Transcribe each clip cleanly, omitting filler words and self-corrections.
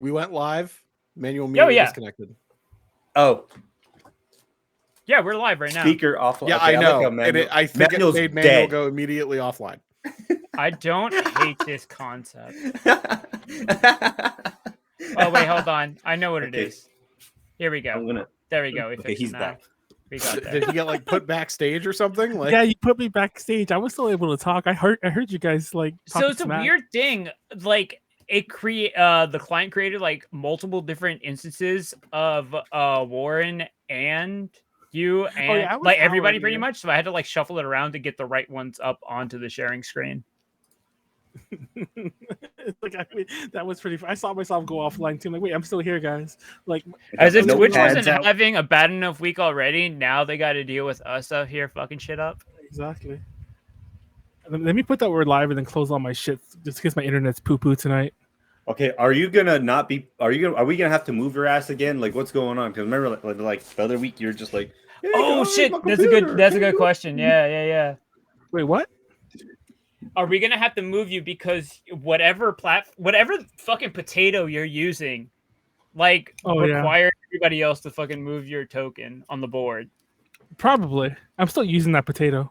We went live. Manuel Oh, immediately yeah. disconnected. Oh, Yeah, we're live right now. speaker offline. Yeah, Okay, I know. like And I think Manuel's it made Manuel dead. go immediately offline. I don't hate this concept. Oh, wait, hold on. I know what it is. Here we go. There we go. Okay, he's back. We got that. Did he get like put backstage or something? Like, Yeah, you put me backstage. I was still able to talk. I heard you guys like. So it's a weird thing. Like the client created like multiple different instances of Warren and you and like everybody pretty much. So I had to like shuffle it around to get the right ones up onto the sharing screen. Like, that was pretty. I saw myself go offline too. I'm like, wait, I'm still here, guys. Like, as if Twitch wasn't having a bad enough week already. Now they got to deal with us out here fucking shit up. Exactly. Let me put that word live and then close all my shit just because my internet's poo poo tonight. Okay, are you gonna not be? Are we gonna have to move your ass again? Like, what's going on? Because remember, like the other week, you're just like, hey, oh shit, that's a good question. Yeah. Wait, what? Are we gonna have to move you because whatever fucking potato you're using, like require everybody else to fucking move your token on the board? Probably. I'm still using that potato.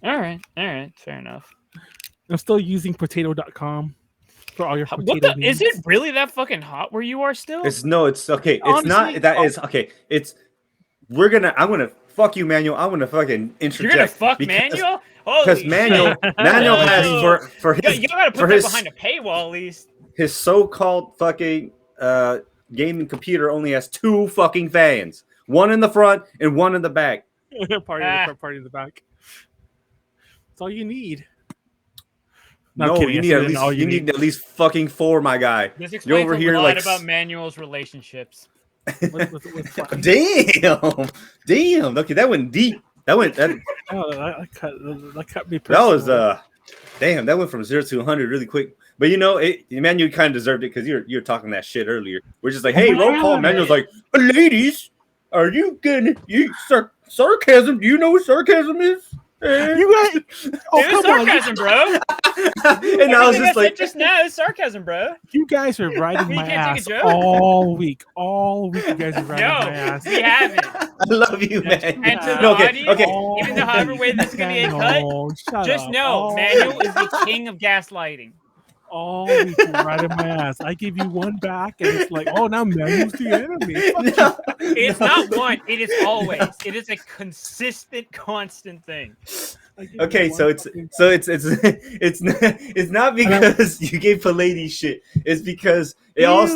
All right, fair enough. I'm still using potato.com for all your potato needs. Is it really that fucking hot where you are still? It's okay. It's Honestly, not that is okay. I'm gonna fuck you, Manuel. I'm gonna fucking interject. You're gonna fuck Manuel? Because Manuel has for his you gotta put that behind a paywall at least. His so-called fucking gaming computer only has 2 fucking fans, one in the front and one in the back. Party in the front, party in the back. That's all you need. You need at least fucking 4, my guy. This explains a lot about Manuel's relationships. Damn. Okay, that went deep. That cut me. That was damn. That went from 0 to 100 really quick. But Manuel kind of deserved it because you're talking that shit earlier. We're just like, hey, roll call. Manuel's like, ladies, are you gonna sarcasm? Do you know what sarcasm is? You guys, it was sarcasm, bro. And I was just like, just now, it's sarcasm, bro. You guys are riding my ass all week. All week, you guys are riding my ass. We haven't. I love you, man. And to the audience, even though however way this is gonna get cut, just know Manuel is the king of gaslighting. All week you're riding my ass. I give you one back, and it's like, oh, now Manuel's the enemy. It's not one. It is always. It is a consistent, constant thing. Okay, so it's not because you gave Pleiades shit. It's because it all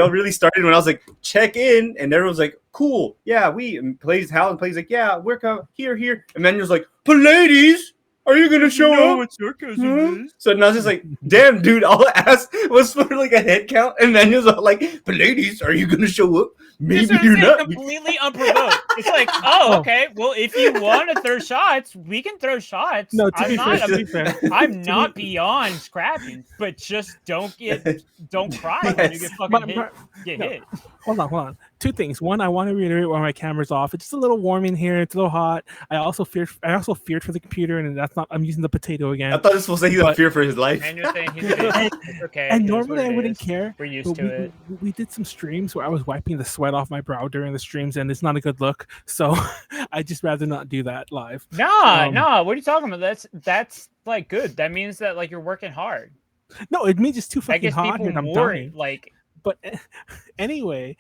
really started when I was like, check in, and everyone's like, cool, yeah, Pleiades like, yeah, we're coming here, and Manuel's like, Pleiades, are you gonna show up? What sarcasm is? So now it's just like, damn, dude, all I asked was for like a head count, and Manuel's like, Pleiades, are you gonna show up? Maybe you're not. Completely unprovoked. It's like, oh, okay. Well, if you want to throw shots, we can throw shots. No, I'm not beyond scrapping, but just don't cry when you get fucking hit. Hold on. 2 things. One, I want to reiterate why my camera's off. It's just a little warm in here. It's a little hot. I also feared for the computer, and that's not. I'm using the potato again. I thought it was supposed to say he had fear for his life. Okay. And normally I wouldn't care. We're used to it. We did some streams where I was wiping the sweat off my brow during the streams, and it's not a good look. So I just rather not do that live. Nah. What are you talking about? That's like good. That means that like you're working hard. No, it means it's too fucking hot and I'm dying. Like. But anyway,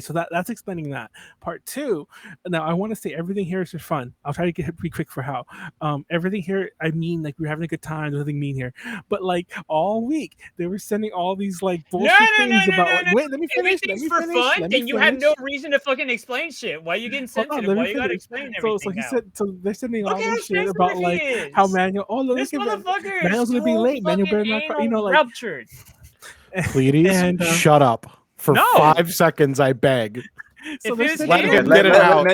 so that's explaining that. Part 2, now I want to say everything here is for fun. I'll try to get it pretty quick for how. Everything here, I mean, like, we're having a good time, there's nothing mean here. But like all week, they were sending all these like bullshit things about wait, let me finish. Everything's for fun, and you have no reason to fucking explain shit. Why are you getting sensitive? Why you gotta explain everything? So they're sending all this shit about like how Manuel. Oh, look, this motherfucker. Manuel's gonna be late. Manuel better not, like ruptured. Pleiades, shut up for 5 seconds, I beg. So let him get it out.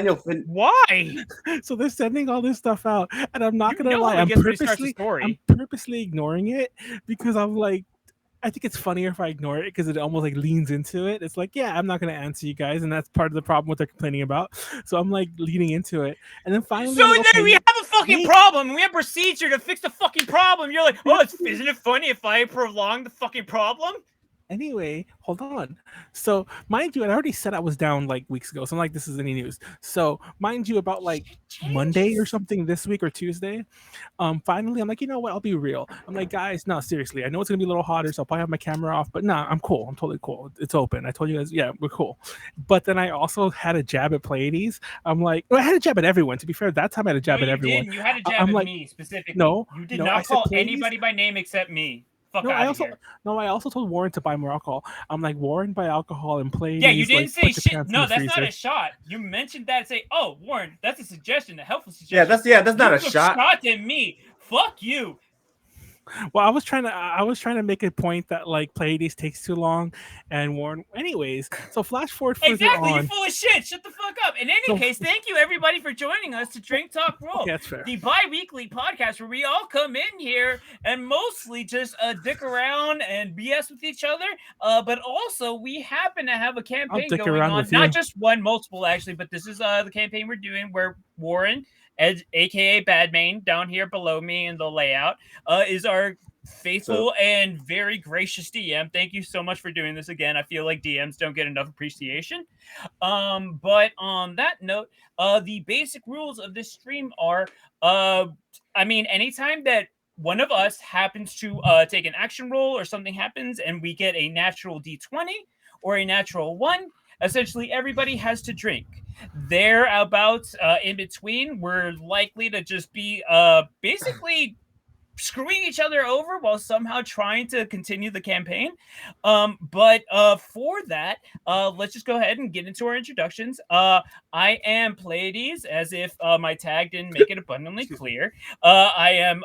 Why? So they're sending all this stuff out, and I'm not gonna lie, I'm purposely ignoring it because I'm like, I think it's funnier if I ignore it because it almost like leans into it. It's like, yeah, I'm not going to answer you guys, and that's part of the problem what they're complaining about. So I'm like leaning into it, and then finally, so then we have a fucking problem, and we have procedure to fix the fucking problem. You're like, oh, isn't it funny if I prolong the fucking problem? Anyway, hold on. So, mind you, I already said I was down like weeks ago. So, I'm like, this is any news. So, mind you, about like Monday or something this week or Tuesday, finally, I'm like, you know what? I'll be real. I'm like, guys, no, seriously. I know it's gonna be a little hotter, so I'll probably have my camera off. But nah, I'm cool. I'm totally cool. It's open. I told you guys, yeah, we're cool. But then I also had a jab at Pleiades. I'm like, well, I had a jab at everyone. To be fair, that time I had a jab at everyone. Didn't. You had a jab I'm at like, me specifically. No, you did no, not I said call Pleiades. anybody by name except me. Fuck No, out of here. I also told Warren to buy more alcohol. I'm like, Warren, buy alcohol and Pleiades. Yeah, you didn't like, say put your shit. pants in No, the that's not freezer. a shot. You mentioned that. Say, oh, Warren, that's a suggestion, a helpful suggestion. That's not a shot. Shot at me. Fuck you. Well, I was trying to make a point that like Pleiades takes too long, and Warren. Anyways, so flash forward further Exactly, on. you're full of shit. Shut the fuck up. In any case, thank you everybody for joining us to Drink Talk Roll, That's fair. the bi-weekly podcast where we all come in here and mostly just dick around and BS with each other. But also we happen to have a campaign dick going around on, with you. not just one, multiple actually, but this is the campaign we're doing where Warren, aka Badmain, down here below me in the layout, is our faithful and very gracious DM. Thank you so much for doing this again. I feel like DMs don't get enough appreciation. But on that note, the basic rules of this stream are, anytime that one of us happens to take an action roll or something happens and we get a natural D20 or a natural 1, essentially everybody has to drink. Thereabouts in between, we're likely to just be basically screwing each other over while somehow trying to continue the campaign. But for that, let's just go ahead and get into our introductions. I am Pleiades, as if my tag didn't make it abundantly clear. I am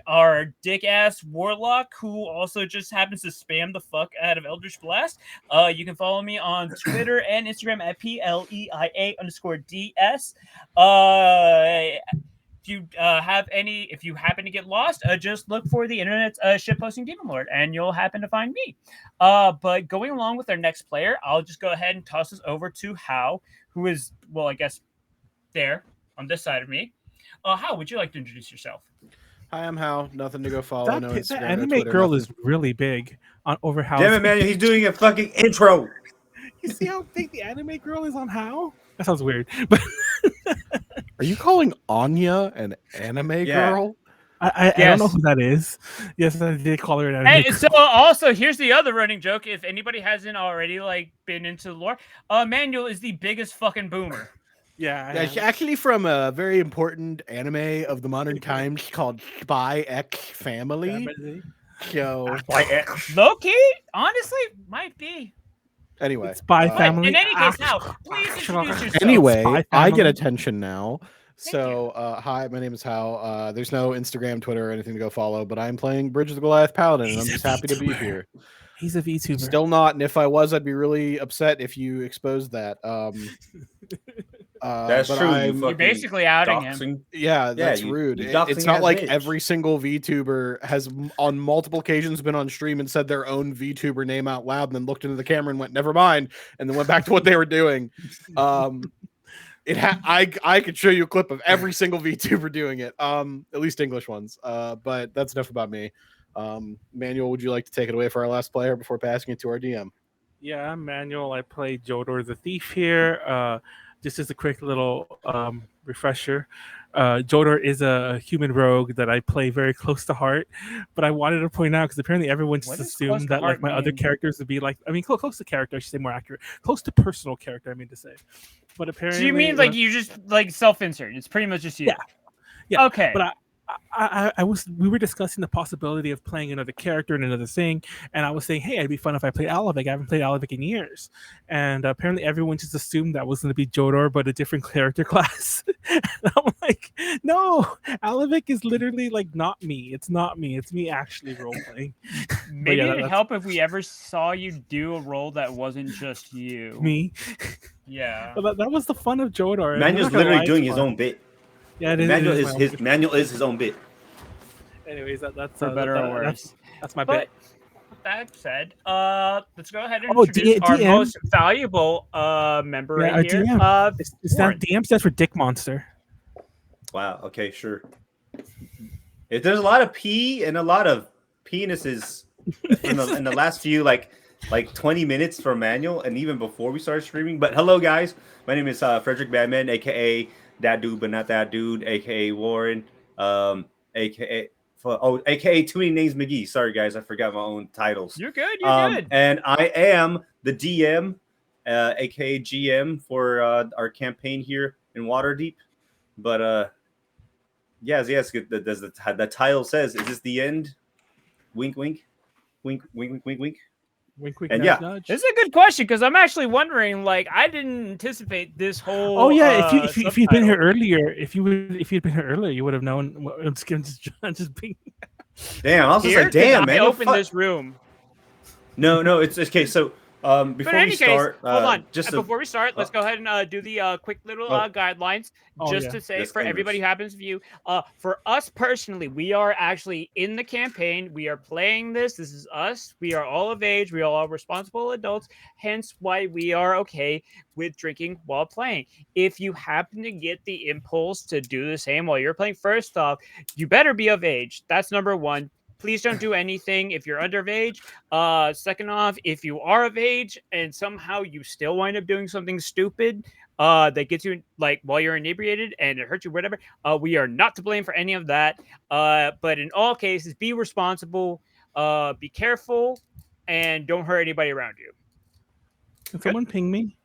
our dick-ass warlock who also just happens to spam the fuck out of Eldritch Blast. You can follow me on Twitter and Instagram at PLEIA_DS. If you happen to get lost, just look for the internet's shitposting demon lord and you'll happen to find me. But going along with our next player, I'll just go ahead and toss this over to How, who is, well, I guess there on this side of me. How would you like to introduce yourself? Hi, I'm How. Nothing to go follow. No Instagram, that no anime Twitter, girl nothing. is really big on over How. Damn it, man! He's doing a fucking intro. You see how big the anime girl is on How? That sounds weird. But Are you calling Anya an anime girl? I don't know who that is. Yes, I did call her an anime girl. So also, here's the other running joke. If anybody hasn't already been into the lore, Manuel is the biggest fucking boomer. Yeah, actually from a very important anime of the modern times called Spy X Family. So Low-key, honestly, might be. Anyway, Spy Family. In any case, How, please introduce yourself. Anyway, I get attention now. So, hi, my name is How. There's no Instagram, Twitter, or anything to go follow, but I'm playing Bridge of the Goliath Paladin, and I'm just happy to be here. He's a VTuber. Still not, and if I was, I'd be really upset if you exposed that. That's but true. You're basically outing him. Yeah, that's rude. It's not like every single VTuber has on multiple occasions been on stream and said their own VTuber name out loud and then looked into the camera and went, never mind, and then went back to what they were doing. I could show you a clip of every single VTuber doing it, at least English ones. But that's enough about me. Manuel, would you like to take it away for our last player before passing it to our DM? Yeah, I'm Manuel. I play Jodor the Thief here. Just as a quick little refresher, Jodor is a human rogue that I play very close to heart. But I wanted to point out because apparently everyone just assumed that like my other characters would be like, I mean, close to character, I should say more accurate, close to personal character, I mean to say. But apparently, So you mean like you just like self-insert? It's pretty much just you. Yeah. Okay. But we were discussing the possibility of playing another character and another thing, and I was saying, hey, it'd be fun if I played Alavik. I haven't played Alavik in years, and apparently everyone just assumed that was going to be Jodor, but a different character class. And I'm like, no, Alavik is literally like not me. It's not me. It's me actually role playing. Maybe it'd help if we ever saw you do a role that wasn't just you. Me. Yeah. But that was the fun of Jodor. Manuel's literally doing his own bit. Yeah, Manuel is his own bit. Anyways, that's for better or worse. That's my bit. With that said, let's go ahead and introduce our most valuable member right here. DM stands for Dick Monster. Wow. Okay. Sure. If there's a lot of P and a lot of penises in the last few like 20 minutes from Manuel, and even before we started streaming. But hello, guys. My name is Frederick Badman, aka that dude, but not that dude, aka Warren, aka Too Many Names McGee. Sorry, guys, I forgot my own titles. You're good. You're good. And I am the DM, aka GM for our campaign here in Waterdeep. But yes. The title says, "Is this the end?" Wink, wink, wink, wink, wink, wink, wink. Wink, wink, And nudge, yeah. nudge. This is a good question because I'm actually wondering. Like, I didn't anticipate this whole. Oh yeah, if you'd been here subtitle. earlier, if you'd been here earlier, you would have known. I'm just being. Damn, I was just Here, like, damn, I man. opened this room. No, it's okay. So, But before in we any start, case, hold on. just Before we start, let's go ahead and do the quick little guidelines. Just to say, for everybody who happens to view, for us personally, we are actually in the campaign. We are playing this. This is us. We are all of age. We are all responsible adults. Hence why we are okay with drinking while playing. If you happen to get the impulse to do the same while you're playing, first off, you better be of age. That's number one. Please don't do anything if you're under age. Second off, if you are of age and somehow you still wind up doing something stupid that gets you like while you're inebriated and it hurts you, whatever, we are not to blame for any of that. But in all cases, be responsible, be careful, and don't hurt anybody around you. Can someone ping me?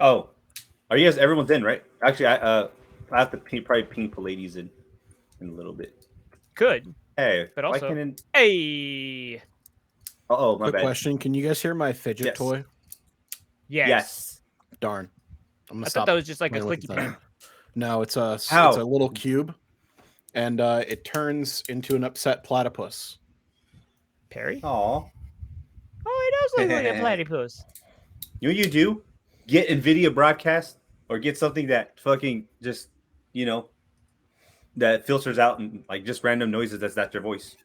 Oh, are you guys? Everyone's in, right? Actually, I have to probably ping Pleiades in a little bit. Good. Hey, But also, hey. Oh, my Quick bad. question: can you guys hear my fidget Yes. toy? Yes. Darn. I'm gonna I stop. thought that was just like a playing with clicky the pen. thing. No, it's a How? it's a little cube, and it turns into an upset platypus. Perry? Aw. Oh, it does look like a platypus. You know what you do? Get NVIDIA broadcast or get something that fucking just, that filters out and like just random noises that's not your voice.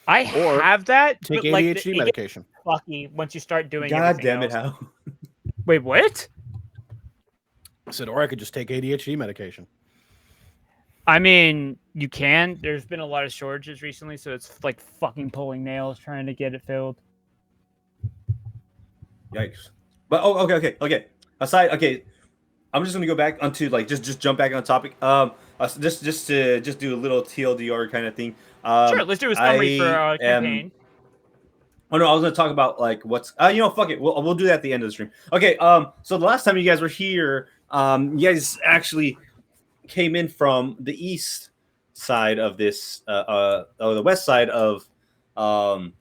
I Or have that. Take but, like, ADHD medication. Fucky once you start doing God everything damn it, else. how? Wait, what? I said, or I could just take ADHD medication. I mean, you can. There's been a lot of shortages recently, so it's like fucking pulling nails trying to get it filled. Yikes. But okay. I'm just gonna go back onto like just jump back on topic. Just do a little TLDR kind of thing. Sure, let's do a summary for our campaign. Oh no, I was gonna talk about like what's fuck it. We'll do that at the end of the stream. Okay. So the last time you guys were here, you guys actually came in from the east side of this, the west side of, oh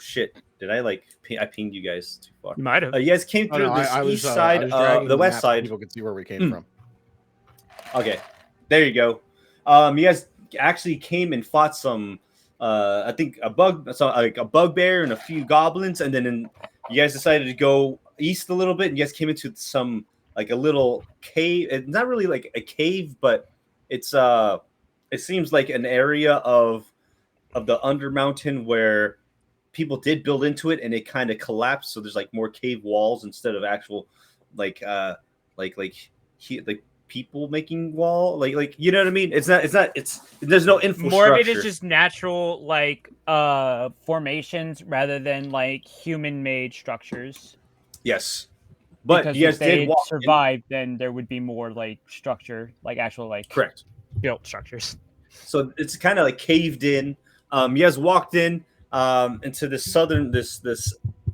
shit. Did I I pinged you guys too far? You might have. You guys came through the east side, the west side. People could see where we came from. Okay, there you go. You guys actually came and fought some, I think a bugbear and a few goblins, and then you guys decided to go east a little bit, and you guys came into some like a little cave. It's not really like a cave, but it's it seems like an area of the Undermountain where people did build into it and it kind of collapsed, so there's like more cave walls instead of actual like people making wall, like you know what I mean. It's there's no infrastructure. More of it is just natural like formations rather than like human made structures. Yes, but because you guys if they did walk survive, then there would be more like structure, like actual like correct built structures. So it's kind of like caved in. You guys walked in into this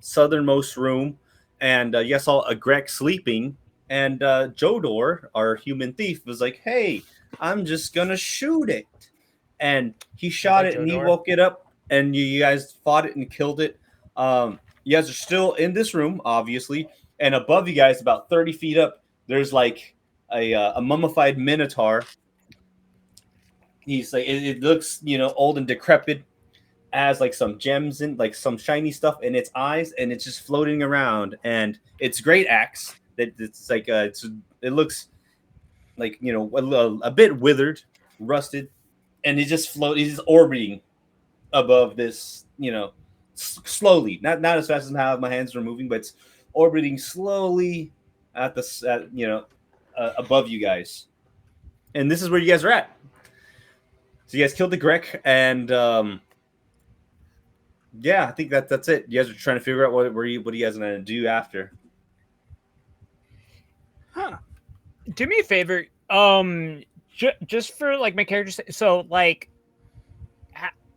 southernmost room, and you guys saw a Gricks sleeping. And Jodor, our human thief, was like, "Hey, I'm just gonna shoot it," and he shot it, and he woke it up, and you guys fought it and killed it. You guys are still in this room, obviously, and above you guys, about 30 feet up, there's like a mummified Minotaur. He's like, it looks, old and decrepit, has like some gems and like some shiny stuff in its eyes, and it's just floating around. And it's great axe that it's like it looks like a bit withered, rusted, and he's just orbiting above this, slowly, not as fast as how my hands are moving, but it's orbiting slowly above you guys. And this is where you guys are at. So you guys killed the Grec, and Yeah, I think that's it. You guys are trying to figure out what you guys are gonna do after. Huh. Do me a favor. Just for like my character. So like,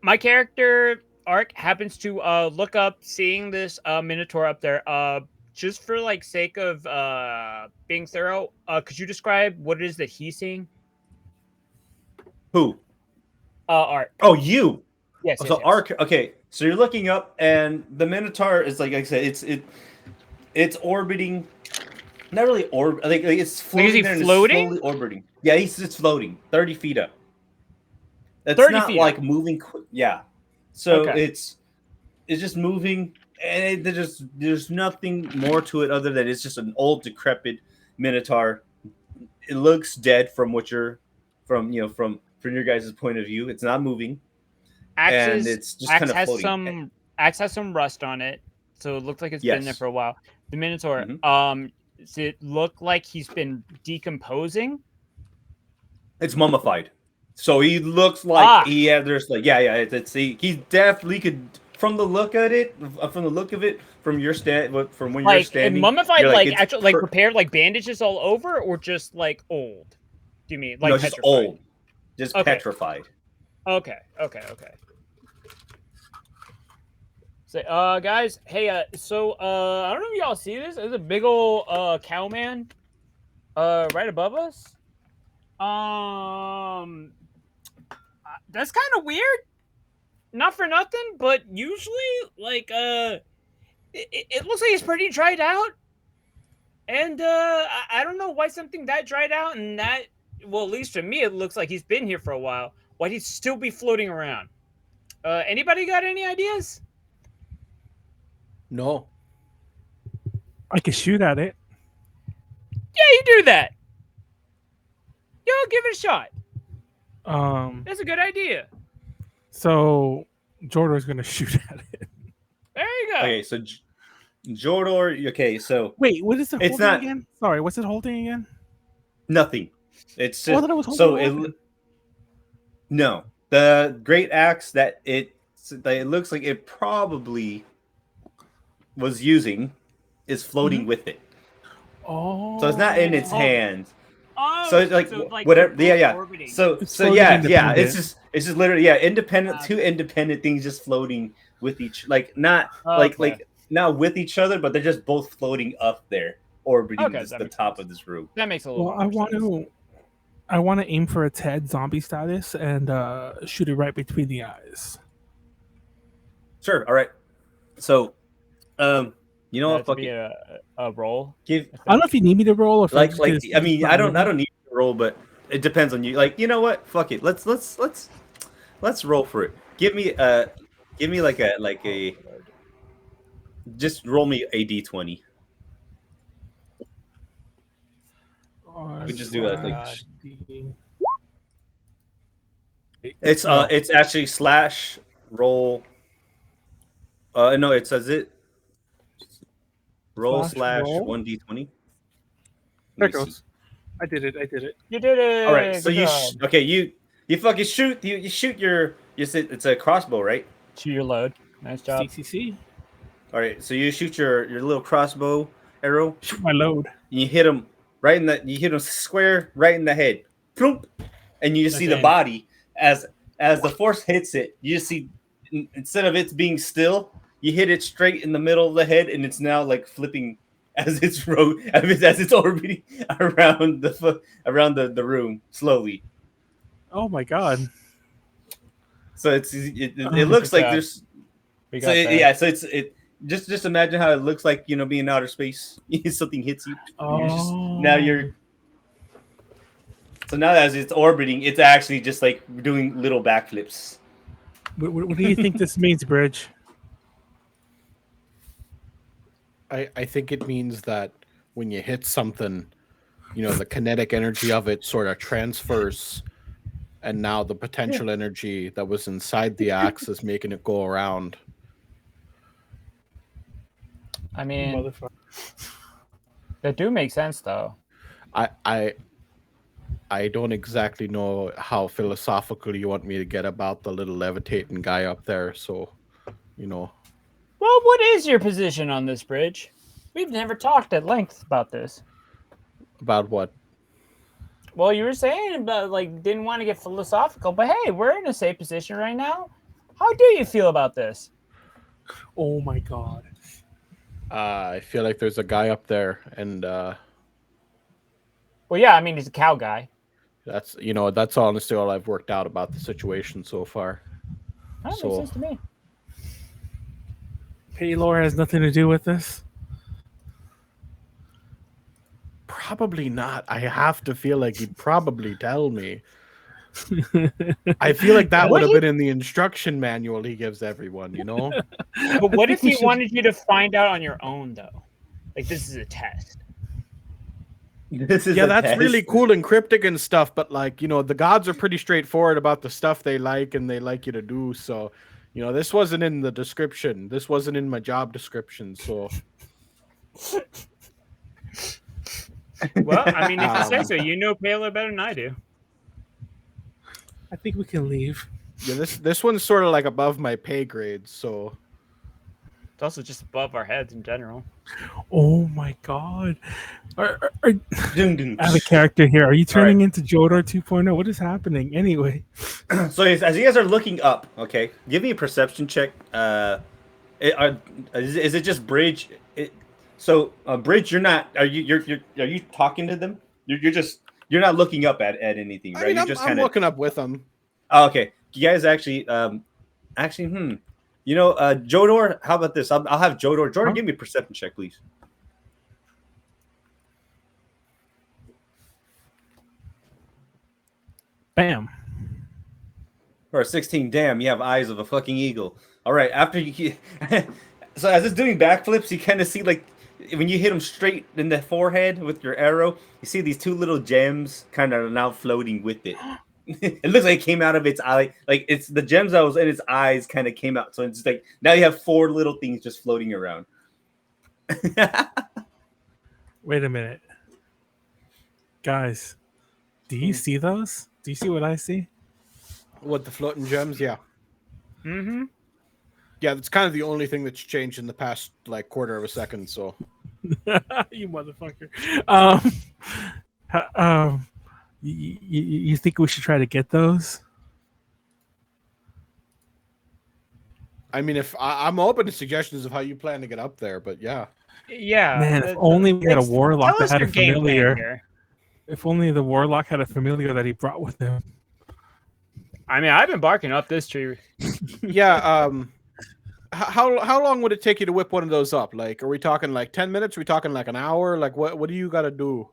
my character arc happens to look up seeing this Minotaur up there. Just for like sake of being thorough, could you describe what it is that he's seeing? Who? Arc. Oh, you. Yes. So yes. Arc. Okay, so you're looking up, and the Minotaur is like I said, it's orbiting. Not really orb. I think it's floating. Is he there floating? And it's slowly orbiting. Yeah, it's floating 30 feet up. It's 30 not feet like up. moving. Yeah, so Okay. it's just moving, and there's nothing more to it other than it's just an old decrepit Minotaur. It looks dead from what you're from your guys' point of view. It's not moving. And it's just kind of floating. Axe has some rust on it, so it looks like it's been there for a while. The Minotaur, does it look like he's been decomposing? It's mummified, so he looks like he definitely could from the look of it, from your from when you're standing. Mummified, like actually, like prepared, like bandages all over, or just like old? Do you mean like no, just old, just petrified? Okay. Say, guys, hey, so, I don't know if y'all see this. There's a big old, cow man, right above us. That's kind of weird. Not for nothing, but usually, like, it looks like he's pretty dried out. And, I don't know why something that dried out and that, well, at least to me, it looks like he's been here for a while. Why'd he still be floating around? Anybody got any ideas? No. I can shoot at it. Yeah, you do that. Yo, give it a shot. That's a good idea. So Jodor's gonna shoot at it. There you go. Okay, so Jodor. Okay, so wait, what is it holding again? Sorry, what's it holding again? Nothing. It's just, I thought it was holding no, the great axe that it looks like it probably was using is floating with it. Oh, so it's not in its hands. Oh, so it's like whatever. Yeah. Orbiting. So yeah. It's just literally independent. Two independent things just floating with each, like not not with each other, but they're just both floating up there, orbiting the top of this room. That makes a little. Well, I want to aim for its head, zombie status, and shoot it right between the eyes. Sure. All right. So, you know what? Fuck it. A roll. I don't know if you need me to roll or I don't need to roll, but it depends on you. Like, you know what? Fuck it. Let's roll for it. Give me like a just roll me a d20. We just do that. Like, it's actually slash roll. No, it says it. Roll slash 1d20. There it goes. I did it. You did it. All right. So you fucking shoot. You shoot your. It's a crossbow, right? Shoot your load. Nice job. CCC. All right. So you shoot your little crossbow arrow. Shoot my load. You hit him right in the. You hit him square right in the head. Plump, and you just see the body as the force hits it. You just see, instead of it being still, you hit it straight in the middle of the head, and it's now like flipping as it's orbiting around the room slowly. Oh my god! So it looks like there's. So just imagine how it looks like, being in outer space. Something hits you. So now as it's orbiting, it's actually just like doing little backflips. What do you think this means, Bridge? I think it means that when you hit something, the kinetic energy of it sort of transfers, and now the potential energy that was inside the axe is making it go around. I mean, that do make sense, though. I don't exactly know how philosophical you want me to get about the little levitating guy up there, so you know. Well, what is your position on this bridge? We've never talked at length about this. About what? Well, you were saying about like didn't want to get philosophical, but hey, we're in a safe position right now. How do you feel about this? Oh my god. I feel like there's a guy up there, and well, yeah, I mean he's a cow guy. that's that's honestly all I've worked out about the situation so far. That makes sense to me. Paylor has nothing to do with this. Probably not. I have to feel like he'd probably tell me. I feel like that would have been in the instruction manual he gives everyone, you know? But what if he wanted you to find out on your own, though? Like, this is a test. That's really cool and cryptic and stuff, but like, you know, the gods are pretty straightforward about the stuff they like and they like you to do. So, you know, this wasn't in the description. This wasn't in my job description, so... Well, I mean, if you say so, you know Paylor better than I do. I think we can leave. Yeah, this one's sort of like above my pay grade, so... It's also just above our heads in general. Oh my god. I have a character here. Are you turning into Jodor 2.0? What is happening? Anyway. So as you guys are looking up, okay, give me a perception check. Is it just Bridge? So Bridge, you're not. Are you talking to them? You're not looking up at anything, right? I mean, I'm looking up with them. Oh, okay. You guys actually, you know, Jodor. How about this? I'll have Jodor. Jodor, give me a perception check, please. Bam. Or a 16. Damn, you have eyes of a fucking eagle. All right. After you, so as it's doing backflips, you kind of see like when you hit him straight in the forehead with your arrow, you see these two little gems kind of now floating with it. It looks like it came out of its eye, like it's the gems that was in its eyes kind of came out. So it's like now you have 4 little things just floating around. Wait a minute, guys. Do you see those? Do you see what I see? What, the floating gems? Yeah. Mm-hmm. Yeah, that's kind of the only thing that's changed in the past like quarter of a second. So, you motherfucker. You think we should try to get those? I mean, if I'm open to suggestions of how you plan to get up there, but yeah. Yeah. Man, if only we had a warlock that had a familiar. Here. If only the warlock had a familiar that he brought with him. I mean, I've been barking up this tree. Yeah. How long would it take you to whip one of those up? Like, are we talking like 10 minutes? Are we talking like an hour? Like, what do you got to do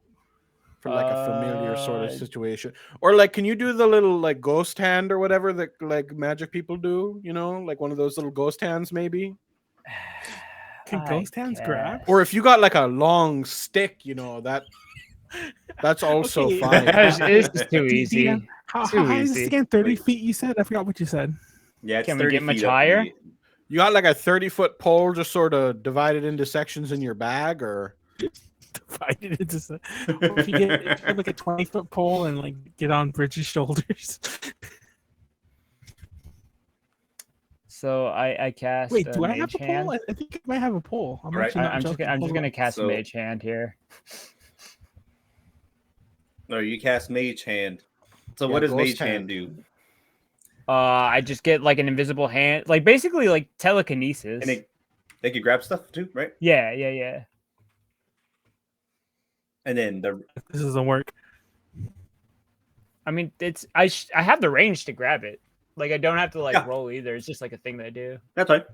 for like a familiar sort of situation? Or like, can you do the little like ghost hand or whatever that like magic people do? You know, like one of those little ghost hands, maybe. Can ghost hands grab? Or if you got like a long stick, you know, that's also Okay. fine. It's just too easy. How high is this again? 30 feet, you said? I forgot what you said. Yeah, it's Can 30 we get much feet up. higher? You got like a 30-foot pole just sort of divided into sections in your bag, or Divided into or if you get like a 20-foot pole and like get on Bridge's shoulders. So I cast. Wait, do I have a hand. pole? I think I might have a pole. I'm Right. actually not I'm just joking. gonna cast So- Mage Hand here. No, you cast Mage Hand. So Yeah, what does Ghost Mage Hand Hand. do? I just get like an invisible hand, like basically like telekinesis. And they can grab stuff too, right? Yeah. And then This doesn't work. I mean, I have the range to grab it. Like I don't have to like Yeah. roll either. It's just like a thing that I do. that's right.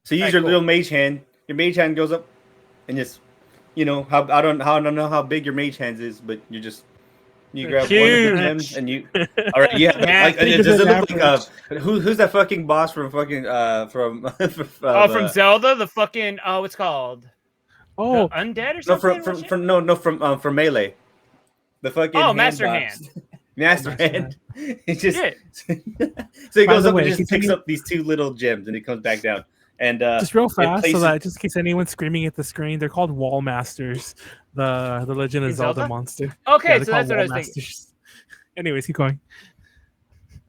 So you use Alright, your cool. little Mage Hand. Your Mage Hand goes up, and just I don't know how big your Mage Hand is, but you grab one of Huge. the gems and you. All right, yeah. Yeah, Like, bigger does it than look like who's that fucking boss from fucking from From Zelda, the fucking what's it called? Oh, The Undead or no something? from Melee. The fucking Master box. Hand. Master Master Hand. It just Shit. so he By goes the up way, and just picks continue- up these 2 little gems and he comes back down. And just real fast, places- so that just in case anyone's screaming at the screen, they're called Wall Masters. The Legend of In Zelda Zelda? monster. Okay, Yeah, they're so called that's what I was Wall thinking. Masters. Anyways, keep going.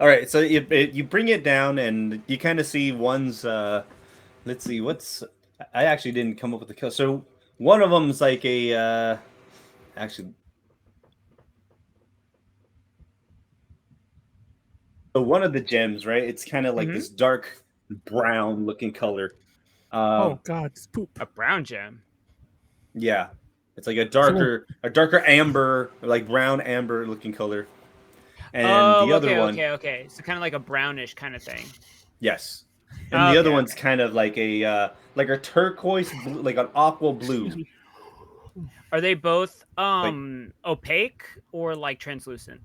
all right, so you bring it down and you kind of see one's let's see. I actually didn't come up with the kill. So one of them is like a actually. So one of the gems, right? It's kind of like this dark brown looking color. Oh God, it's poop. A brown gem. Yeah, it's like a darker amber, like brown amber looking color. And the other one, okay. So kind of like a brownish kind of thing. Yes. And the other one's kind of like a turquoise, blue, like an aqua blue. Are they both opaque or like translucent?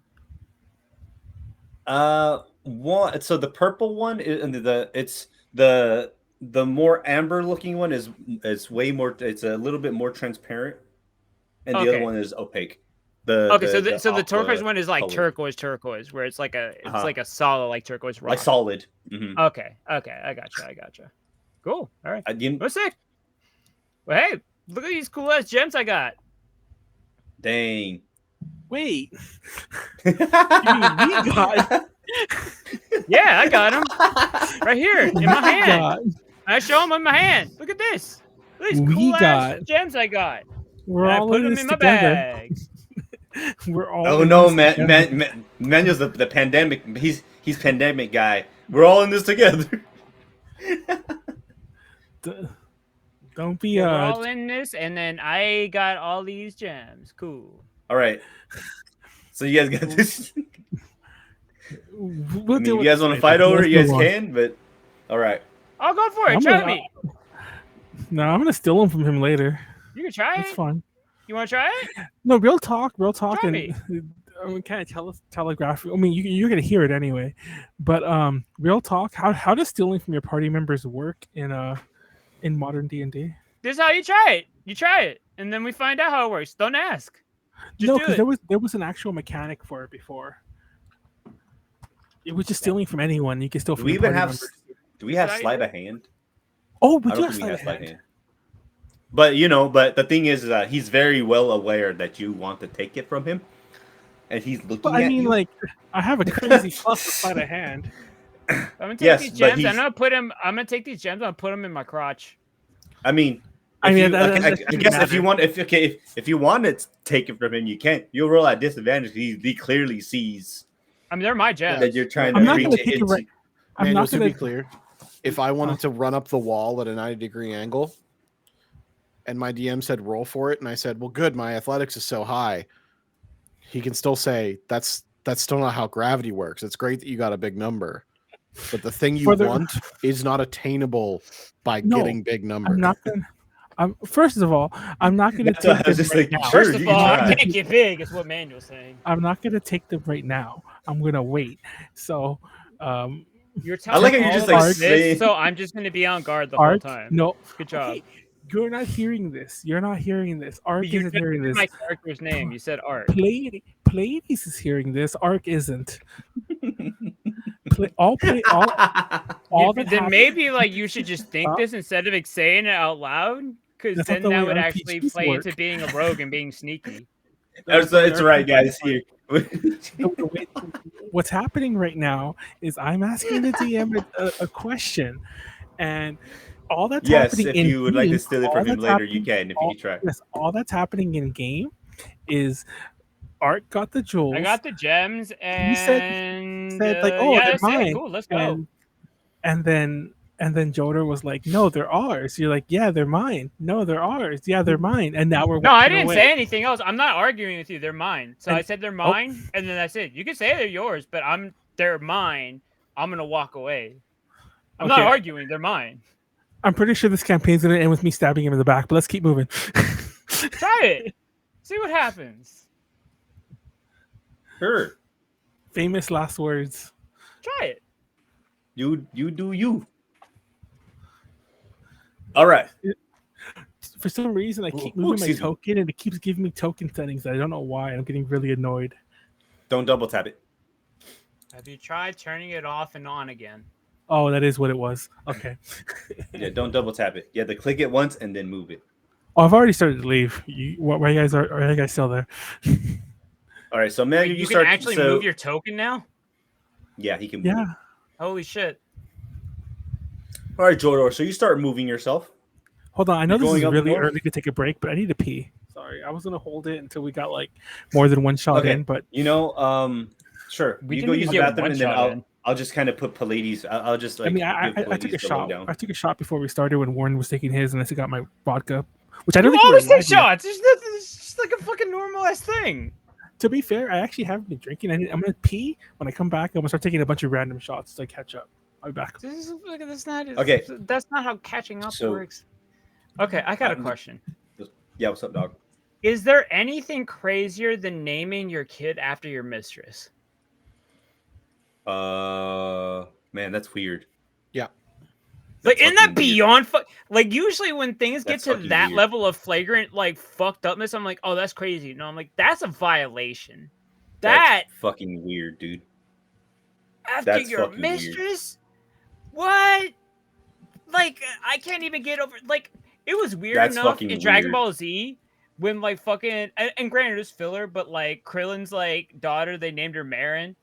One. So the purple one is the more amber looking one is way more. It's a little bit more transparent, and the other one is opaque. So the turquoise one is like turquoise, where it's like like a solid like turquoise rock. Like solid. Mm-hmm. Okay, I gotcha. Cool. All right. What's sick? Well, hey, look at these cool ass gems I got. Dang. Wait. You mean we got? Yeah, I got them right here in my hand. I show them in my hand. Look at this. Look at these cool ass gems I got. We're all put them in my bag. We're all. Oh no, Manuel's the pandemic. He's pandemic guy. We're all in this together. Don't be. We're all in this, and then I got all these gems. Cool. All right. So you guys got this. You guys want to fight over it? You guys can, but all right. I'll go for it. Try me. No, I'm gonna steal them from him later. You can try it. It's fun. You want to try it? No, real talk. Try and me. I mean, kind of telegraph. I mean, you're gonna hear it anyway. But real talk. How does stealing from your party members work in modern D&D? This is how you try it. You try it, and then we find out how it works. Don't ask. No, because there was an actual mechanic for it before. It was just stealing from anyone. You can steal from. Do we have sleight of hand? Oh, we do have sleight of hand. But the thing is that he's very well aware that you want to take it from him, and he's looking. I mean, like, I have a crazy plus sleight of hand. I'm gonna take these gems. I'm gonna take these gems. I'm gonna put them in my crotch. I mean, I guess if you want to take it from him, you can't. You'll roll at disadvantage. He clearly sees. I mean, they're my gems. That you're trying to reach it. Right. I'm not going to be clear. If I wanted to run up the wall at a 90-degree angle, and my DM said roll for it, and I said, "Well, good, my athletics is so high," he can still say that's still not how gravity works. It's great that you got a big number, but the thing you want is not attainable by getting big numbers. I'm not going. First of all, I'm not going to take them right now. First of all, I can't get big, is what Manuel's saying. I'm not going to take them right now. I'm going to wait. So, you're telling me just like this, so I'm just going to be on guard the whole time. No, good job. Okay. You're not hearing this. You're not hearing this. Ark isn't hearing this. My character's name. You said Ark. Pleiades is hearing this. Ark isn't. Then maybe like you should just think this instead of saying it out loud, because then that would actually play into being a rogue and being sneaky. It's right, guys. Here. What's happening right now is I'm asking the DM a question, and all that's happening in game. Yes, if you would like to steal it from him later, you can. If you try. Yes, all that's happening in game is Art got the jewels. I got the gems, and he said like, "Oh, they're mine." Cool, let's go. And then Jodor was like, "No, they're ours." You're like, "Yeah, they're mine." "No, they're ours." "Yeah, they're mine." And now we're no, I didn't say anything else. I'm not arguing with you. They're mine. So I said they're mine, and then that's it. You can say they're yours, but they're mine. I'm gonna walk away. I'm not arguing. They're mine. I'm pretty sure this campaign's gonna end with me stabbing him in the back, but let's keep moving. Try it. See what happens. Sure. Famous last words. Try it. You do you. All right. For some reason, I keep moving my token, and it keeps giving me token settings. I don't know why. I'm getting really annoyed. Don't double tap it. Have you tried turning it off and on again? Oh, that is what it was. Okay. Yeah, don't double tap it. You have to click it once and then move it. Oh, I've already started to leave. Where you guys are you guys still there? All right, so man, you can actually move your token now? Yeah, he can move. Yeah. Holy shit. All right, Jodor. So you start moving yourself. Hold on, I know You're this is going up really north? early to take a break, but I need to pee. Sorry, I was gonna hold it until we got like more than one shot in, but sure. We You can go even use the get bathroom, one and then shot in. I'll just kind of put Pleiades. I'll just like I mean, I give took a Pleiades the shot. lowdown. I took a shot before we started when Warren was taking his, and I still got my vodka, which I don't You think always we were take live yet. shots. It's just like a fucking normal ass thing. To be fair, I actually haven't been drinking. I'm gonna pee when I come back. I'm gonna start taking a bunch of random shots to catch up. I'll be back. Okay. That's not how catching up So- works. Okay, I got a question. Yeah, what's up, dog? Is there anything crazier than naming your kid after your mistress? Man, that's weird. Yeah. Like, That's isn't that fucking weird. beyond like usually when things get That's to fucking that weird. level of flagrant like fucked upness, I'm like, oh, that's crazy. No, I'm like, that's a violation. That That's fucking weird, dude. after that's your fucking weird. mistress? What? Like, I can't even get over. Like, it was weird That's enough fucking in Dragon weird. Ball Z when like fucking and granted it's filler, but like Krillin's like daughter, they named her Marin,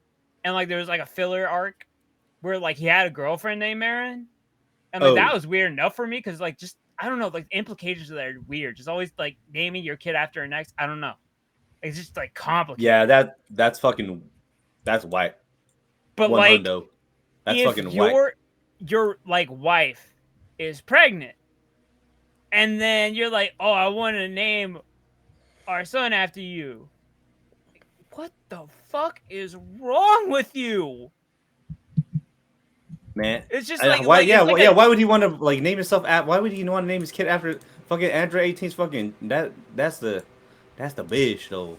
and like there was like a filler arc where like he had a girlfriend named Marin, and like that Oh. was weird enough for me because like just I don't know, like the implications of that are weird. Just always like naming your kid after an ex. I don't know. It's just like complicated. Yeah, that's white. but One like hundo. That's if fucking white. your like wife is pregnant and then you're like, oh, I want to name our son after you, what the fuck is wrong with you? Man. It's just And like why? like, Yeah, it's like yeah. a- Why would he want to like name himself? Why would he want to name his kid after fucking Android 18's fucking that's the bitch though.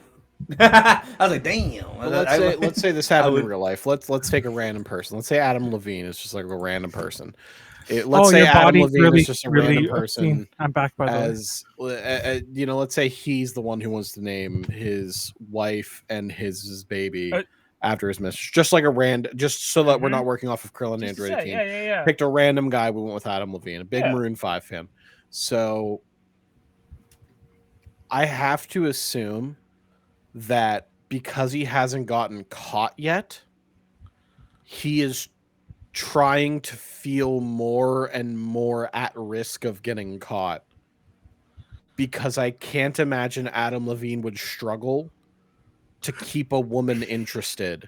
I was like, damn. But let's say this happened in real life. Let's take a random person. Let's say Adam Levine is just like a random person. Let's say your Adam body's Levine really, is just a really random person. obscene. I'm back by the way. As let's say he's the one who wants to name his wife and his baby after his mistress, just like a random, just so that we're not working off of Krillin just to Android say, 18. yeah. Picked a random guy. We went with Adam Levine, a big Maroon 5 fan. So I have to assume that because he hasn't gotten caught yet, he is trying to feel more and more at risk of getting caught. Because I can't imagine Adam Levine would struggle to keep a woman interested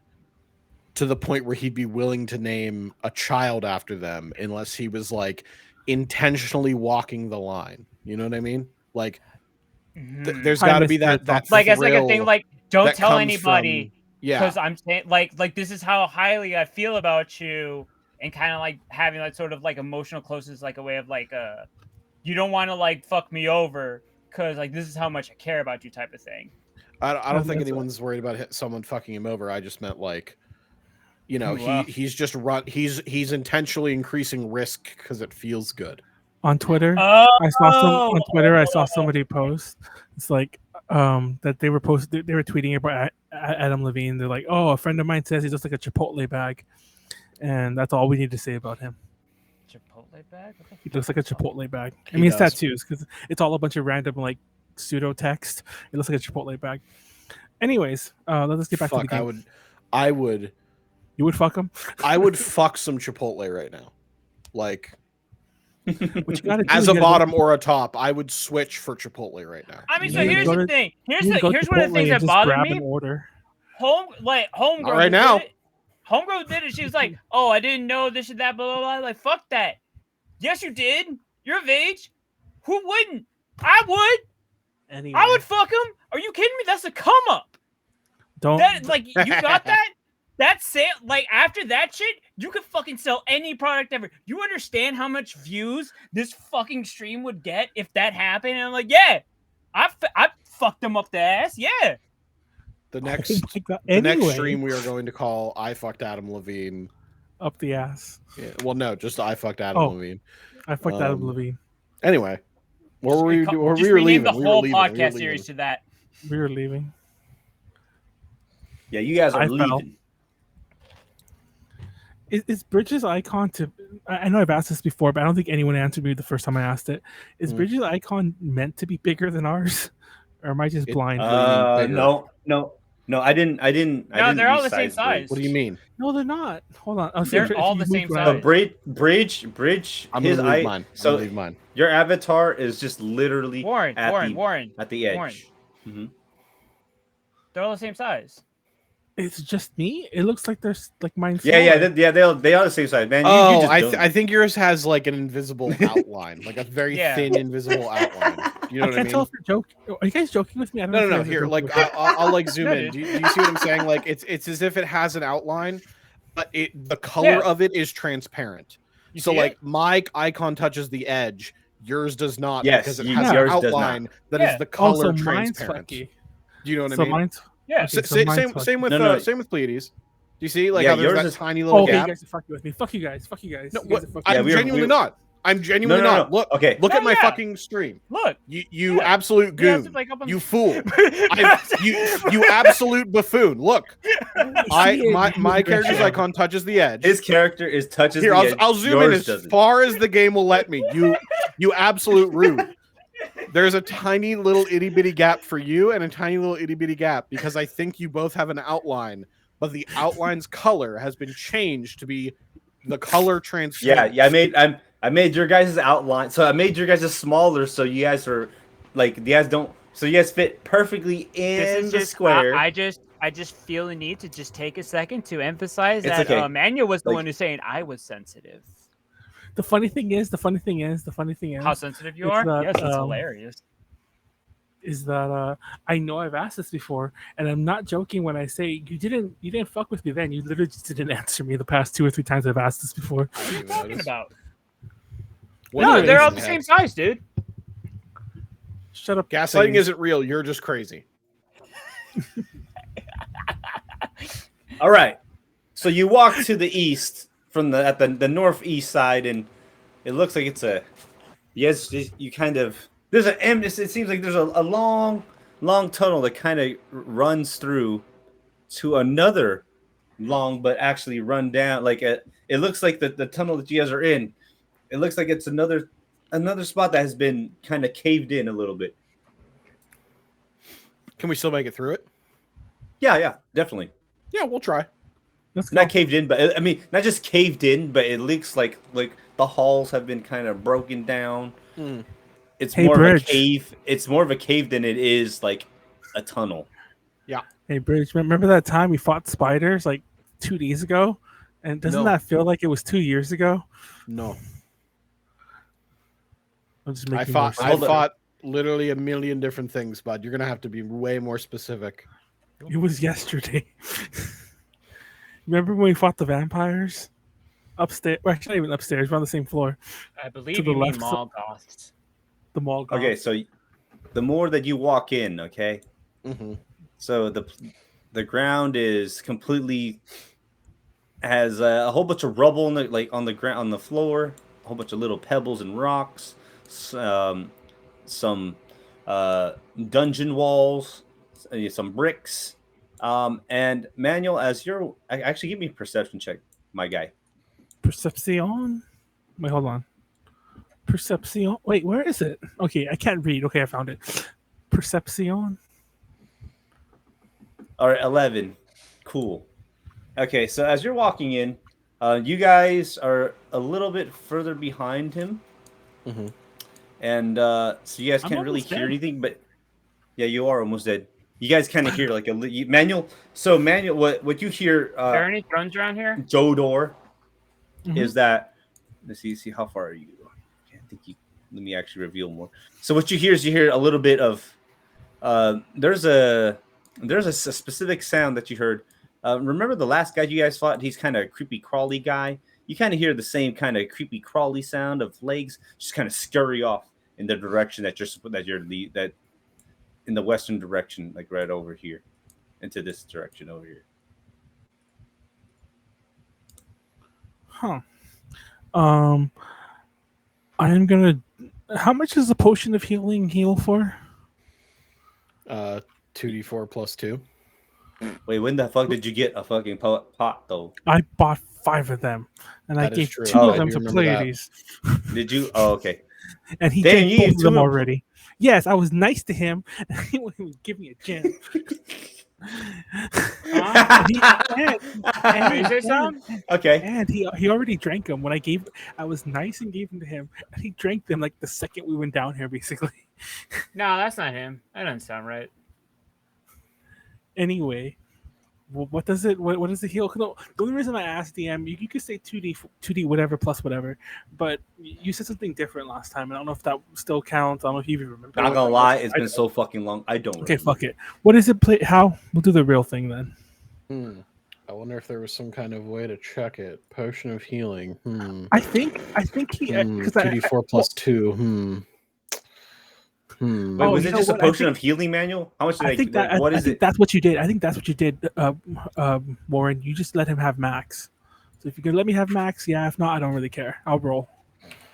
to the point where he'd be willing to name a child after them unless he was like intentionally walking the line. You know what I mean? Like there's got to be that like it's like a thing like don't tell comes anybody yeah, because I'm saying like this is how highly I feel about you, and kind of like having like sort of like emotional closeness, like a way of like you don't want to like fuck me over because like this is how much I care about you type of thing. I don't think anyone's worried about someone fucking him over. I just meant like, you know, he's just he's intentionally increasing risk because it feels good. On Twitter, I saw somebody post. It's like that they were tweeting about Adam Levine. They're like, oh, a friend of mine says he looks like a Chipotle bag, and that's all we need to say about him. Chipotle bag? He looks like a Chipotle bag. I mean, it's tattoos because it's all a bunch of random like pseudo text. It looks like a Chipotle bag. Anyways, let's get back to the game. I would. You would fuck him? I would fuck some Chipotle right now. Like, what you gotta do as a bottom or a top, I would switch for Chipotle right now. I mean, so here's the thing. Here's one of the things that bothered me. Homegirl right now. Homegirl did it. She was like, "Oh, I didn't know this and that." Blah blah blah. Like, fuck that. Yes, you did. You're of age. Who wouldn't? I would. Anyway. I would fuck him. Are you kidding me? That's a come up. Don't like you got that? That's sale. Like after that shit, you could fucking sell any product ever. You understand how much views this fucking stream would get if that happened? And I'm like, yeah, I fucked them up the ass. Yeah. The next next stream we are going to call I fucked Adam Levine up the ass. Yeah. Well, no, just I fucked Adam Levine. I fucked Adam Levine. Anyway, what were we doing? We were leaving. The whole podcast series to that. We were leaving. Yeah, you guys are leaving. Is Bridges' icon to? I know I've asked this before, but I don't think anyone answered me the first time I asked it. Is Bridges' icon meant to be bigger than ours, or am I just blind? No. No, I didn't. No, they're all the same resize size. What do you mean? No, they're not. Hold on. Oh, They're if all you the move same around- size. Bridge. I'm his gonna leave eye. mine. I'm So gonna leave mine. your avatar is just literally Warren, at the edge. Warren. Mhm. They're all the same size. It's just me. It looks like there's like mine's. Yeah, smaller. they are the same size, man. Oh, just don't. I think yours has like an invisible outline, like a very Yeah. thin invisible outline. You know I what I can't tell mean? if you're joking. Are you guys joking with me? I don't know. No, if no, you no. guys are Here, joking like with me. I'll like zoom No, in. dude. Do you see what I'm saying? Like it's as if it has an outline, but the color Yeah. of it is transparent. You So see like it? my icon touches the edge, yours does not Yes, because it you- has an yours does not. outline that is Yeah. the color Also, mine's transparent. fucky. Do you know what So I mean? mine's Yeah. okay, so mine's fucky. Same with No. same with Pleiades. Do you see like Yeah, how there's yours that is- tiny Oh, little okay, you gap? guys are fucking with me. Fuck you guys. Fuck you guys. No, You what, guys are fucking Yeah, I'm we're- genuinely we're- not. I'm genuinely No. not. Look, Okay. look No, at my yeah. fucking stream. Look. You Yeah. absolute You have to, goon. like, open- You fool. You absolute buffoon. Look, my character's icon touches the edge. His character is touches Here, the edge. I'll zoom in yours as doesn't. far as the game will let me. You absolute rude. There's a tiny little itty bitty gap for you and a tiny little itty bitty gap because I think you both have an outline, but the outline's color has been changed to be the color transparent. Yeah. I made your guys' outline. So I made your guys' smaller, so you guys are like you guys don't. So you guys fit perfectly in This is the just square. I just feel the need to just take a second to emphasize It's that okay. Manuel was the Like- one who's saying I was sensitive. The funny thing is, How sensitive you It's are? not, Yes, it's um, hilarious. is that I know I've asked this before, and I'm not joking when I say you didn't fuck with me then. You literally just didn't answer me the past 2 or 3 times I've asked this before. What are you talking about? What No, is they're all in the the same head? size, dude. Shut up. Gaslighting Sadie. isn't real. You're just crazy. All right. So you walk to the east from the northeast side, and it looks like it's a yes. You kind of there's an it seems like there's a long tunnel that kind of runs through to another long, but actually run down. Like it looks like the tunnel that you guys are in. It looks like it's another spot that has been kind of caved in a little bit. Can we still make it through it? Yeah, definitely. Yeah, we'll try. Let's go. Not caved in, but I mean, not just caved in, but it looks like the halls have been kind of broken down. Mm. It's Hey, more Bridge. of a cave. It's more of a cave than it is like a tunnel. Hey, Bridge, remember that time we fought spiders like 2 days ago? And doesn't No. that feel like it was 2 years ago? No, I'm just I making fought. more I sense. Hold on. fought literally a million different things, bud. You're gonna have to be way more specific. It was yesterday. Remember when we fought the vampires? Upstairs. Well, actually, not even upstairs. We're on the same floor. I believe the you mean left, mall goths. The mall. Okay, gods. so the more that you walk in, okay, Mm-hmm. so the ground is completely has a whole bunch of rubble on the ground on the floor, a whole bunch of little pebbles and rocks, some dungeon walls, some bricks, and Manuel, as you're actually give me a perception check, my guy. Perception. Wait, hold on. Perception. Wait, where is it? Okay, I can't read. Okay, I found it. Perception. All right, 11. Cool. Okay, so as you're walking in, you guys are a little bit further behind him. Mm-hmm. And so you guys I'm can't really almost hear dead. anything, but yeah, you are almost dead. You guys kind of hear like Manuel. So Manuel, what you hear, Are there any drones around here? Jodor, Mhm. is that? Let's see how far are you? I think you. Let me actually reveal more. So what you hear is you hear a little bit of. There's a specific sound that you heard. Remember the last guy you guys fought? He's kind of a creepy crawly guy. You kind of hear the same kind of creepy crawly sound of legs just kind of scurry off in the direction that in the western direction, like right over here, into this direction over here. Huh. I'm gonna. How much is the potion of healing heal for? 2d4 plus 2. Wait, when the fuck did you get a fucking pot though? I bought 5 of them, and I That is gave true. 2 Oh, of I them do to remember that. Pleiades, Did you? Oh, okay. and he Damn, drank you both used of them 2 of- already. Yes, I was nice to him. He would give me a gem. Okay. And he already drank them when I was nice and gave them to him, and he drank them like the second we went down here, basically. No, that's not him. That doesn't sound right. Anyway, what does it? What does the heal? No, the only reason I asked DM, you could say 2D whatever plus whatever, but you said something different last time, and I don't know if that still counts. I don't know if you even remember. Not gonna lie, it's been so fucking long. I don't. Okay, fuck it. What is it? How? We'll do the real thing then. I wonder if there was some kind of way to check it. Potion of healing. I think he because 2d4 plus 2. Wait, was it just a potion of healing, Manuel? How much did I think that? What is it? That's what you did. I think that's what you did, Warren. You just let him have max. So if you can let me have max, yeah. If not, I don't really care. I'll roll.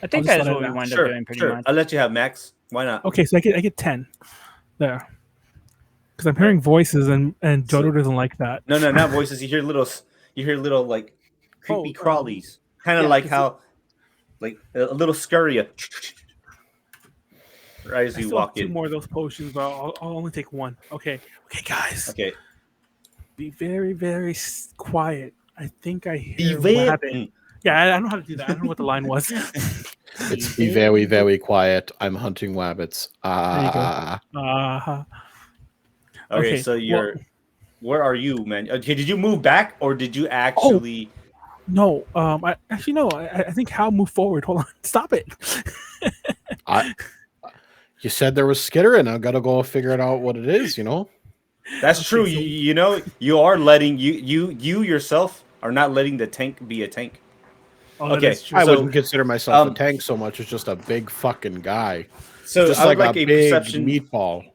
I think that's what we wound up doing pretty much. I'll let you have max. Why not? Okay, so I get 10 there. Because I'm hearing voices and Jodor doesn't like that. No, not voices. You hear little like creepy crawlies, kind of like how, like a little scurry. Right as you walk in. 2 more of those potions, but I'll only take 1. Okay, guys. Okay. Be very, very quiet. I think I hear rabbit. Yeah, I know how to do that. I don't know what the line was. It's be very, very quiet. I'm hunting rabbits. Okay, so where are you, man? Okay, did you move back or did you actually? No, I think Hal moved forward. Hold on, stop it. You said there was skittering. I gotta go figure it out what it is. That's true. So, you are letting you yourself are not letting the tank be a tank. Oh, okay, I wouldn't consider myself a tank so much as just a big fucking guy. So just like a big perception meatball.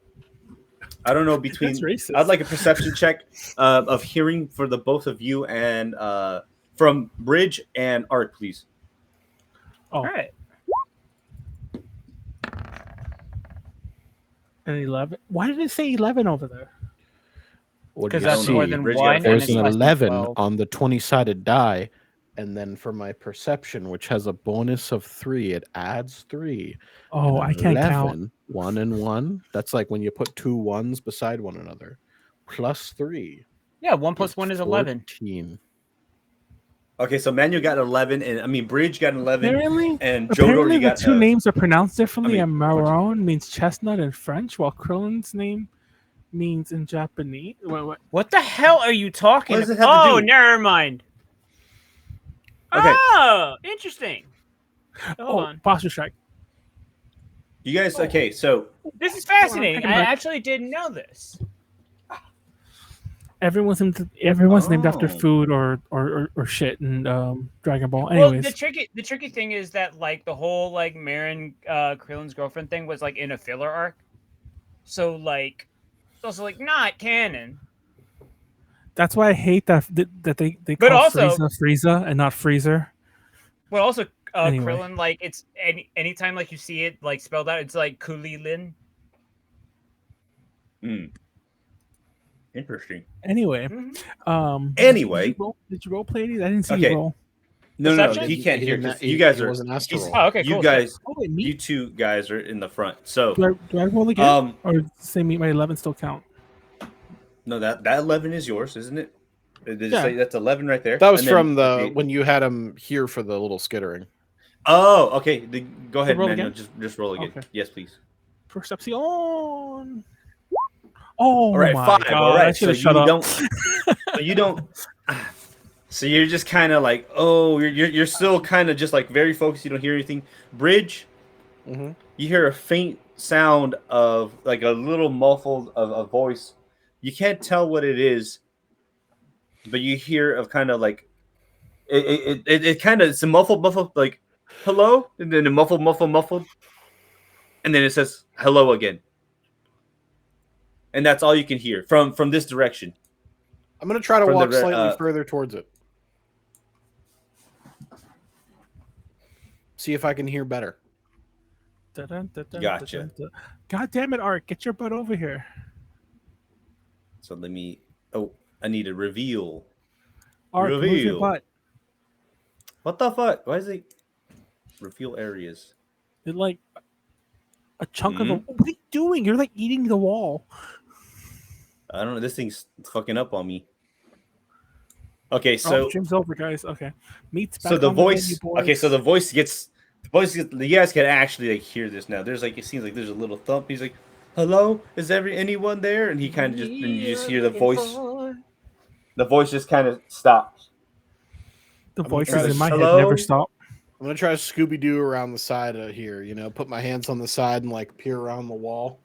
I don't know between. I'd like a perception check of hearing for the both of you and from Bridge and Art, please. Oh. All right. An 11. Why did it say 11 over there? Because that's more than 1. There's an 11 on the 20-sided die, and then for my perception, which has a bonus of 3, it adds 3. Oh, I can't count. 1 and 1. That's like when you put 2 ones beside one another. Plus 3. Yeah, 1 plus 1 is 11. 14. Okay, so Manuel got 11, and Bridge got 11, apparently, and Jodor you got 2 names are pronounced differently. Amaranth means chestnut in French, while Krillin's name means in Japanese. What the hell are you talking about? Oh, never mind. Okay. Oh, interesting. Hold on. Posture strike. You guys, okay, so this is fascinating. I actually didn't know this. Everyone's named after food or shit in Dragon Ball. Anyways, well, the tricky thing is that like the whole like Marin Krillin's girlfriend thing was like in a filler arc, so like it's also like not canon. That's why I hate that they but call also, Frieza and not Freezer. But also Krillin, like it's anytime like you see it like spelled out, it's like Kulilin. Interesting. Anyway, anyway, did you roll Pleiades? I didn't see you roll. No, he can't hear. You guys are. Oh, okay, cool. You guys, you 2 guys are in the front. So do I roll again? Or say my 11 still count? No, that 11 is yours, isn't it? Did you say that's 11 right there? That was from when you had him here for the little skittering. Oh, okay. Go ahead, Manuel. Just roll again. Okay. Yes, please. Perception. Oh, all right, 5. God. All right, so you don't. So you're just kind of like, you're still kind of just like very focused. You don't hear anything. Bridge, you hear a faint sound of like a little muffled of a voice. You can't tell what it is, but you hear of kind of like it kind of it's a muffled like hello, and then a muffled, and then it says hello again. And that's all you can hear from this direction. I'm going to try to walk slightly further towards it. See if I can hear better. Gotcha. God damn it, Art. Get your butt over here. So let me... Oh, I need a reveal. Art, move your butt. What the fuck? Why is it... Reveal areas. It's like a chunk of the... What are you doing? You're like eating the wall. I don't know. This thing's fucking up on me. Okay, so stream's over, guys. Okay, meets back so the on voice. The venue, Okay, so the voice gets. You guys can actually like hear this now. There's like it seems like there's a little thump. He's like, "Hello, is anyone there?" And he kind of just and you just hear the voice. The voice just kind of stops. The I'm voices gonna in my try head to- never stop. I'm gonna try to Scooby Doo around the side of here. Put my hands on the side and like peer around the wall.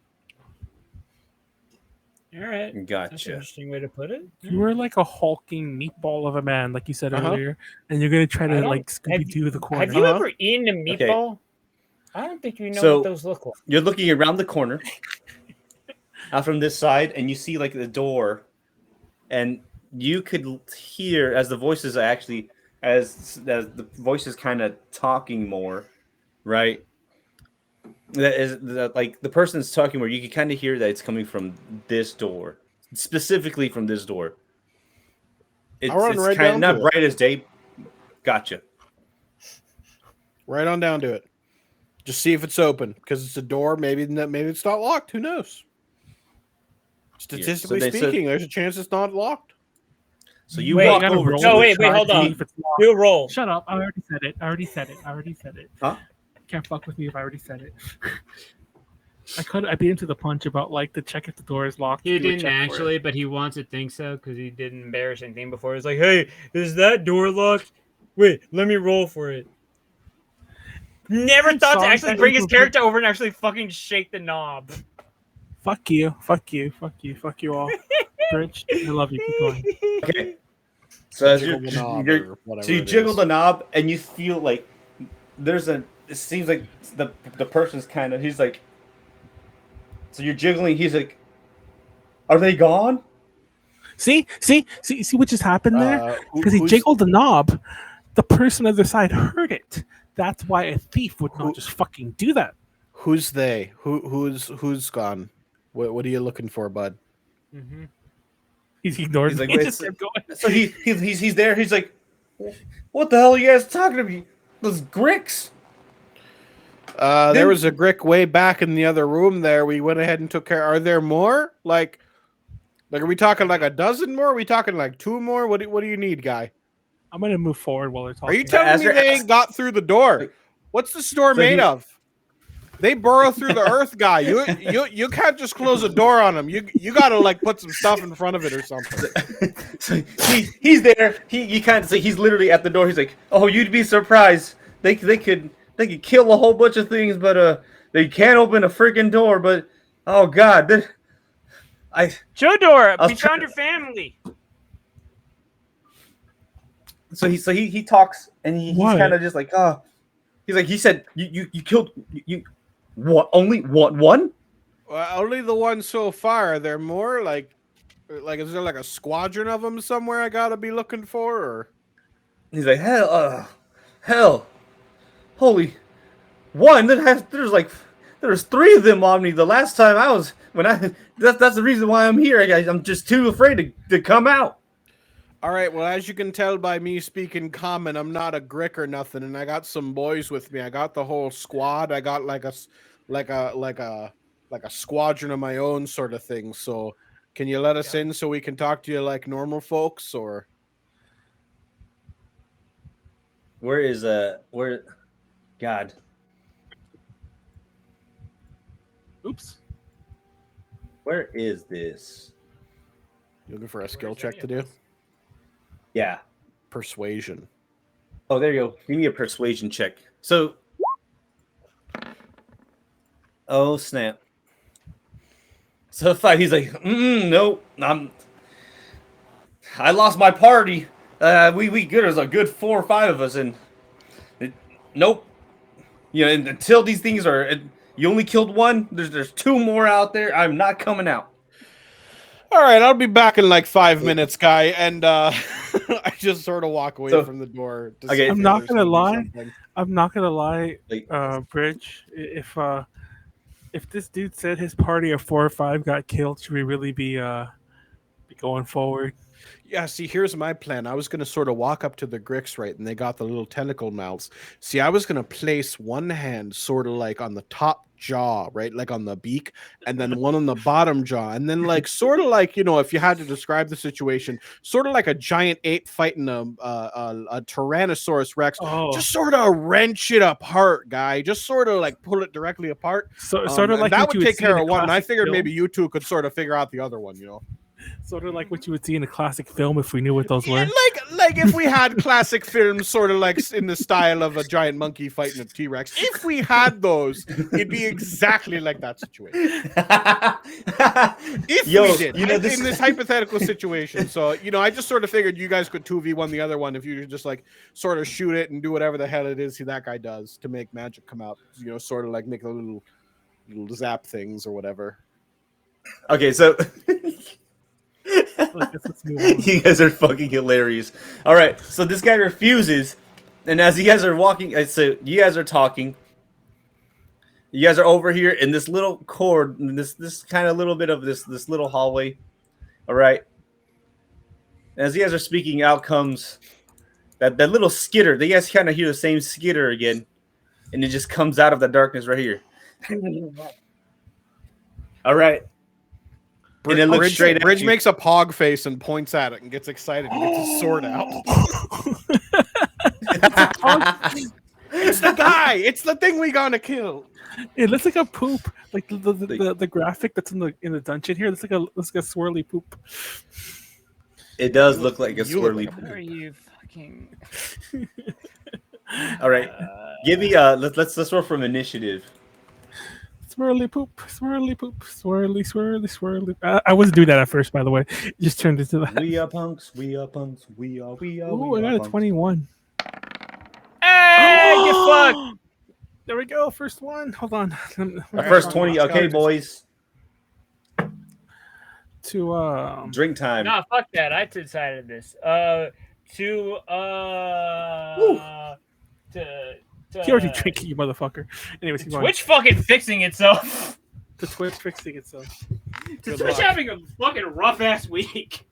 All right. That's an Gotcha. interesting way to put it. You were like a hulking meatball of a man, like you said Uh-huh. earlier, and you're gonna try I to don't- like Scooby Doo the corner. Have you Uh-huh. ever eaten a meatball? I don't think you know So- what those look like. You're looking around the corner, out from this side, and you see like the door, and you could hear as the voices are actually as the voices kind of talking more, right? Like the person's talking where you can kind of hear that it's coming from this door, specifically from this door. It's, I'll run it's right kind of down not to it. bright as day. Gotcha. Right on down to it. Just see if it's open because it's a door. Maybe it's not locked. Who knows? Statistically they said- speaking, there's a chance it's not locked. So you Wait, walk gotta over. roll to No, the wait, try hold to on. see if it's locked. Do a roll. Shut up! I already said it. I already said it. Huh? Can't fuck with me if I already said it. I beat him to the punch about like to check if the door is locked. He do a didn't check for it. actually, but he wants to think so because he did an embarrassing thing before. He's like, "Hey, is that door locked? Wait, let me roll for it." Never thought to Sorry, actually that bring was his character over and actually fucking shake the knob. Fuck you! Fuck you! Fuck you! Fuck you all! Bridge, I love you. Keep going. Okay. So as Jiggle the knob you're or whatever so you it jiggle is. the knob and you feel like it seems like the person's kind of he's like so you're jiggling, he's like, are they gone? See what just happened there? Because he who's- jiggled the knob. The person on the other side heard it. That's why a thief would not just fucking do that. Who's they? Who's gone? What are you looking for, bud? Mm-hmm. He's ignored He's me. like, He wait, just kept going. So he's there, he's like, what the hell are you guys talking to me? Those Gricks? There was a Grick way back in the other room there. We went ahead and took care. Are there more? Like are we talking like a dozen more? Are we talking like 2 more? What do you need, guy? I'm gonna move forward while they're talking. Are you telling me they ain't got through the door? What's the store So made he- of? They burrow through the earth, guy. You can't just close a door on them. You gotta like put some stuff in front of it or something. So he's there. You can't see. He's literally at the door. He's like, "Oh, you'd be surprised. They could kill a whole bunch of things, but they can't open a freaking door. But oh god, Jodor, was we trying- found your family. So he talks and he's What? kind of just like, oh, he said you killed you what only one? Well, only the one so far. Are there more? Like is there like a squadron of them somewhere I gotta be looking for? Or He's like, hell, holy one. There's 3 of them on me. The last time I was that's the reason why I'm here. I'm just too afraid to come out. all right. Well, as you can tell by me speaking common, I'm not a Grick or nothing, and I got some boys with me. I got the whole squad. I got like a squadron of my own sort of thing. So, can you let us in so we can talk to you like normal folks? Or Where God? Oops. Where is this? you looking for a skill check to do? Yeah. Persuasion. Oh, there you go. Give me a persuasion check. So, oh snap! So 5. He's like, nope. I lost my party. There's a good 4 or 5 of us, and nope. You know, until these things are, you only killed 1. There's 2 more out there. I'm not coming out. All right, I'll be back in like 5 minutes, guy. And I just sort of walk away So- from the door. To Okay. see if I'm not there's gonna be lie. something. I'm not gonna lie, Like, Bridge. If this dude said his party of 4 or 5 got killed, should we really be going forward? Yeah, see, here's my plan. I was going to sort of walk up to the Gricks, right, and they got the little tentacle mouths. See, I was going to place one hand sort of like on the top jaw, right, like on the beak, and then one on the bottom jaw, and then like sort of like, you know, if you had to describe the situation, sort of like a giant ape fighting a Tyrannosaurus Rex, just sort of wrench it apart, guy. Just sort of like pull it directly apart. So sort of like that would take care of one. And I figured film. maybe you two could sort of figure out the other one, you know. Sort of like what you would see in a classic film if we knew what those were. Like if we had classic films, sort of like in the style of a giant monkey fighting a T-Rex. If we had those, it'd be exactly like that situation. If we did, you know, in this hypothetical situation. So, you know, I just sort of figured you guys could 2v1 the other one if you just like sort of shoot it and do whatever the hell it is that guy does to make magic come out. You know, sort of like make a little zap things or whatever. Okay, so. You guys are fucking hilarious. All right, so this guy refuses, and as you guys are walking, so you guys are talking. You guys are over here in this little cord, this kind of little bit of this little hallway. All right. As you guys are speaking, out comes that little skitter. You guys kind of hear the same skitter again, and it just comes out of the darkness right here. All right. And it looks straight at Bridge you. makes a pog face and points at it and gets excited and gets his sword out. It's the guy. It's the thing we gonna kill. It looks like a poop, like the graphic that's in the dungeon here. It's like a swirly poop. It does look like a swirly poop. Are you fucking? All right, give me let's roll from initiative. Swirly poop, swirly poop, swirly, swirly, swirly. I wasn't doing that at first, by the way. It just turned into that. We are punks. We are punks. We are. Ooh, I got a 21. Hey, get fucked. There we go. First one. Hold on. Our first 20. Okay, boys. To drink time. No, fuck that. I decided this. He already drinking, you motherfucker. Anyways, keep going. Twitch fucking fixing itself. The Twitch fixing itself. Twitch having a fucking rough ass week.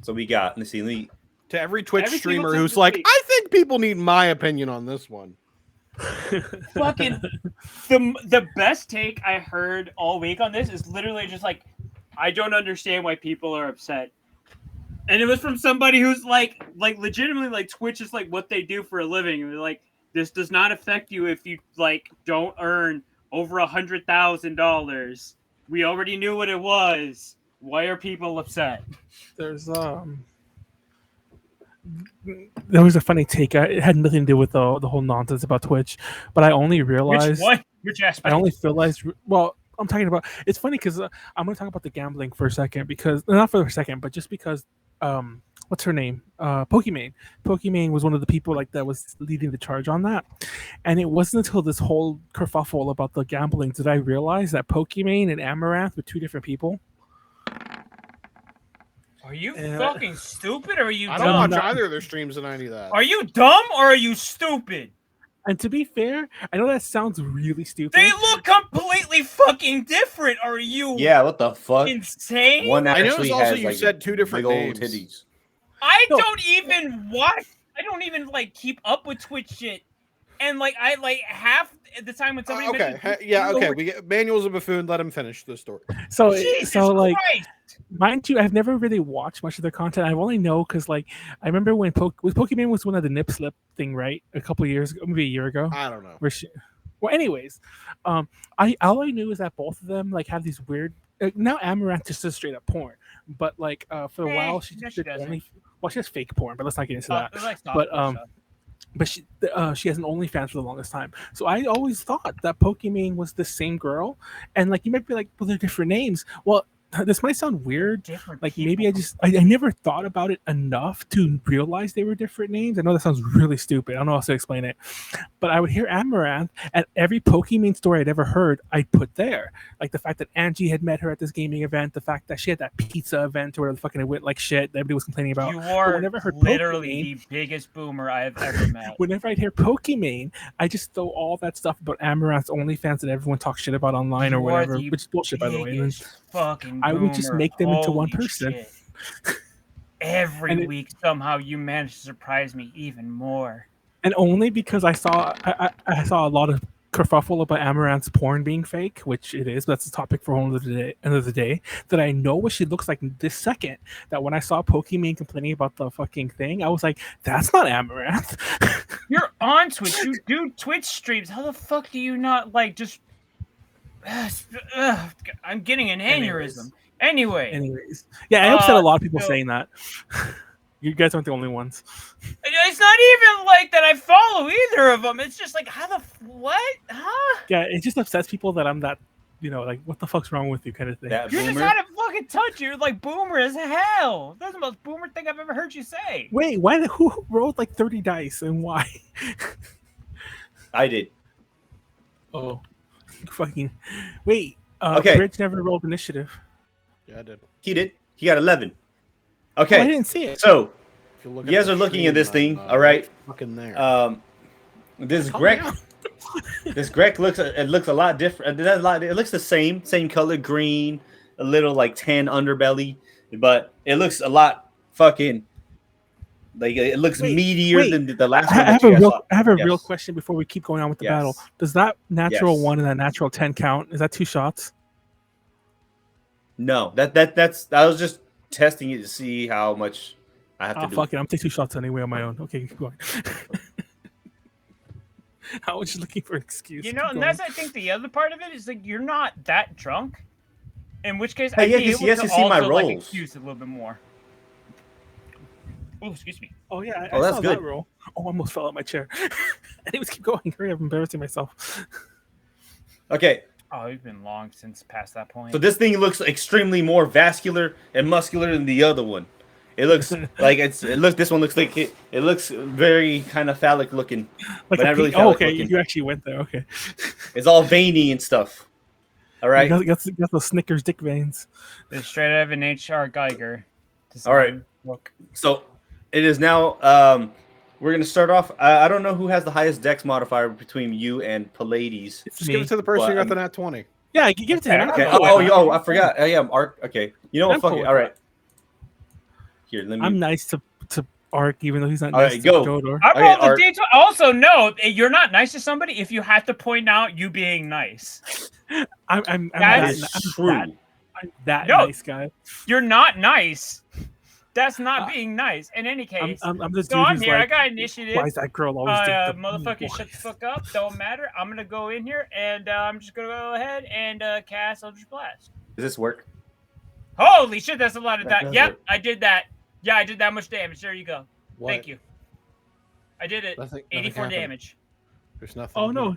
So we got, let's see, to every Twitch streamer who's like, I think people need my opinion on this one. Fucking the best take I heard all week on this is literally just like, I don't understand why people are upset. And it was from somebody who's like legitimately like Twitch is like what they do for a living. And they're like, this does not affect you if you like don't earn over $100,000. We already knew what it was. Why are people upset? There's there was a funny take. It had nothing to do with the whole nonsense about Twitch, but I only realized which aspect? I only realized. Well, I'm talking about. It's funny because I'm going to talk about the gambling for a second because not for a second, but just because. What's her name? Pokimane. Pokimane was one of the people like that was leading the charge on that, and it wasn't until this whole kerfuffle about the gambling did I realize that Pokimane and Amaranth were two different people. Are you fucking stupid or are you I dumb? don't watch either of their streams and any of that. Are you dumb or are you stupid? And to be fair, I know that sounds really stupid. They look completely fucking different. Are you what the fuck? Insane? One actually I know it's also has you like said two different big names. old titties. I don't even watch. I don't even like keep up with Twitch shit. And like I like half the time when somebody we get Manuel's a buffoon. Let him finish the story. So Jesus like Christ. mind you, I've never really watched much of their content. I only know because like I remember when Pokimane was one of the nip slip thing, right? A couple of years ago, maybe a year ago. I don't know. Well, anyways, all I knew is that both of them like have these weird. Now Amaranth just does straight up porn, but like for a while she did only. Well, she has fake porn, but let's not get into that. But she has an OnlyFans for the longest time. So I always thought that Pokimane was the same girl, and like you might be like, well, they're different names. Well, this might sound weird. Different like people. maybe I never thought about it enough to realize they were different names. I know that sounds really stupid. I don't know how to explain it, but I would hear Amaranth at every Pokimane story I'd ever heard. I'd put there, like the fact that Angie had met her at this gaming event, the fact that she had that pizza event where the fucking it went like shit that everybody was complaining about. You are whenever I heard literally Pokimane, the biggest boomer I have ever met. Whenever I'd hear Pokimane, I just throw all that stuff about Amaranth's OnlyFans that everyone talks shit about online or whatever, which is bullshit, by the way. And then, fucking fucking I would just boomer. make them into one Holy person. shit. Every week somehow you manage to surprise me even more. And only because I saw a lot of kerfuffle about Amaranth's porn being fake, which it is. That's the topic for end of the day. That I know what she looks like this second. That when I saw Pokimane complaining about the fucking thing, I was like, "That's not Amaranth." You're on Twitch. You do Twitch streams. How the fuck do you not like just? I'm getting an aneurysm. Anyways, yeah, I upset a lot of people saying that. You guys aren't the only ones. It's not even like that I follow either of them. It's just like, how the what? Huh? Yeah, it just upsets people that I'm that, like, what the fuck's wrong with you kind of thing. That You boomer? just had a fucking touch. You're like boomer as hell. That's the most boomer thing I've ever heard you say. Wait, who rolled like 30 dice and why? I did. Oh, fucking. Wait, Okay. Bridge never rolled initiative. Yeah, I did. He did. He got 11. Okay. Oh, I didn't see it. So, If you look you guys are looking at this thing, all right? Fucking there. This Calm Grec, down. this Grec looks a lot different. It looks the same color, green, a little like tan underbelly, but it looks a lot fucking like it looks meatier than the last one. I have a real question before we keep going on with the battle. Does that natural 1 and that natural 10 count? Is that 2 shots? No, that's I was just testing it to see how much I have to do. Fuck it, I'm taking 2 shots anyway on my own. Okay, keep going. I was just looking for an excuse. You know, and that's I think the other part of it is like you're not that drunk. In which case, Hey, I'd be able yes, to you see my also like rolls. excuse a little bit more. Oh, excuse me. Oh yeah, Oh, I that's saw good. that roll. Oh, I almost fell out my chair. Anyways, keep going. Hurry up, I'm embarrassing myself. Okay, Oh, we've been long since past that point. so this thing looks extremely more vascular and muscular than the other one. It looks like this one looks like it looks very kind of phallic looking. Like But not really oh, phallic okay, looking. you actually went there. Okay, It's all veiny and stuff. All right. you got those Snickers dick veins. It's straight out of an H.R. Geiger. All right. Look. So it is now. We're gonna start off. I don't know who has the highest dex modifier between you and Pleiades. It's Just me. give it to the person Well, who got the nat 20. Yeah, give it to him. Okay. Okay. Oh, I forgot. Yeah, Art. Okay. You know what? I'm Fuck cool it. with All right. Here, let me. I'm nice to Ark, even though he's not All nice right, to go. Jodor. I Okay, rolled Art. a D20. Also, no, you're not nice to somebody if you have to point out you being nice. I'm That That is true. that No. nice guy. You're not nice. That's not being nice. In any case, I'm the dude so I'm who's here. I like, got initiative. why is that girl always date the Motherfucker, shut the fuck up. Don't matter. I'm gonna go in here and I'm just gonna go ahead and cast Eldritch Blast. Does this work? Holy shit, that's a lot of That that. does Yep, work. I did that. Yeah, I did that much damage. There you go. What? Thank you. I did it. Nothing 84 happened. damage. There's nothing. Oh to no,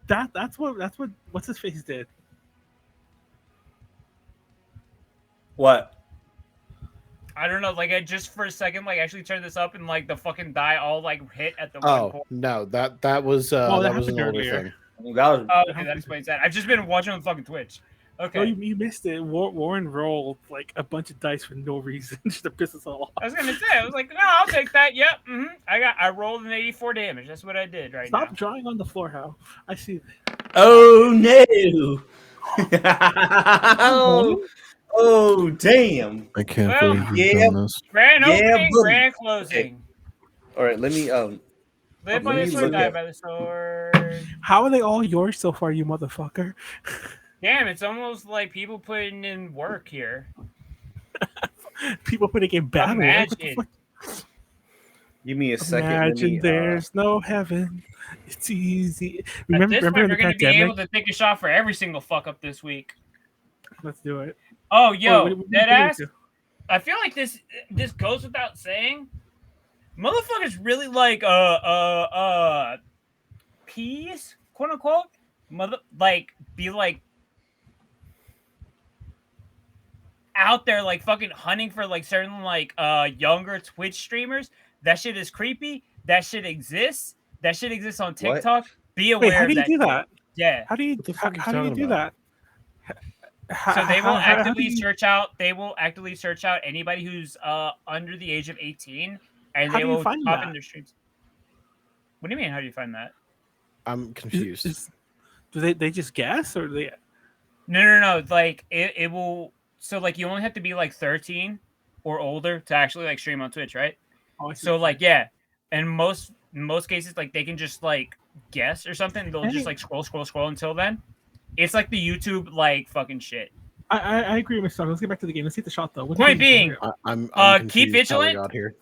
do. that's what what's his face did. What? I don't know. Like I just for a second, like actually turned this up and like the fucking die all like hit at the one Oh point. no, that was Oh, that that was an happened older earlier. thing. That was. Oh, okay, that explains that. I've just been watching on fucking Twitch. Okay. No, you missed it. Warren rolled like a bunch of dice for no reason just to piss us all off. I was gonna say, I was like, no, I'll take that. Yep. I rolled an 84 damage. That's what I did right Stop now. drawing on the floor, Hal. I see. Oh no! oh damn! I can't Well, believe you've done this. Grand Yeah, opening, buddy. grand closing. All right, let me Live let by the me sword, look die at- by the sword. How are they all yours so far, you motherfucker? Damn, it's almost like people putting in work here. People putting in battle. What the Imagine. fuck? Give me a second. let Imagine me, there's no heaven. It's easy. At Remember, this remember point, in the you're going to be able pandemic? to take a shot for every single fuck up this week. Let's do it. Oh, yo, what do you deadass. do? I feel like this goes without saying. Motherfuckers really like peas, quote unquote. Be like out there like fucking hunting for like certain like younger Twitch streamers. That shit is creepy. That shit exists. That shit exists on What? TikTok. Be aware Wait, how of do you that do shit. that? Yeah. How do you What the fuck are you how do you talking do about? that? So they will How do actively you- search out. They will actively search out anybody who's under the age of 18, and How they do you will find pop that? in their streams. What do you mean? How do you find that? I'm confused. Do they just guess or they? No. Like it will. so like you only have to be like 13 or older to actually like stream on Twitch, right? Oh, I see. So like yeah, and most cases like they can just like guess or something. They'll just like scroll until then. It's like the YouTube like fucking shit. I agree with Mr. Let's get back to the game. Let's see the shot though. Point being, I'm keep vigilant.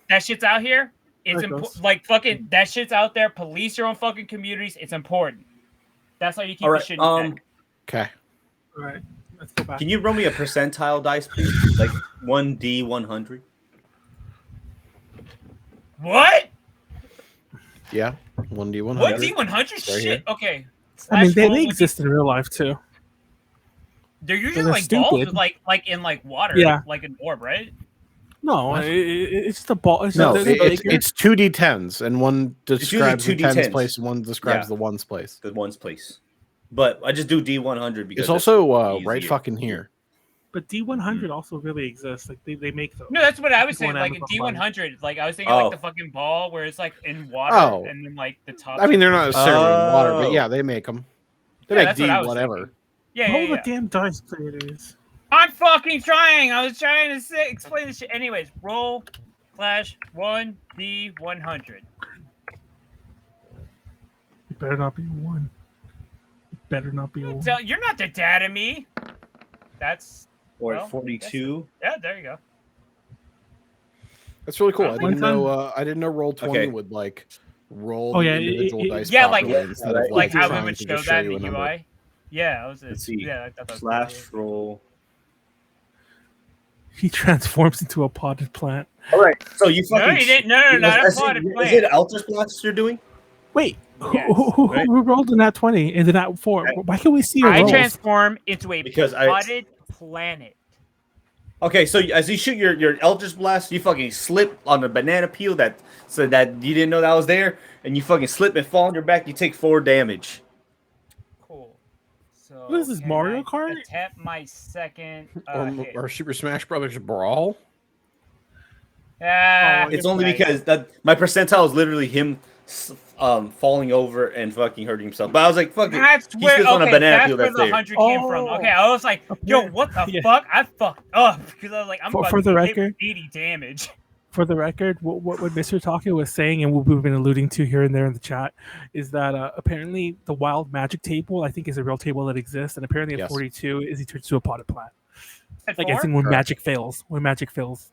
That shit's out here. It's like fucking that shit's out there. Police your own fucking communities. It's important. That's how you keep the shit in check. Okay. All right. Let's go back. Can you roll me a percentile dice, please? Like 1d100. What? Yeah. 1d100. What D100 shit? Here. Okay. I mean, they exist in real life too. They're usually like balls with like in like water, like an orb, right? No, it's just a ball. It's 2d10s, and one describes the 10's place, and one describes the one's place. The one's place. But I just do D100 because it's also right fucking here. But D100 also really exists. Like they make those. No, that's what I was saying. Like in D100, like I was thinking like the fucking ball where it's like in water and then like the top. I mean, they're not necessarily in water, but yeah, they make them. They make D whatever. Thinking. Yeah, Roll the damn dice, Pleiades. I'm fucking trying. I was trying to explain this shit. Anyways, roll /1D100. It better not be a 1. It better not be a 1. You're not the dad of me. That's 42. Yeah, there you go. That's really cool. I didn't know Roll20 would like roll the individual dice. Yeah, like instead of like how we would show that in the UI. Yeah, I was. Let's see. Yeah, I thought / roll. He transforms into a potted plant. All right, so you fucking. No, you didn't. No, not a potted plant. Is it Eldritch Blast you're doing? Wait, who rolled in that 20 and then that 4? Why can't we see your rolls? I transform into a potted planet. Okay, so as you shoot your Eldritch Blast, you fucking slip on the banana peel that you didn't know that was there, and you fucking slip and fall on your back. You take 4 damage. Cool. So what is this, Mario Kart? Attempt my second or Super Smash Brothers Brawl. It's only because my percentile is literally him falling over and fucking hurting himself. But I was like, fuck it. That's he slipped on a banana peel that's where the 100 came from. Okay, I was like, yo, what the fuck? I fucked up because I was like, I'm for the record, 80 damage. For the record, what Mr. Taka was saying, and what we've been alluding to here and there in the chat, is that apparently the wild magic table, I think, is a real table that exists, and apparently at 42 is he turns to a potted plant. Like I think when magic fails,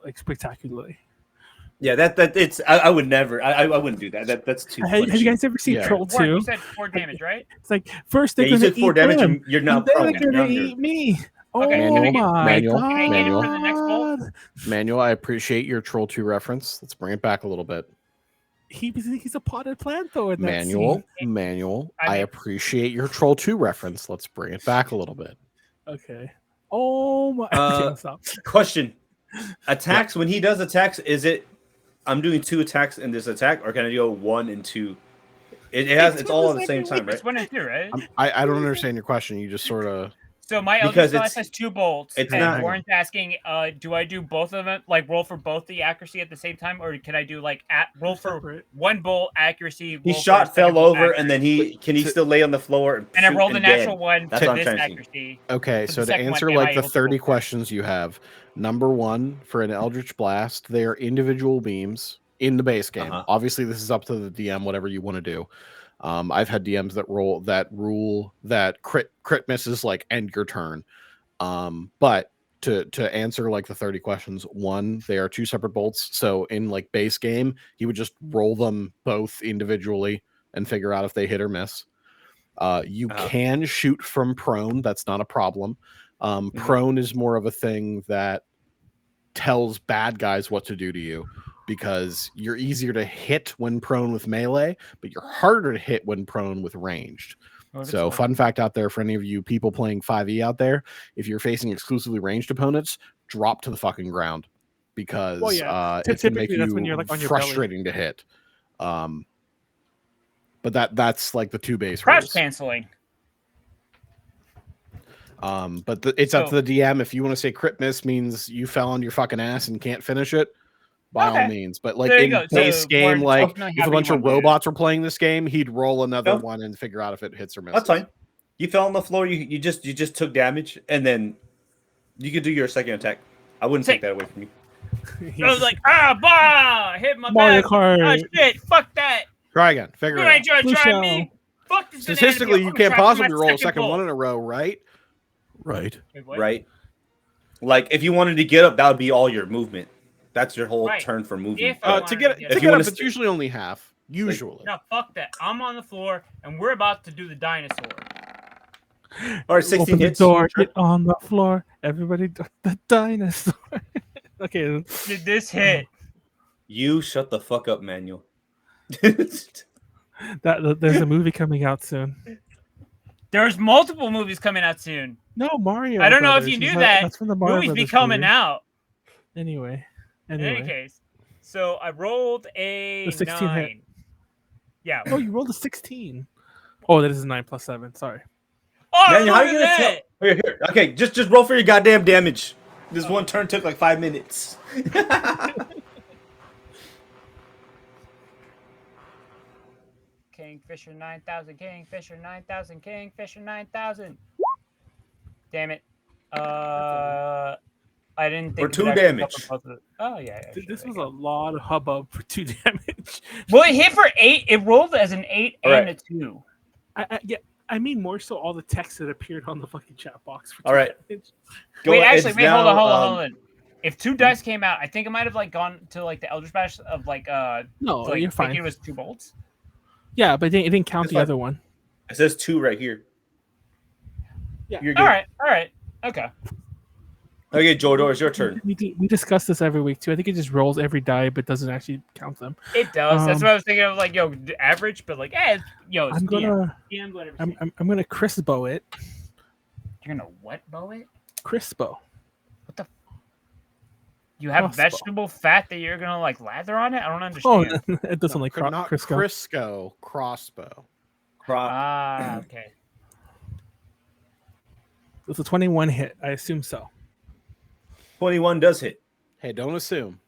like spectacularly. Yeah, it's. I would never. I wouldn't do that. That's too. Have you guys ever seen Troll 2? You said 4 damage, right? It's like first they're gonna eat 4 damage. them, You're not. They're gonna eat me. Okay, oh my god! Manuel, I appreciate your Troll 2 reference. Let's bring it back a little bit. He's a potted plant though. In Manuel, I appreciate your Troll 2 reference. Let's bring it back a little bit. Okay. Oh my. Question: attacks when he does attacks, is it? I'm doing 2 attacks in this attack, or can I do 1 and 2? It's all at the same time, right? It's 1 and 2, right? I don't understand your question. You just sort of. So my Eldritch Blast has 2 bolts, and Warren's asking, do I do both of them, like roll for both the accuracy at the same time, or can I do like roll for 1 bolt accuracy? He fell over, and then can he still lay on the floor? And I rolled a natural 1 to this accuracy. Okay, so to answer like the 30 questions you have, number 1 for an Eldritch Blast, they are individual beams in the base game. Obviously, this is up to the DM, whatever you want to do. I've had DMs that rule that crit misses like end your turn. But to answer like the 30 questions, 1, they are 2 separate bolts. So in like base game, he would just roll them both individually and figure out if they hit or miss. You can shoot from prone. That's not a problem. Prone is more of a thing that tells bad guys what to do to you, because you're easier to hit when prone with melee, but you're harder to hit when prone with ranged. So fun fact out there for any of you people playing 5e out there, if you're facing exclusively ranged opponents, drop to the fucking ground, because it can make you when you're, like, on your frustrating to hit. But that's like the 2 base crouch canceling. But it's up to the DM. If you want to say crit miss means you fell on your fucking ass and can't finish it, by all means. But like in base game, like if a bunch of robots were playing this game, he'd roll another one and figure out if it hits or misses. That's fine. You fell on the floor. You just took damage, and then You could do your second attack. I wouldn't take that away from you. I was like, bah! Hit my Mario back. Kart. Oh shit! Fuck that! Try again. Figure You it out. ain't trying to Blue try shell. me. Fuck this. Statistically, banana you peel. can't I'm trying possibly my roll a second bowl. one in a row, right? Right. Wait, what? Right. Like if you wanted to get up, that would be all your movement. That's your whole Right. turn for moving. If I To get If to you get wanna up, it's st- usually only half. Usually. No, fuck that. I'm on the floor, and we're about to do the dinosaur. All right, 16 Open the hits. door, get on the floor. Everybody, the dinosaur. Okay. Did this hit? You shut the fuck up, Manuel. There's a movie coming out soon. There's multiple movies coming out soon. No, Mario. I don't know if Brothers. you knew Is that. That's from the Mario Movies be Brothers coming movie. out. Anyway. In any case, so I rolled a The 16 hit. 9. Yeah. Oh, you rolled a 16. Oh, that is a 9 plus 7. Sorry. Oh, Manuel, how look you at gonna that! tell? Here. Okay, just roll for your goddamn damage. This one turn took like 5 minutes. Kingfisher 9000, Kingfisher 9000, Kingfisher 9000. Damn it. I didn't think For 2 it actually damage. covered both of it. Oh yeah. This was a lot of hubbub for 2 damage. Well, it hit for 8. It rolled as an 8 All and right. a 2. I mean more so all the text that appeared on the fucking chat box. For 2 All right. damage. Wait, It's actually, now, hold on. If 2 dice came out, I think it might have like gone to like the Eldritch Bash of like No, like, you're fine. thinking it was 2 bolts. Yeah, but it didn't count It's the fine. other one. It says 2 right here. Yeah. You're good. All right, okay. Okay, Jodor, it's your turn. We discuss this every week too. I think it just rolls every die, but doesn't actually count them. It does. That's what I was thinking of, like, average, but like, yo, it's I'm gonna, DM, whatever. I'm gonna Crisbo it. You're gonna what bow it? Crispo. You have Crossbow. vegetable fat that you're gonna like lather on it? I don't Oh, understand. it doesn't like Not Crisco. Crisco, crossbow. Okay. It's a 21 hit. I assume so. 21 does hit. Hey, don't assume.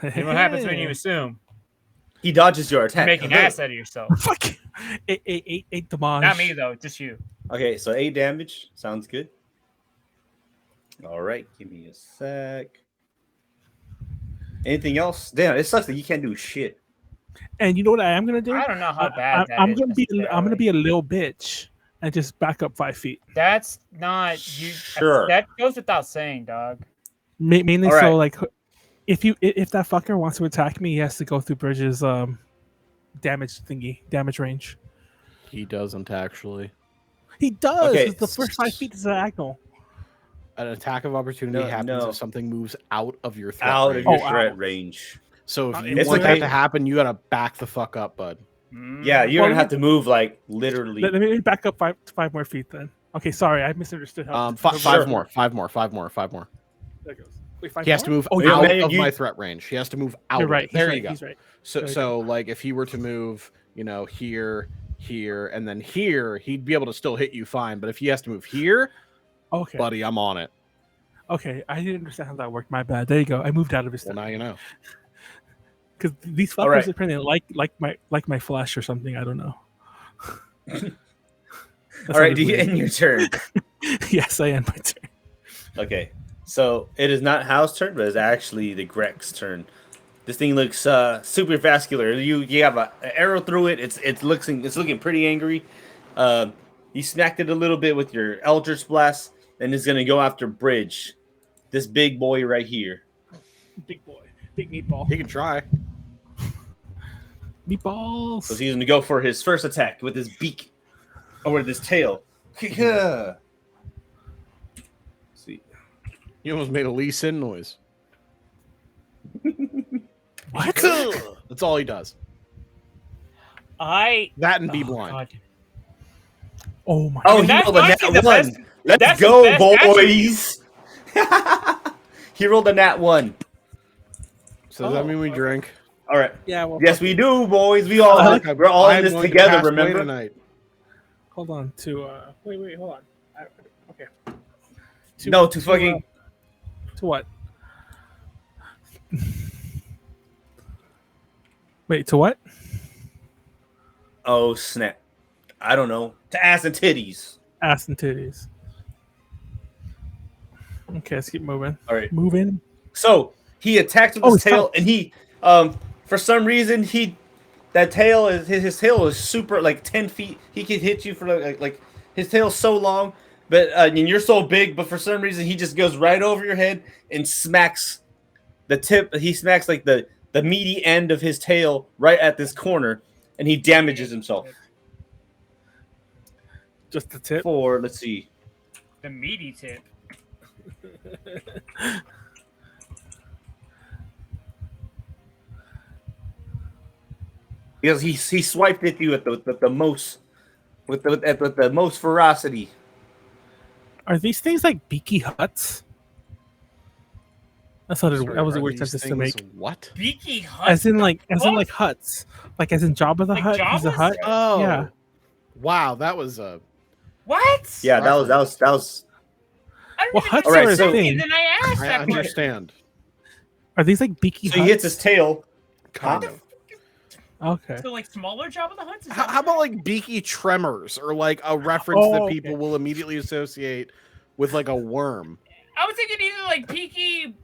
You know what happens when you assume? He dodges your You're attack. making an ass out of yourself. Fuck. Eight damage. Not me though, just you. Okay, so 8 damage. Sounds good. All right, give me a sec. Anything else? Damn, it sucks that you can't do shit. And you know what I am gonna do? I don't know how bad that I'm is gonna be. I'm gonna necessarily. be a little bitch and just back up 5 feet. That's not you. Sure. That goes without saying, dog. Mainly All right. so like, if that fucker wants to attack me, he has to go through Bridges' damage range. He doesn't actually. He does. Okay. 'Cause the first 5 feet is diagonal. An attack of opportunity happens no. if something moves out of your threat Out range. of your Oh, threat ow. range. So if you It's want okay. that to happen, you gotta back the fuck up, bud. Yeah, you're Well, gonna have to move like literally. Let me back up five more feet then. Okay, sorry, I misunderstood. How Five Sure. more. There it goes. Wait, 5 He has to more? move Oh, yeah, out man, of you- my threat range. He has to move out. You're of right. it. There he's you go. He's right. So, There you so like if he were to move, here, and then here, he'd be able to still hit you fine. But if he has to move here, Okay. buddy, I'm on it. Okay, I didn't understand how that worked. My bad. There you go. I moved out of his Well, now you know. because these fuckers All right. are apparently like my flesh or something. I don't know. All right, do you end your turn? Yes, I end my turn. Okay, so it is not Hal's turn, but it's actually the Gricks' turn. This thing looks super vascular. You have an arrow through it. It's looking pretty angry. You smacked it a little bit with your Eldritch Blast, and it's gonna go after Bridge, this big boy right here. Big boy, big meatball, He can try. meatballs. So he's gonna go for his first attack with his beak, or with his tail. See, You almost made a Lee Sin noise. What? That's all he does. I That and be blind. God. Oh my! oh, And he that's rolled a nat honestly the one. best- Let's that's the go, best boys. He rolled a nat 1. So does that mean we drink? All right. Yeah. Well, Yes, we do, boys. We're all I'm in this going to together. pass away Remember? tonight. hold on. Wait. Hold on. Okay. To fucking. To what? Wait. To what? Oh snap! I don't know. To ass and titties. Ass and titties. Okay, let's keep moving. All right. Moving. So he attacks with his tail, and he, for some reason, his tail is super like 10 feet. He can hit you for like his tail's so long, but and you're so big. But for some reason, he just goes right over your head and smacks the tip. He smacks like the meaty end of his tail right at this corner, and he damages himself. Just the tip. For let's see, the meaty tip. Because he swiped at you at the most with the most ferocity. Are these things like beaky huts? That was a weird sentence to make. What? Beaky huts? As in like huts, like as in Jabba the Hutt. He's a hut. Oh, yeah. Wow, that was a what? Yeah, that was. Well, huts are a thing. Then I asked. I understand. Are these like beaky huts? He hits his tail. Kind of. Okay. So like smaller Jabba the Hutts? How about like beaky tremors or like a reference that people okay. will immediately associate with like a worm? I was thinking either like Peaky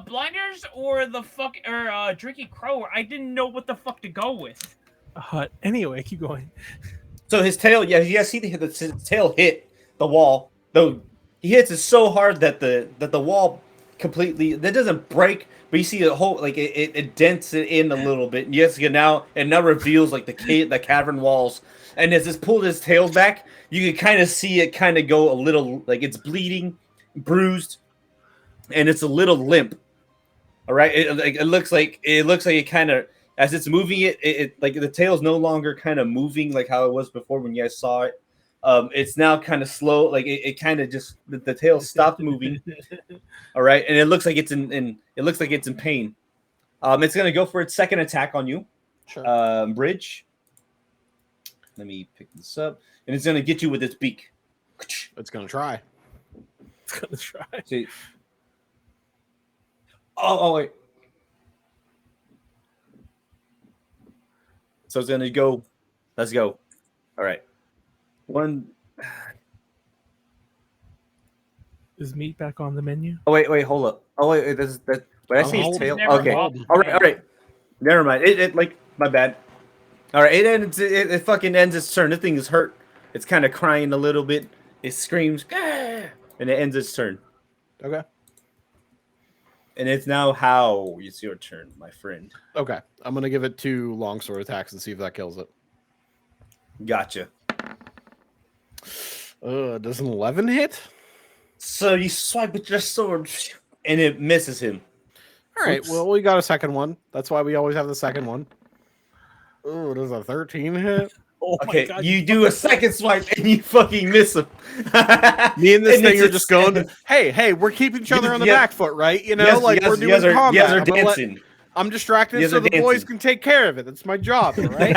Blinders or Drinky Crow. I didn't know what the fuck to go with. A hut. Anyway, keep going. So his tail, his tail hit the wall. Though he hits it so hard that the wall completely that doesn't break, but you see the whole like it dents it in a little bit. And yes, now reveals like the cavern walls. And as it pulled his tail back, you can kind of see it kind of go a little like it's bleeding, bruised, and it's a little limp. All right, it looks like it kind of as it's moving it like the tail's no longer kind of moving like how it was before when you guys saw it. It's now kind of slow, like it kind of just the tail stopped moving. All right, and it looks like it's in pain. It's gonna go for its second attack on you. Sure. Bridge. Let me pick this up, and it's gonna get you with its beak. It's gonna try. It's gonna try. See. Oh wait. So it's gonna go. Let's go. All right. One. Is meat back on the menu? Oh wait, hold up. Oh wait, that's that. Wait, I see his tail. Never Okay. bothered. All right. Never mind. It like my bad. All right. It fucking ends its turn. This thing is hurt. It's kind of crying a little bit. It screams, "Gah!" And it ends its turn. Okay. And it's now how it's your turn, my friend. Okay. I'm gonna give it 2 longsword attacks and see if that kills it. Gotcha. Does an 11 hit? So you swipe with your sword, and it misses him. All right. Oops. Well, we got a second one. That's why we always have the second one. Oh, does a 13 hit? Oh Okay, my God, you do a second swipe and you fucking miss him. Me and this And thing it's are just going, hey, we're keeping each other on the Yeah. back foot, right? You know, Yes, like yes, we're you doing guys are combat. I'm gonna dancing. I'm distracted You guys so are the boys dancing. can take care of it. That's my job, all right?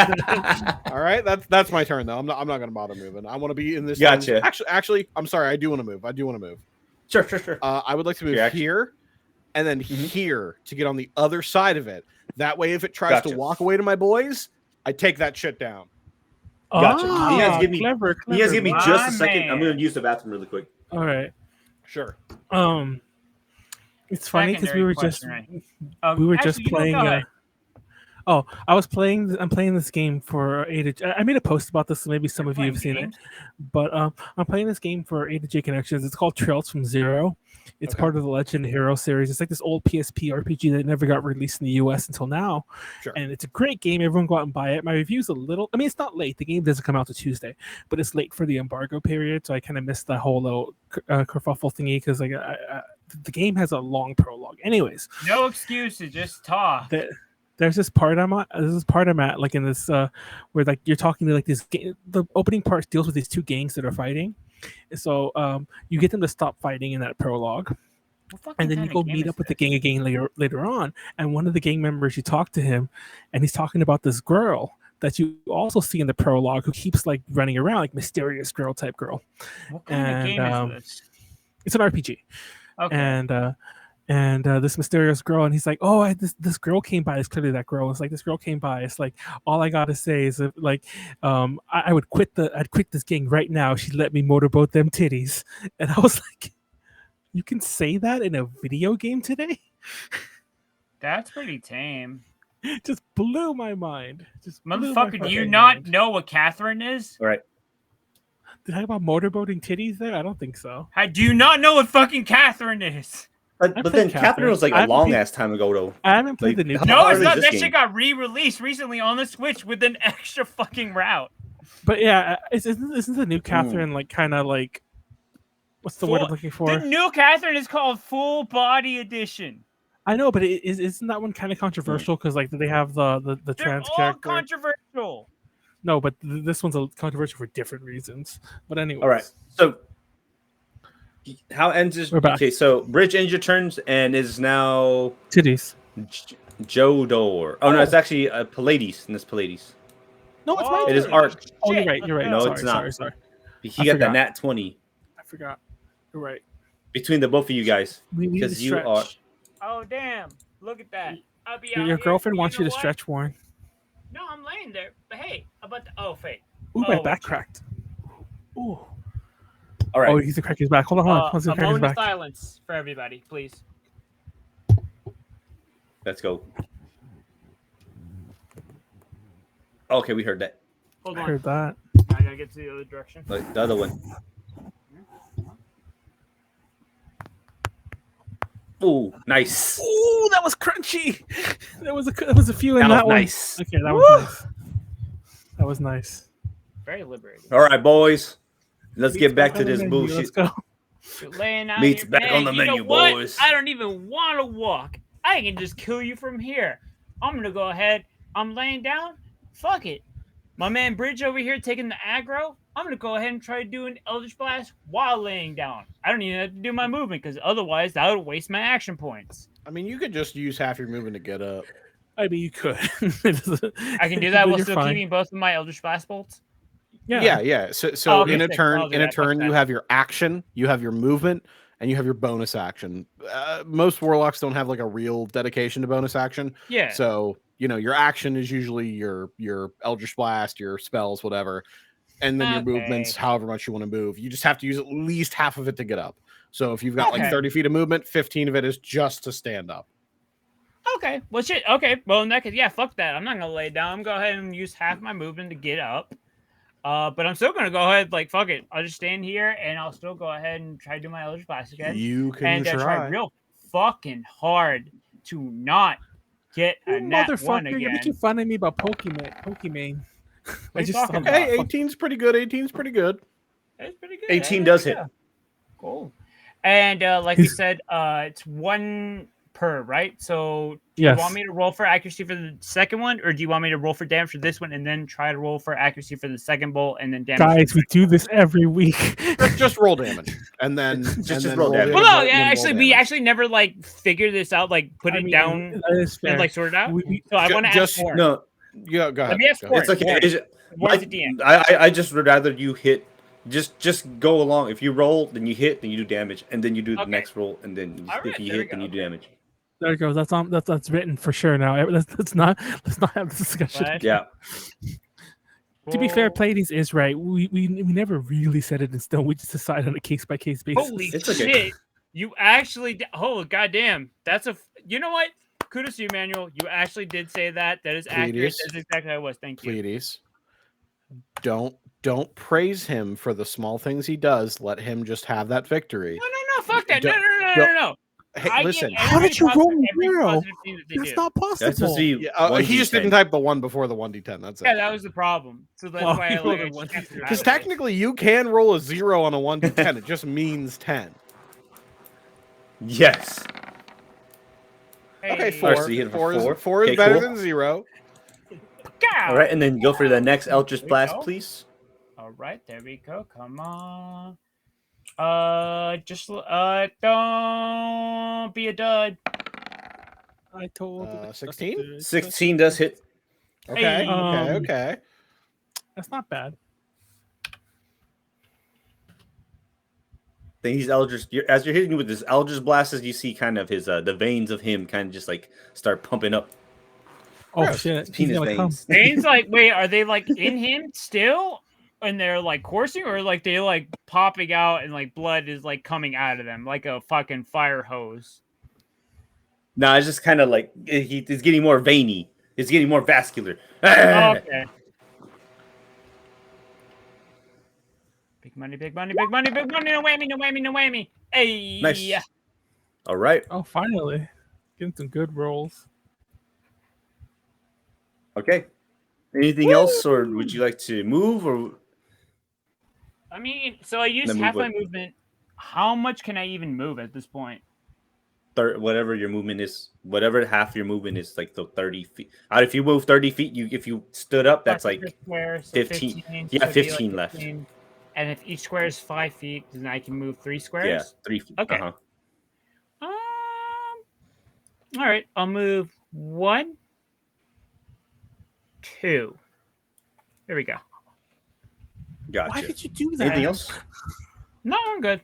All right, that's my turn though. I'm not gonna bother moving. I want to be in this. Gotcha. Actually, I'm sorry. I do want to move. Sure. I would like to move Your action. here, and then here to get on the other side of it. That way, if it tries to Gotcha. walk away to my boys, I take that shit down. Gotcha. Ah, You guys give me- clever. You guys give me My just a second. man. I'm going to use the bathroom really quick. All right. Sure. It's funny because we were just Secondary question, we were actually, just you know, playing. go ahead. I'm playing this game for I made a post about this, so maybe some of you have seen it. But I'm playing this game for A to J Connections. It's called Trails from Zero. It's part of the Legend Hero series. It's like this old PSP RPG that never got released in the US until now. Sure. And it's a great game. Everyone go out and buy it. My review's a little, I mean, it's not late. The game doesn't come out till Tuesday, but it's late for the embargo period. So I kind of missed the whole little kerfuffle thingy because like the game has a long prologue. Anyways, No excuses, just talk. there's this part I'm at, like in this where like you're talking to like this the opening part deals with these 2 gangs that are fighting. So you get them to stop fighting in that prologue, and then you go meet up with the gang again later on. And one of the gang members, you talk to him, and he's talking about this girl that you also see in the prologue who keeps like running around, like mysterious girl type girl. What kind of game is this? It's an RPG. Okay. And this mysterious girl, and he's like, oh, this girl came by. It's clearly that girl. It's like this girl came by. It's like all I gotta say is like, I would quit this gang right now. She let me motorboat them titties, and I was like, You can say that in a video game today? That's pretty tame. Just blew my mind. Just blew my Motherfucker, do you fucking not mind. know what Catherine is? All right. Did I talk about motorboating titties there? I don't think so. Do you not know what fucking Catherine is? But played then Catherine. Catherine was like I a haven't long played- ass time ago though. I haven't played Like, the new. how No, hard it's is not. this That game? shit got re-released recently on the Switch with an extra fucking route. But yeah, isn't the new Catherine like kind of like what's the word I'm looking for? The new Catherine is called Full Body Edition. I know, but isn't that one kind of controversial because like they have the They're trans all character? controversial. No, but this one's controversial for different reasons. But anyway, All right. So how ends this? We're back. Okay, so Bridge ends your turns and is now titties. Jodor. Oh no, it's actually Pleiades, and it's Pleiades. No, it's my It is turn. Arc. Oh, you're Shit, right. You're right. No, sorry, it's not. Sorry. He I got forgot. that nat 20 I forgot. You're right. between the both of you guys. We need to Because you stretch. are. Oh damn! Look at that. I'll be Your out here. girlfriend wants you know to what? stretch, Warren. No, I'm laying there. But hey, about the fake. Ooh, my Oh, back cracked. Ooh. All right. Oh, he's a crack his back. Hold on, hold on. Let's A crack his moment of back. silence for everybody, please. Let's go. Okay, we heard that. Hold I on. heard that. I gotta get to the other direction. Like the other one. Ooh, nice. Ooh, that was crunchy. There was a few in That that, was one. nice. Okay, that was nice. That was nice. Very liberating. All right, boys. Let's Meat's get back on to the this menu. bullshit. Let's go. You're laying out Meat's here. back Man, on the you know menu, what? boys. I don't even want to walk. I can just kill you from here. I'm gonna go ahead. I'm laying down. Fuck it. My man Bridge over here taking the aggro. I'm gonna go ahead and try to do an Eldritch Blast while laying down. I don't even have to do my movement because otherwise that would waste my action points. I mean, you could just use half your movement to get up. I mean, you could. I can do that while You're still fine. keeping both of my Eldritch Blast bolts. Yeah. So Oh, okay, in a sick. turn, I'll do that. Fuck you that. have your action, you have your movement, and you have your bonus action. Most warlocks don't have like a real dedication to bonus action. Yeah. So your action is usually your Eldritch Blast, your spells, whatever, and then your movements, however much you want to move. You just have to use at least half of it to get up. So if you've got like Okay. 30 feet of movement, 15 of it is just to stand up. Okay. Well, shit. Okay. Well, in that case, yeah, fuck that. I'm not gonna lay down. I'm gonna go ahead and use half my movement to get up. But I'm still gonna go ahead, like, fuck it. I'll just stand here and I'll still go ahead and try to do my Eldritch Blast again. You can and try try. real fucking hard to not get a nat 1 Motherfucker, you're again. making fun of me about Pokemon. What are you talking saw about? Okay, 18's pretty good. 18's pretty good. It's pretty good. 18 does hit. Cool. And like we said, it's 1 per, right? So do Yes. you want me to roll for accuracy for the second one, or do you want me to roll for damage for this one and then try to roll for accuracy for the second bolt and then damage? Guys, we do this every week. Just roll damage, and then Just then roll damage. Well, no, and yeah, then roll actually, we damage. actually never like figured this out, like put it down That is fair. and like sort it out. We- So I want to ask just- for it. No, Yeah, go ahead. Let me ask go for ahead. it's okay. Warren. It's- Warren's the DM. I just would rather you hit. Just go along. If you roll, then you hit, then you do damage, and then you do the Okay. next roll, and then All if right, you there we hit, then go. you do damage. There it goes. That's written for sure now. Let's not have this discussion. But- Yeah. To be fair, Cool. Pleiades is right. We never really set it in stone. We just decide on a case by case basis. Holy It's okay. shit! You actually, oh goddamn, that's a. You know what? Kudos to you, Manuel. You actually did say that. That is accurate. Pleiades. That's exactly how it was. Thank you. Pleiades. Don't praise him for the small things he does. Let him just have that victory. No, fuck that. No, Don't- no, no, no, no. Hey, I give listen. How did everybody you props roll for every 0? positive thing that they That's do. not possible. That's supposed to be. Yeah, he just 1d10. didn't type the 1 before the 1d10. That's Yeah, it. that was the problem. So that's Oh, why you I rolled like. a 1d10. Because technically, you can roll a 0 on a 1d10. It just means 10. Yes. Okay, Hey, 4. Alright, so you hit it for 4. Four is Okay, better cool. than 0. Gow! All right, and then go for the next Eldritch There we Blast, go. please. All right, there we go. Come on. Don't be a dud. I told you. 16? 16 does hit. Okay, Hey. okay. That's not bad. Then he's Eldritch. As you're hitting with this Eldritch Blast, you see kind of his the veins of him kind of just like start pumping up. Oh Gross. shit! His He's penis gonna come. veins. Zane's like, wait, are they like in him still? and they're like coursing, or like they like popping out and like blood is like coming out of them like a fucking fire hose? No, it's just kind of like he's getting more veiny. It's getting more vascular. Okay. Big money, big money, big money, big money. No whammy, no whammy, no whammy. Hey. Nice. All right. Oh, finally, getting some good rolls. Okay. Anything else, or would you like to move? Or I mean, so I used half my movement. How much can I even move at this point? whatever your movement is, whatever half your movement is, like the 30 feet. If you move 30 feet, if you stood up, that's like square, so 15. Yeah, 15 left. 15. And if each square is 5 feet, then I can move 3 squares? Yeah, 3 feet. Okay. All right, I'll move 1, 2. There we go. Gotcha. Why did you do that? Anything else? No, I'm good.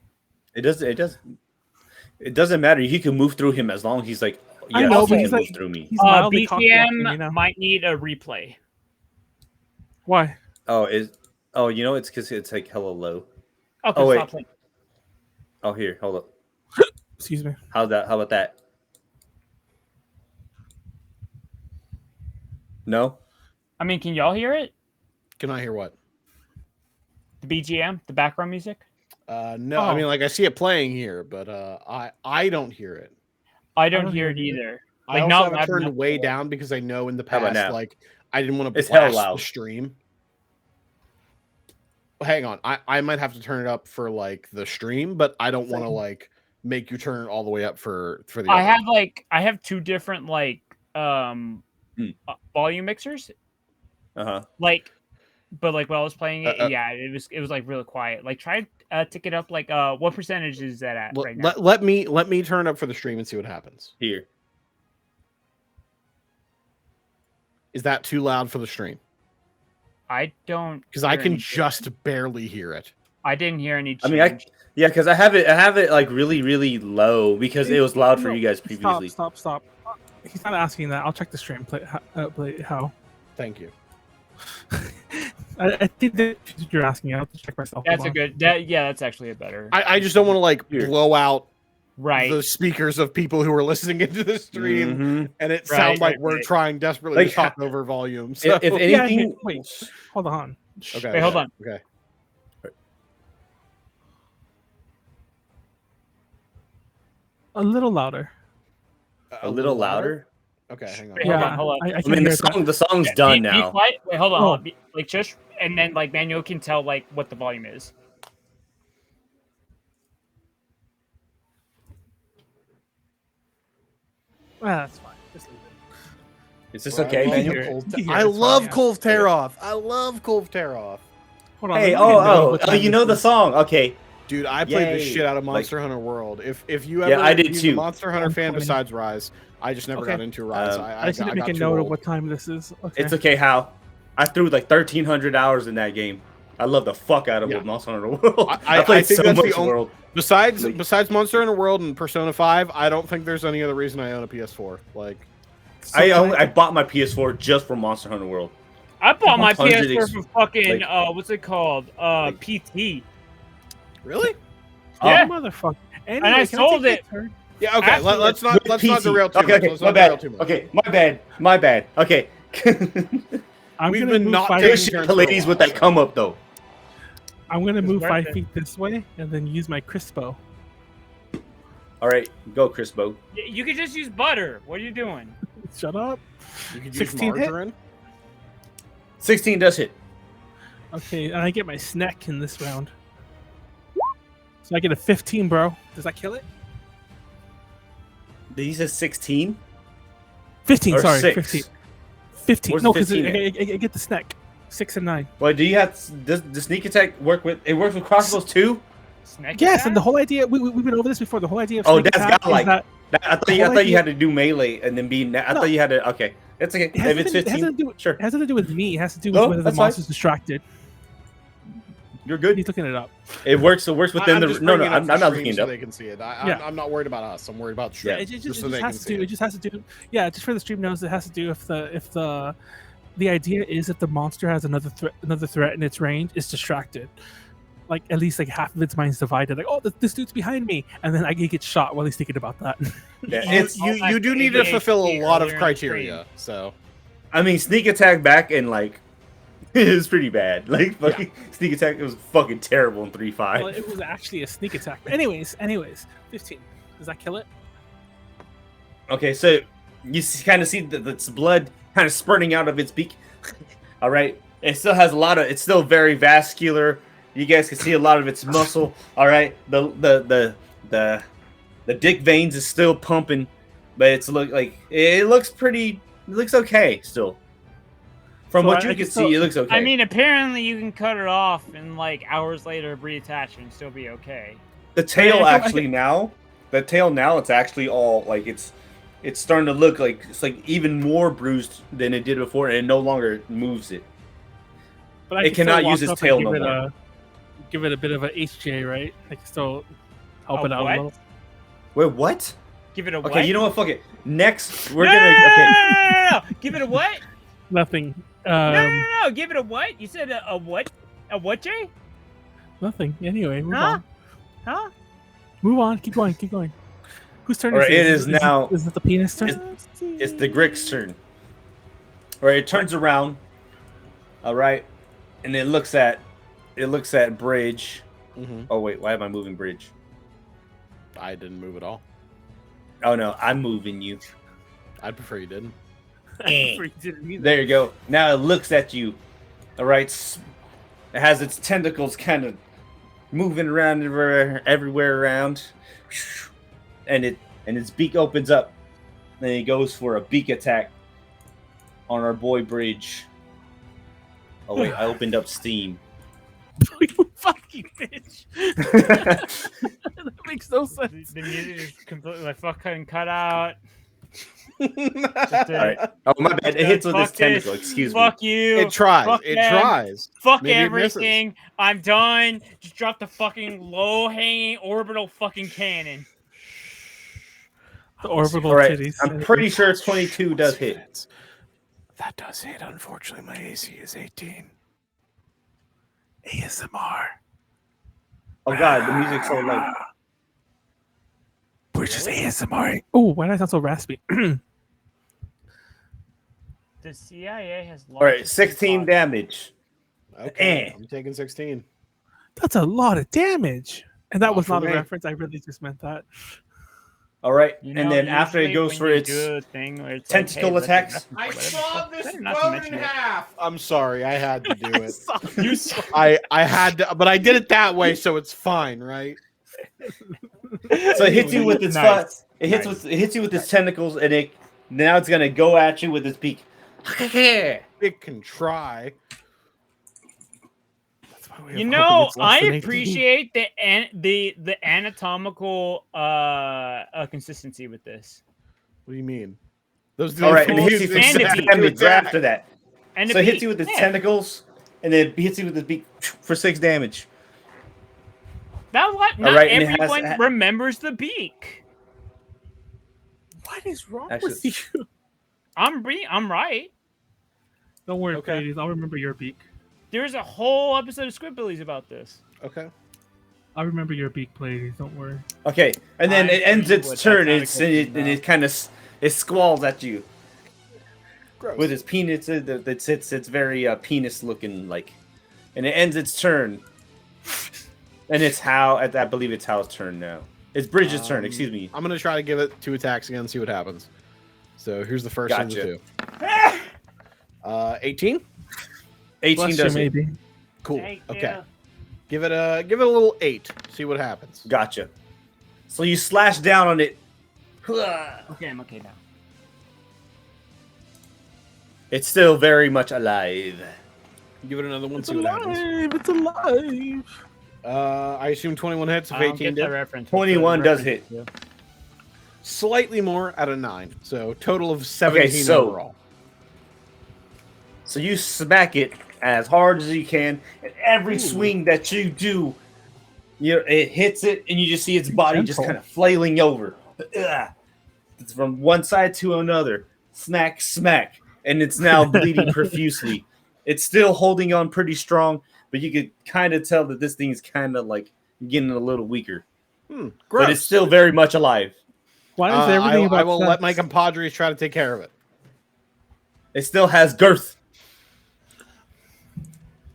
It doesn't matter. You can move through him as long as he's like, yeah, I know, he but can he's move like, through me. he's mildly cocky, BPM you know? might need a replay. Why? You know, it's because it's like hella low. Okay, Oh, wait. stop playing. Oh, here, hold up. Excuse me. How about that? No? I mean, can y'all hear it? Can I hear what? The BGM, the background music? No, I mean, like, I see it playing here, but I don't hear it. I don't hear it either. I Like, also not have it turned loud way enough. down because I know in the How about past, now? like, I didn't want to It's hella blast loud. the stream. Well, hang on, I might have to turn it up for like the stream, but I don't want to like make you turn it all the way up for the. I have 2 different like volume mixers. Like, but like while I was playing it, yeah, it was like really quiet. Like, try tick it up. Like, what percentage is that at right now? Let me turn it up for the stream and see what happens. Here. Is that too loud for the stream? I don't, because I can just barely hear it. I didn't hear any change. I mean, because I have it like really, really low because it was loud for you guys previously. Stop. He's not asking that. I'll check the stream. Play how. Thank you. I think that's what you're asking. I'll have to check myself. That's a good. That's actually a better. I just don't want to like blow out right the speakers of people who are listening into the stream, and it sounds like we're trying desperately to talk over volume. So. If anything, yeah, wait, hold on. Okay, wait, hold on. Okay. A little louder. A little louder. Okay, hang on. Wait, Yeah, hold on. I mean, the song's done now. Be quiet. Wait, hold on. Like, just and then like Manuel can tell like what the volume is. That's fine. Just leave it. Is this okay, Manuel? I love Kolv Teroff. I love Kolv Teroff. Hold on. Hey, you know the song. Okay. Dude, I played the shit out of Monster Hunter World. If you ever I did too. A Monster Hunter fan besides Rise, I just never got into Rise. I just need to make a note of what time this is. Okay. It's okay, Hal. I threw like 1,300 hours in that game. I love the fuck out of Monster Hunter World. I played so much World. Besides Monster Hunter World and Persona 5, I don't think there's any other reason I own a PS4. Like, I bought my PS4 just for Monster Hunter World. I bought my PS4 for fucking what's it called? PT. Really? Yeah, motherfucker. Anyway, and I sold it. Yeah, okay. Let's not derail too much. Okay, my bad. Okay, my bad. Okay. We've been not pushing the ladies with that come up though. I'm gonna move 5 feet this way and then use my Crossbow. All right, go Crossbow. You could just use butter. What are you doing? Shut up. You could use 16 margarine. 16 does hit. Okay, and I get my snack in this round. So I get a 15, bro. Does that kill it? He said 16? 15, or sorry. 6? 15. 15. Where's No, the because 15 I get the snack. 6 and 9. Well, do you have does the sneak attack work with crossbows too? Yes, and the whole idea we've been over this before. The whole idea of that's attack got like that I thought you had to do melee and then be. I thought you had to. Okay, that's okay. If it's 15, sure. It has nothing to do with me. It has to do with whether the monster's distracted. You're good. He's looking it up. It works. It works within the. No, I'm not looking it up. They can see it. I'm not worried about us. I'm worried about stream. It just has to do. Yeah, just for the stream knows it has to do if the the idea is if the monster has another threat in its range, it's distracted. Like at least like half of its mind's divided. Like, oh, this dude's behind me, and then I get shot while he's thinking about that. Yeah, It's you do need to fulfill a lot of criteria. So, I mean, sneak attack back in like it was pretty bad. Like fucking sneak attack, it was fucking terrible in 3.5. Well, it was actually a sneak attack. But anyways, 15. Does that kill it? Okay, so you kind of see its blood kind of spurting out of its beak. All right, it still has a lot of. It's still very vascular. You guys can see a lot of its muscle. All right, the dick veins is still pumping, but it looks pretty. It looks okay still. From what you can see, it looks okay. I mean, apparently you can cut it off and like hours later reattach and still be okay. The tail now, it's actually all like it's starting to look like it's like even more bruised than it did before, and it no longer moves it. But it cannot use its tail no more. Give it a bit of a HJ, right? I can still help it out a little. Wait, what? Give it a what? Okay, you know what? Fuck it. Next, we're gonna. Okay. No. Give it a what? Nothing. No. Give it a what? You said a what? A what, Jay? Nothing. Anyway, move on. Huh? Move on. Keep going. Whose turn is it? It is now. Is it the penis turn? It's the Gricks' turn. All right, it turns around. All right, and it looks at Bridge. Mm-hmm. Oh wait, why am I moving Bridge? I didn't move at all. Oh no, I'm moving you. I'd prefer you didn't. There you go. Now it looks at you. All right, it has its tentacles kind of moving around everywhere around, and its beak opens up, and it goes for a beak attack on our boy Bridge. Oh wait, I opened up Steam. You fucking bitch. That makes no sense. The music is completely like fucking cut out. All right. Oh my bad. It hits with its tentacle. Excuse me. Fuck you. It tries. Fuck it them. tries. Fuck Maybe everything. I'm done. Just drop the fucking low-hanging orbital fucking cannon. The orbital titties. I'm pretty sure 22 does hit. That does hit. Unfortunately, my AC is 18. ASMR. Oh god, the music's so loud. We're just ASMR. Oh, why did I sound so raspy? The CIA has lost. All right, 16 damage. Okay, I'm taking 16. That's a lot of damage. And that was not a reference. I really just meant that. All right, and then after it goes for its tentacle attacks. I saw this bone in half. I'm sorry, I had to do it. I had to, but I did it that way, so it's fine, right? So it hits you with its it hits you with its tentacles, and now it's gonna go at you with its beak. It can try. You know, I appreciate the anatomical consistency with this. What do you mean? All right, and it hits you for 6 damage after that. And so it hits you with its tentacles, and then it hits you with its beak for 6 damage. Not everyone remembers the beak. What is wrong with you? I'm right. Don't worry, ladies. I'll remember your beak. There's a whole episode of Squidbillies about this. Okay. I'll remember your beak, ladies. Don't worry. Okay, and then it ends its turn, and it kind of squalls at you. Gross. With its penis. It's very penis looking like, and it ends its turn. And it's I believe it's Hal's turn now. It's Bridget's turn. Excuse me. I'm gonna try to give it 2 attacks again and see what happens. So here's the first one to do. 18. 18 does maybe. Cool. Okay. Give it a little 8. See what happens. Gotcha. So you slash down on it. Okay, I'm okay now. It's still very much alive. Give it another one. See what happens. It's alive. I assume 21 hits if 18 did. Reference. 21 does hit. Yeah. Slightly more at a 9. So total of 17 overall. So you smack it as hard as you can, and every swing that you do, it hits it, and you just see its body just kind of flailing over. It's from one side to another. Smack, smack. and it's now bleeding profusely. It's still holding on pretty strong, but you could kind of tell that this thing is kind of like getting a little weaker. But it's still very much alive. Why is everything about I will sex? let my compadres try to take care of it. It still has girth.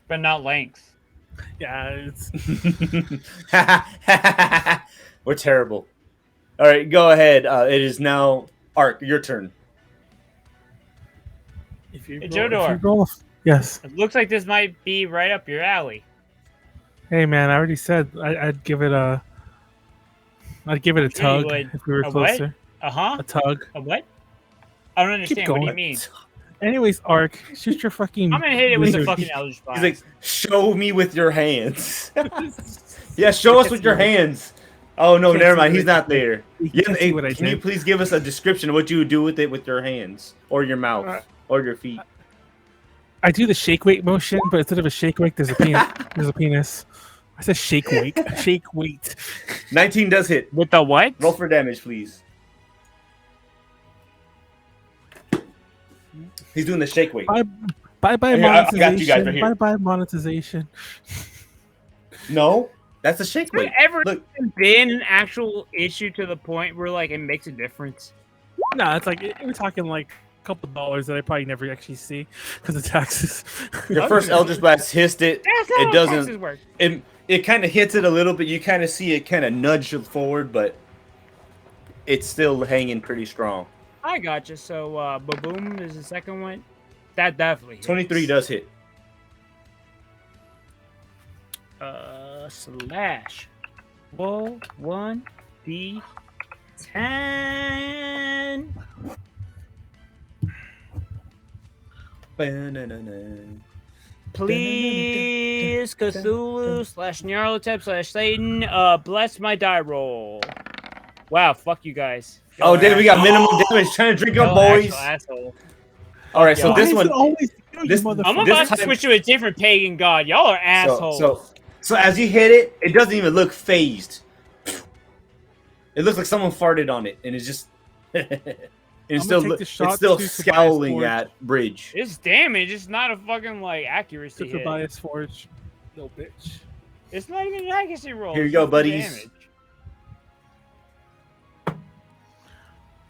But not length. Yeah, it's We're terrible. All right, go ahead. It is now Ark. Your turn. if you Hey, roll, Jodor. if you roll, yes. It looks like this might be right up your alley. Hey man, I already said I'd give it a tug would. if we were A what? closer. Uh-huh. A tug. A what? I don't understand. What do you going. mean? Anyways, Ark, shoot your fucking. I'm gonna hit it with the wizard. fucking Eldritch He's Blast. like, show me with your hands. Yeah, show us with your hands. Oh no, Can't never see mind. what He's I not there. You Yeah, can't see what I can you did. please give us a description of what you would do with it with your hands or your mouth or your feet? I do the shake weight motion, but instead of a shake weight, there's a penis. There's a penis. I said shake weight. Shake weight. 19 does hit. With the what? Roll for damage, please. He's doing the shake weight. Bye bye Here, I got monetization. you guys right here. Bye bye monetization. No, that's a shake Has weight. there ever Look, been an actual issue to the point where like it makes a difference? No, it's like we're talking like a couple dollars that I probably never actually see because of taxes. your first Eldritch Blast hissed it. That's not It how doesn't- taxes work. It kind of hits it a little bit. You kind of see it kind of nudge it forward, but it's still hanging pretty strong. I gotcha. So, Baboom is the second one. That definitely hits. 23 does hit. Slash. Roll 1d10. Please, Cthulhu / Nyarlathotep / Satan, bless my die roll. Wow, fuck you guys. Oh, damn, we got minimum damage. Trying to drink up, boys. Asshole. All right, so Why this Why is one. it always you, this- motherfucker? I'm This about to time- switch to a different pagan god. Y'all are assholes. So as you hit it, it doesn't even look phased. It looks like someone farted on it, and it's just. It's gonna still, take the shot it's still to scowling Tobias at Bridge. It's damage. It's not a fucking like accuracy Took the hit. bias forge, little bitch. It's not even an accuracy roll. Here you it's go, just the buddies. damage.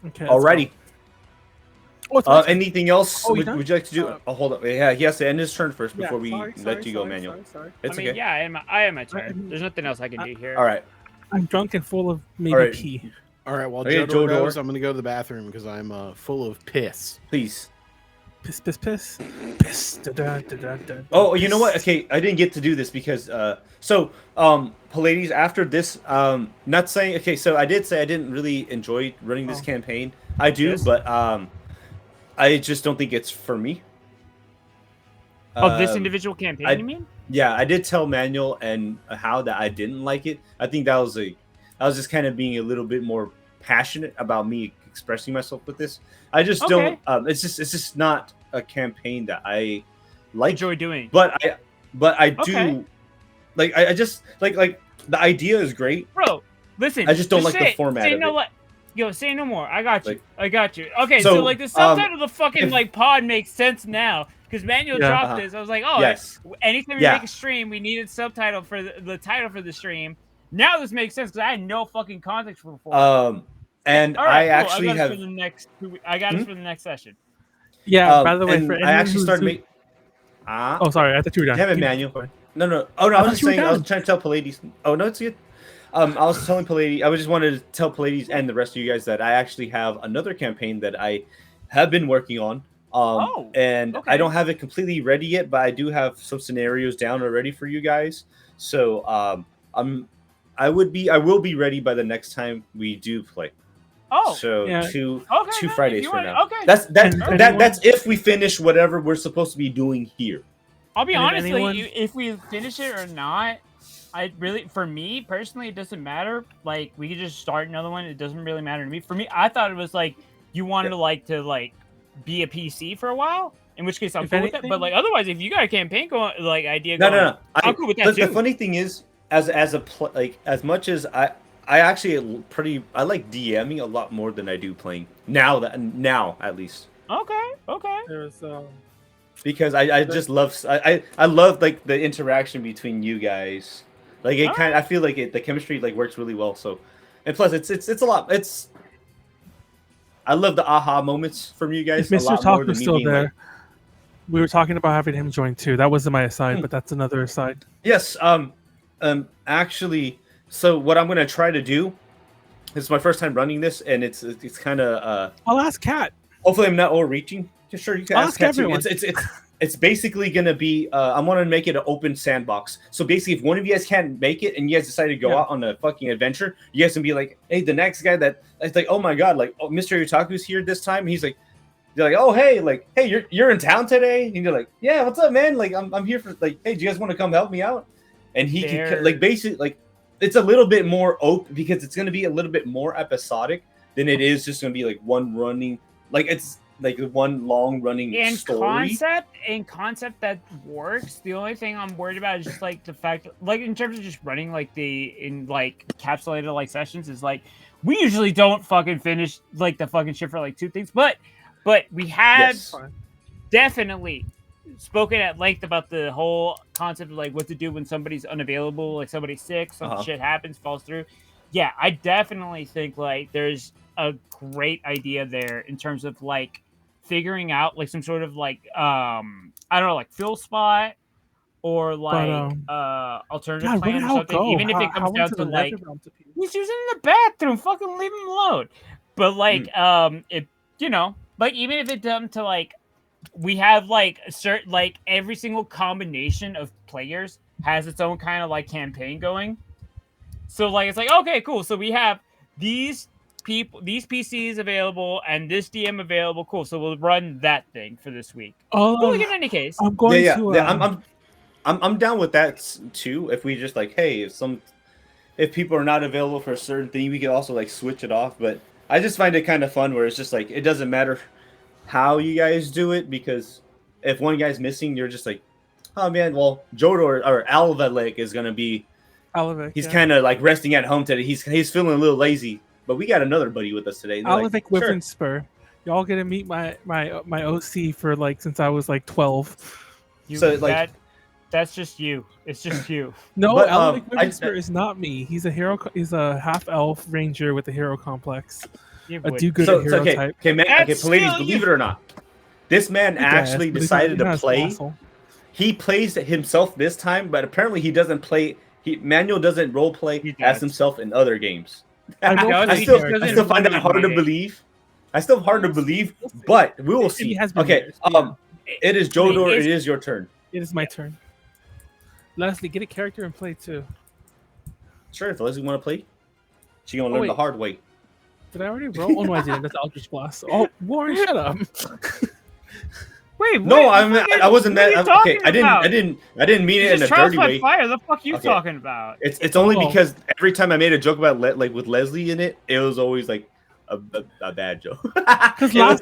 Okay. let's Alrighty. go. Oh, it's my turn. Anything else Oh, you would done? you like to do? Oh, hold up. Yeah, he has to end his turn first Yeah, before we sorry, let you go, sorry, Manuel. sorry. It's I mean, okay. yeah, I am my turn. There's nothing else I can do here. All right. I'm drunk and full of maybe Alright. pee. All right, while Okay, Jodor Jodor. goes, I'm going to go to the bathroom because I'm full of piss. Please. Piss, piss, piss, piss. Da, da, da, da, da, Oh, you know what? piss. Okay, I didn't get to do this because Pleiades, after this, not saying okay, so I did say I didn't really enjoy running this Oh. campaign. I do, Yes. but I just don't think it's for me. Oh, this Um, individual campaign, I- you mean? Yeah, I did tell Manuel and how that I didn't like it. I think I was just kind of being a little bit more passionate about me expressing myself with this. I just Okay. don't. It's just not a campaign that I like. Enjoy doing. But I do Okay. like. I just like the idea is great. Bro, listen. I just don't like the say- format say of no it. what? Yo, say no more. I got you. Like- I got you. Okay, so, So, like the subtitle of the fucking if- like pod makes sense now because Manuel Yeah. dropped this. I was like, oh, Yes. anytime we Yeah. make a stream, we needed subtitle for the title for the stream. Now this makes sense because I had no fucking context for before. And All right, I cool. actually I got have. it for the next. I got it Hmm? for the next session. Yeah. By the way, and for I anyone actually who's started who- making. Oh, sorry. I thought you were done. Damn it, Keep- Manuel. No. Oh no, I I was thought just you were saying. I was done. trying to tell Pleiades. Oh no, it's good. I was telling Pleiades. I just wanted to tell Pleiades and the rest of you guys that I actually have another campaign that I have been working on. And okay. I don't have it completely ready yet, but I do have some scenarios down already for you guys. So I will be ready by the next time we do play. Oh, So yeah. two okay. man, Fridays if you from want- now. Okay. That's if we finish whatever we're supposed to be doing here. I'll be And if honest, anyone- like, if we finish it or not, for me personally, it doesn't matter. Like, we could just start another one. It doesn't really matter to me. For me, I thought it was like you wanted to be a PC for a while. In which case, I'm If cool with that. anything- But like, otherwise, if you got a campaign going, like idea No, going, no. I'm cool with that the too. funny thing is, as much as I actually I like DMing a lot more than I do playing now. Now at least Okay. There's because I just love I love like the interaction between you guys. Like it kind, I feel like the chemistry like works really well. So, and plus it's a lot. I love the aha moments from you guys if a Mr. lot Talk more was than me still being there, like. we were talking about having him join too. That wasn't my aside, but that's another aside. Yes. Actually, so what I'm gonna try to do. This is my first time running this, and it's kind of. I'll ask Kat. Hopefully, I'm not overreaching. Sure, you can I'll ask ask Kat too. everyone. It's basically gonna be. I want to make it an open sandbox. So basically, if one of you guys can't make it, and you guys decide to go out on a fucking adventure, you guys can be like, "Hey, the next guy it's like, oh my god, like, oh, Mr. Utaku's here this time." He's like, they're like, "Oh hey, like, hey, you're in town today?" And you're like, "Yeah, what's up, man? Like, I'm here for like, hey, do you guys want to come help me out?" And he can like basically like. It's a little bit more open because it's going to be a little bit more episodic than it is just going to be like one running, like it's like one long running story. In concept that works. The only thing I'm worried about is just like the fact, like in terms of just running like in capsulated like sessions is like we usually don't fucking finish like the fucking shit for like 2 things, but we have definitely spoken at length about the whole concept of like what to do when somebody's unavailable, like somebody's sick, some shit happens, falls through. Yeah, I definitely think like there's a great idea there in terms of like figuring out like some sort of like I don't know, like fill spot or like alternative plan or something. Even if it comes down to like he's using the bathroom, fucking leave him alone. But like it, you know, like even if it's done to like we have like certain like every single combination of players has its own kind of like campaign going. So like it's like okay, cool. So we have these people, these PCs available, and this DM available. Cool. So we'll run that thing for this week. Well, in any case, I'm going to. I'm down with that too. If we just like, hey, if people are not available for a certain thing, we could also like switch it off. But I just find it kind of fun where it's just like it doesn't matter how you guys do it, because if one guy's missing, you're just like, oh man, well, Jodor or Alvalek is gonna be. He's kind of like resting at home today. He's feeling a little lazy, but we got another buddy with us today. Alvalek Wyvern Spur. Y'all gonna meet my OC for like since I was like 12. So like that's just you. It's just you. No, Alvalek Wyvern Spur is not me. He's a hero. He's a half elf ranger with a hero complex. A do-good hero type. Okay, man. Okay, Pleiades, believe it or not, this man actually decided to play. He plays himself this time, but apparently he doesn't play. Manuel doesn't role play as himself in other games. I still find that hard to believe. But we will see. Okay, it is Jodor. It is your turn. It is my turn. Leslie, get a character and play too. Sure, if Leslie want to play, she's gonna learn the hard way. Did I already roll? Oh no, I didn't. That's Eldritch Blast. Oh, Warren, shut up. Wait, no, I wasn't mad. Okay, I didn't mean it in a dirty way. Fire. The fuck you talking about? It's only because every time I made a joke about like with Leslie in it, it was always like a bad joke. Because last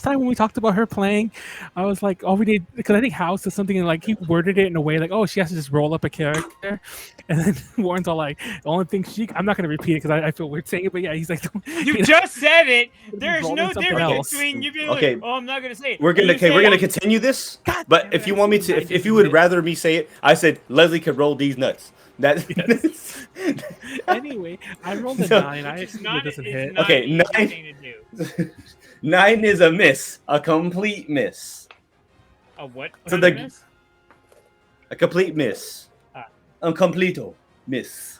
time when we talked about her playing, I was like, oh, we did, because I think House did something and like he worded it in a way like, oh, she has to just roll up a character, and then Warren's all like, the only thing I'm not gonna repeat it because I feel weird saying it, but yeah, he's like, you just said it. There's no difference between you being like, oh, I'm not gonna say it. We're gonna continue this, but if you want me to, if you would rather me say it, I said Leslie could roll these nuts. Anyway, I rolled a 9. It doesn't hit. Okay, 9. 9 is a miss, a complete miss. A what? Miss? A complete miss. Un completo miss.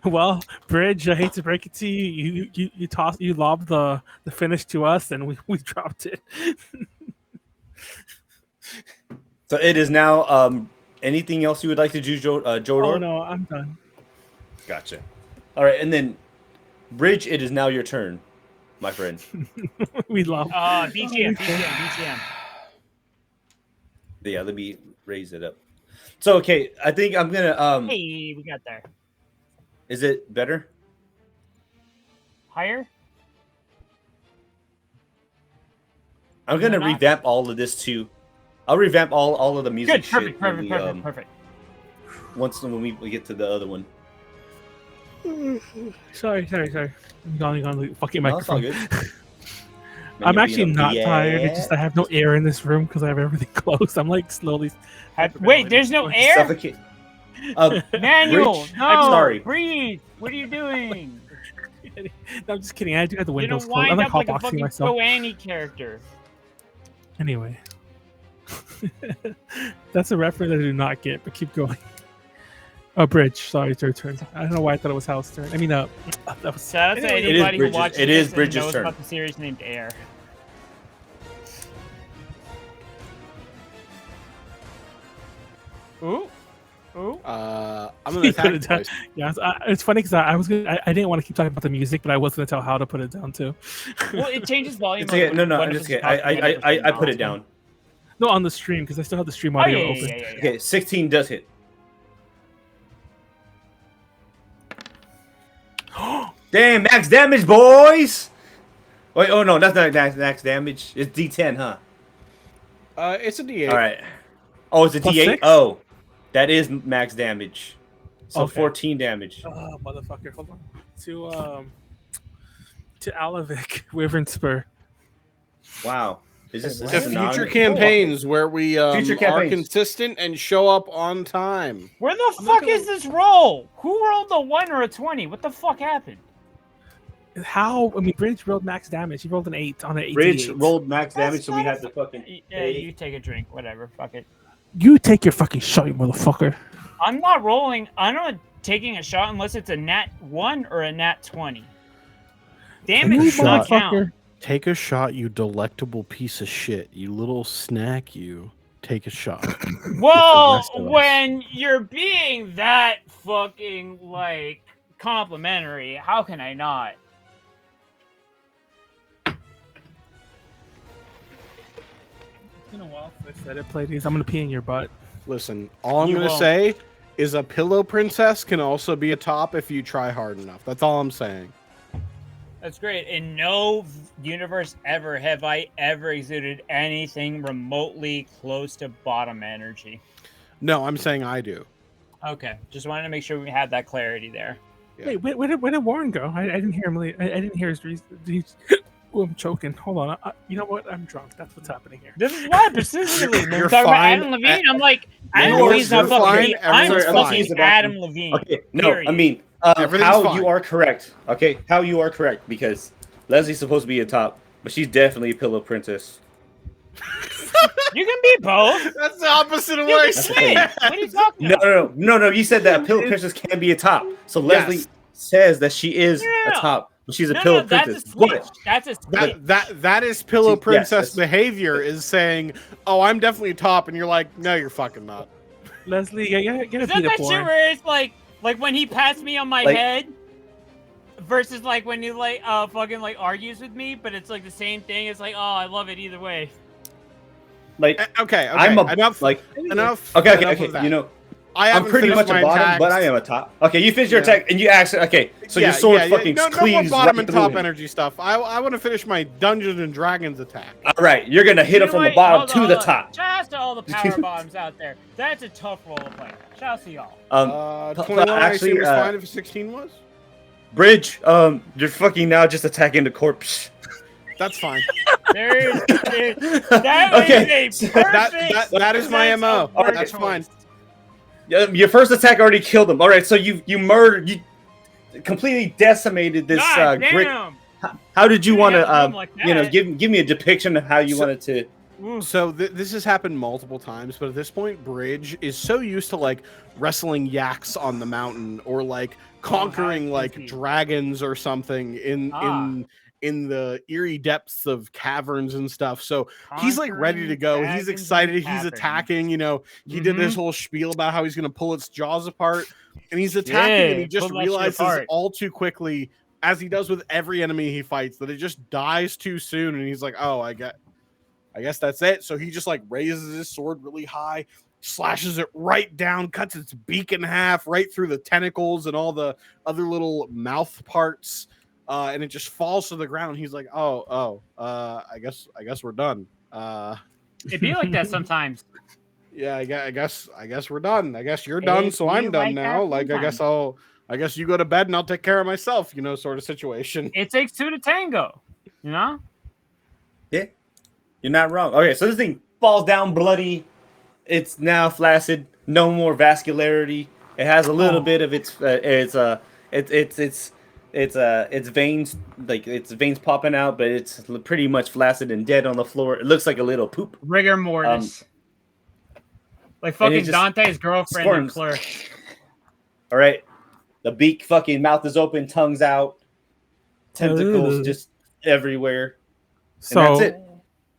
Well, Bridge, I hate to break it to you. You lobbed the finish to us, and we dropped it. So it is now. Anything else you would like to do, Jodor? Oh no, I'm done. Gotcha. All right, and then Bridge, it is now your turn, my friend. We love. BGM. Yeah, let me raise it up. So okay, I think I'm gonna. Hey, we got there. Is it better? Higher? I'm gonna revamp all of this too. I'll revamp all of the music. Good, perfect. When we get to the other one. Sorry. I'm gone. Fucking microphone. That's all good. I'm actually not tired. It's just I have no air in this room because I have everything closed. I'm like slowly. Wait, there's no air. Suffocate. Manuel, Rich, no, I'm sorry. Breathe. What are you doing? No, I'm just kidding. I do have the You're windows gonna closed. I'm wind like up like a hotboxing fucking myself. Goanny character. Anyway, that's a reference I do not get. But keep going. Oh, Bridge. Sorry, it's your turn. I don't know why I thought it was Hal's turn. I mean, that was. Shout out to It is anybody who Bridges- watches it is this and Bridges' knows turn. about the series named Air. Ooh. Ooh. I'm gonna attack twice. Yeah, it's funny because I was gonna, I didn't want to keep talking about the music, but I was gonna tell how to put it down too. Well, it changes volume. It's okay. of No, what I'm it just is kidding. talking I put it down. No, on the stream because I still have the stream Oh, audio yeah, open. yeah. Okay, 16 does hit. Damn, max damage, boys! Wait, oh no, that's not max damage. It's D10, huh? It's a D8. All right. Oh, it's a Plus D8? 6? Oh, that is max damage. So Okay. 14 damage. Oh, motherfucker! Hold on. To Alavic, Wyvern Spur. Wow. Is this To is not- future campaigns where we Future are campaigns. consistent and show up on time. Where the fuck is this roll? Who rolled a 1 or a 20? What the fuck happened? How? I mean, Bridge rolled max damage. He rolled an 8 on an 8. Bridge rolled max That's damage, so we not had to fucking. Yeah, you take a drink. Whatever. Fuck it. You take your fucking shot, you motherfucker. I'm not rolling. I'm not taking a shot unless it's a nat 1 or a nat 20. Damage You does not count. motherfucker. Take a shot, you delectable piece of shit. You little snack, you. Take a shot. Well, rest of us. when you're being that fucking, like, complimentary, how can I not? It's been a while since I said it, Pleiades. I'm gonna pee in your butt. Listen, all I'm You going to won't. say is a pillow princess can also be a top if you try hard enough. That's all I'm saying. That's great. In no universe ever have I ever exuded anything remotely close to bottom energy. No, I'm saying I do. Okay, just wanted to make sure we had that clarity there. Yeah. Wait, where did Warren go? I didn't hear him. I didn't hear his reason. Oh, I'm choking. Hold on. You know what? I'm drunk. That's what's happening here. This is why specifically when You're we're talking about fine. Adam Levine, I'm like, Adam You're Levine's not fucking fine. me. I'm Everything's fucking fine. Adam Levine. Okay, no, Period. I mean, Everything's how fine. you are correct. Okay, how you are correct because Leslie's supposed to be a top, but she's definitely a pillow princess. You can be both. That's the opposite of You what I can said. switch. What are you talking No, about? no. You said that a pillow princess can be a top. So Leslie Yes. says that she is No. a top, but she's a No, pillow that's a princess. switch. But That's a switch. That is pillow Yes, princess that's- behavior is saying, "Oh, I'm definitely a top," and you're like, "No, you're fucking not." Leslie, get a Is beat that up shit Warren. where it's like when he pats me on my Like- head versus like when he like fucking like argues with me, but it's like the same thing. It's like, oh, I love it either way. like, Okay, I'm a enough. like. enough. Okay, enough of that. You know, I I'm haven't pretty finished much a my bottom, attacks. but I am a top. Okay, you finish your Yeah. attack and you ask. Okay, so your Yeah, sword yeah, yeah. fucking no more cleaves bottom right and through top him. energy stuff. I want to finish my Dungeons and Dragons attack. All right, you're gonna hit You him know from the what? bottom Hold to on, the hold on. top. Shout out to all the power bombs out there. That's a tough role to play. Shout out to y'all. 21 actually, was fine if 16 was. Bridge, you're fucking now just attacking the corpse. That's fine. There's that Okay, is a that perfect that is my sense MO. of word That's choice. fine. Your first attack already killed him. All right, so you murdered, you completely decimated this God Grick. damn. How did you You want didn't have to to, do him like that. give me a depiction of how you So- wanted to? So this has happened multiple times, but at this point, Bridge is so used to like wrestling yaks on the mountain or like conquering how like is he? dragons or something in the eerie depths of caverns and stuff. So he's like ready to go. He's excited. He's attacking. You know, he did this whole spiel about how he's going to pull its jaws apart, and he's attacking, and he just pull that shit realizes apart. all too quickly, as he does with every enemy he fights, that it just dies too soon, and he's like, "Oh, I guess that's it." So he just like raises his sword really high, slashes it right down, cuts its beak in half, right through the tentacles and all the other little mouth parts, and it just falls to the ground. He's like, I guess we're done. It'd be like that sometimes. Yeah, I guess we're done. I guess you're done, so I'm It'd be done like now. that Like I guess you go to bed and I'll take care of myself, sort of situation. It takes two to tango, you know? You're not wrong. Okay, so this thing falls down bloody. It's now flaccid. No more vascularity. It has a little bit of its veins, like its veins popping out, but it's pretty much flaccid and dead on the floor. It looks like a little poop. Rigor mortis. Like fucking Dante's girlfriend in Clerk. All right. The beak fucking mouth is open, tongue's out, tentacles just everywhere. So that's it.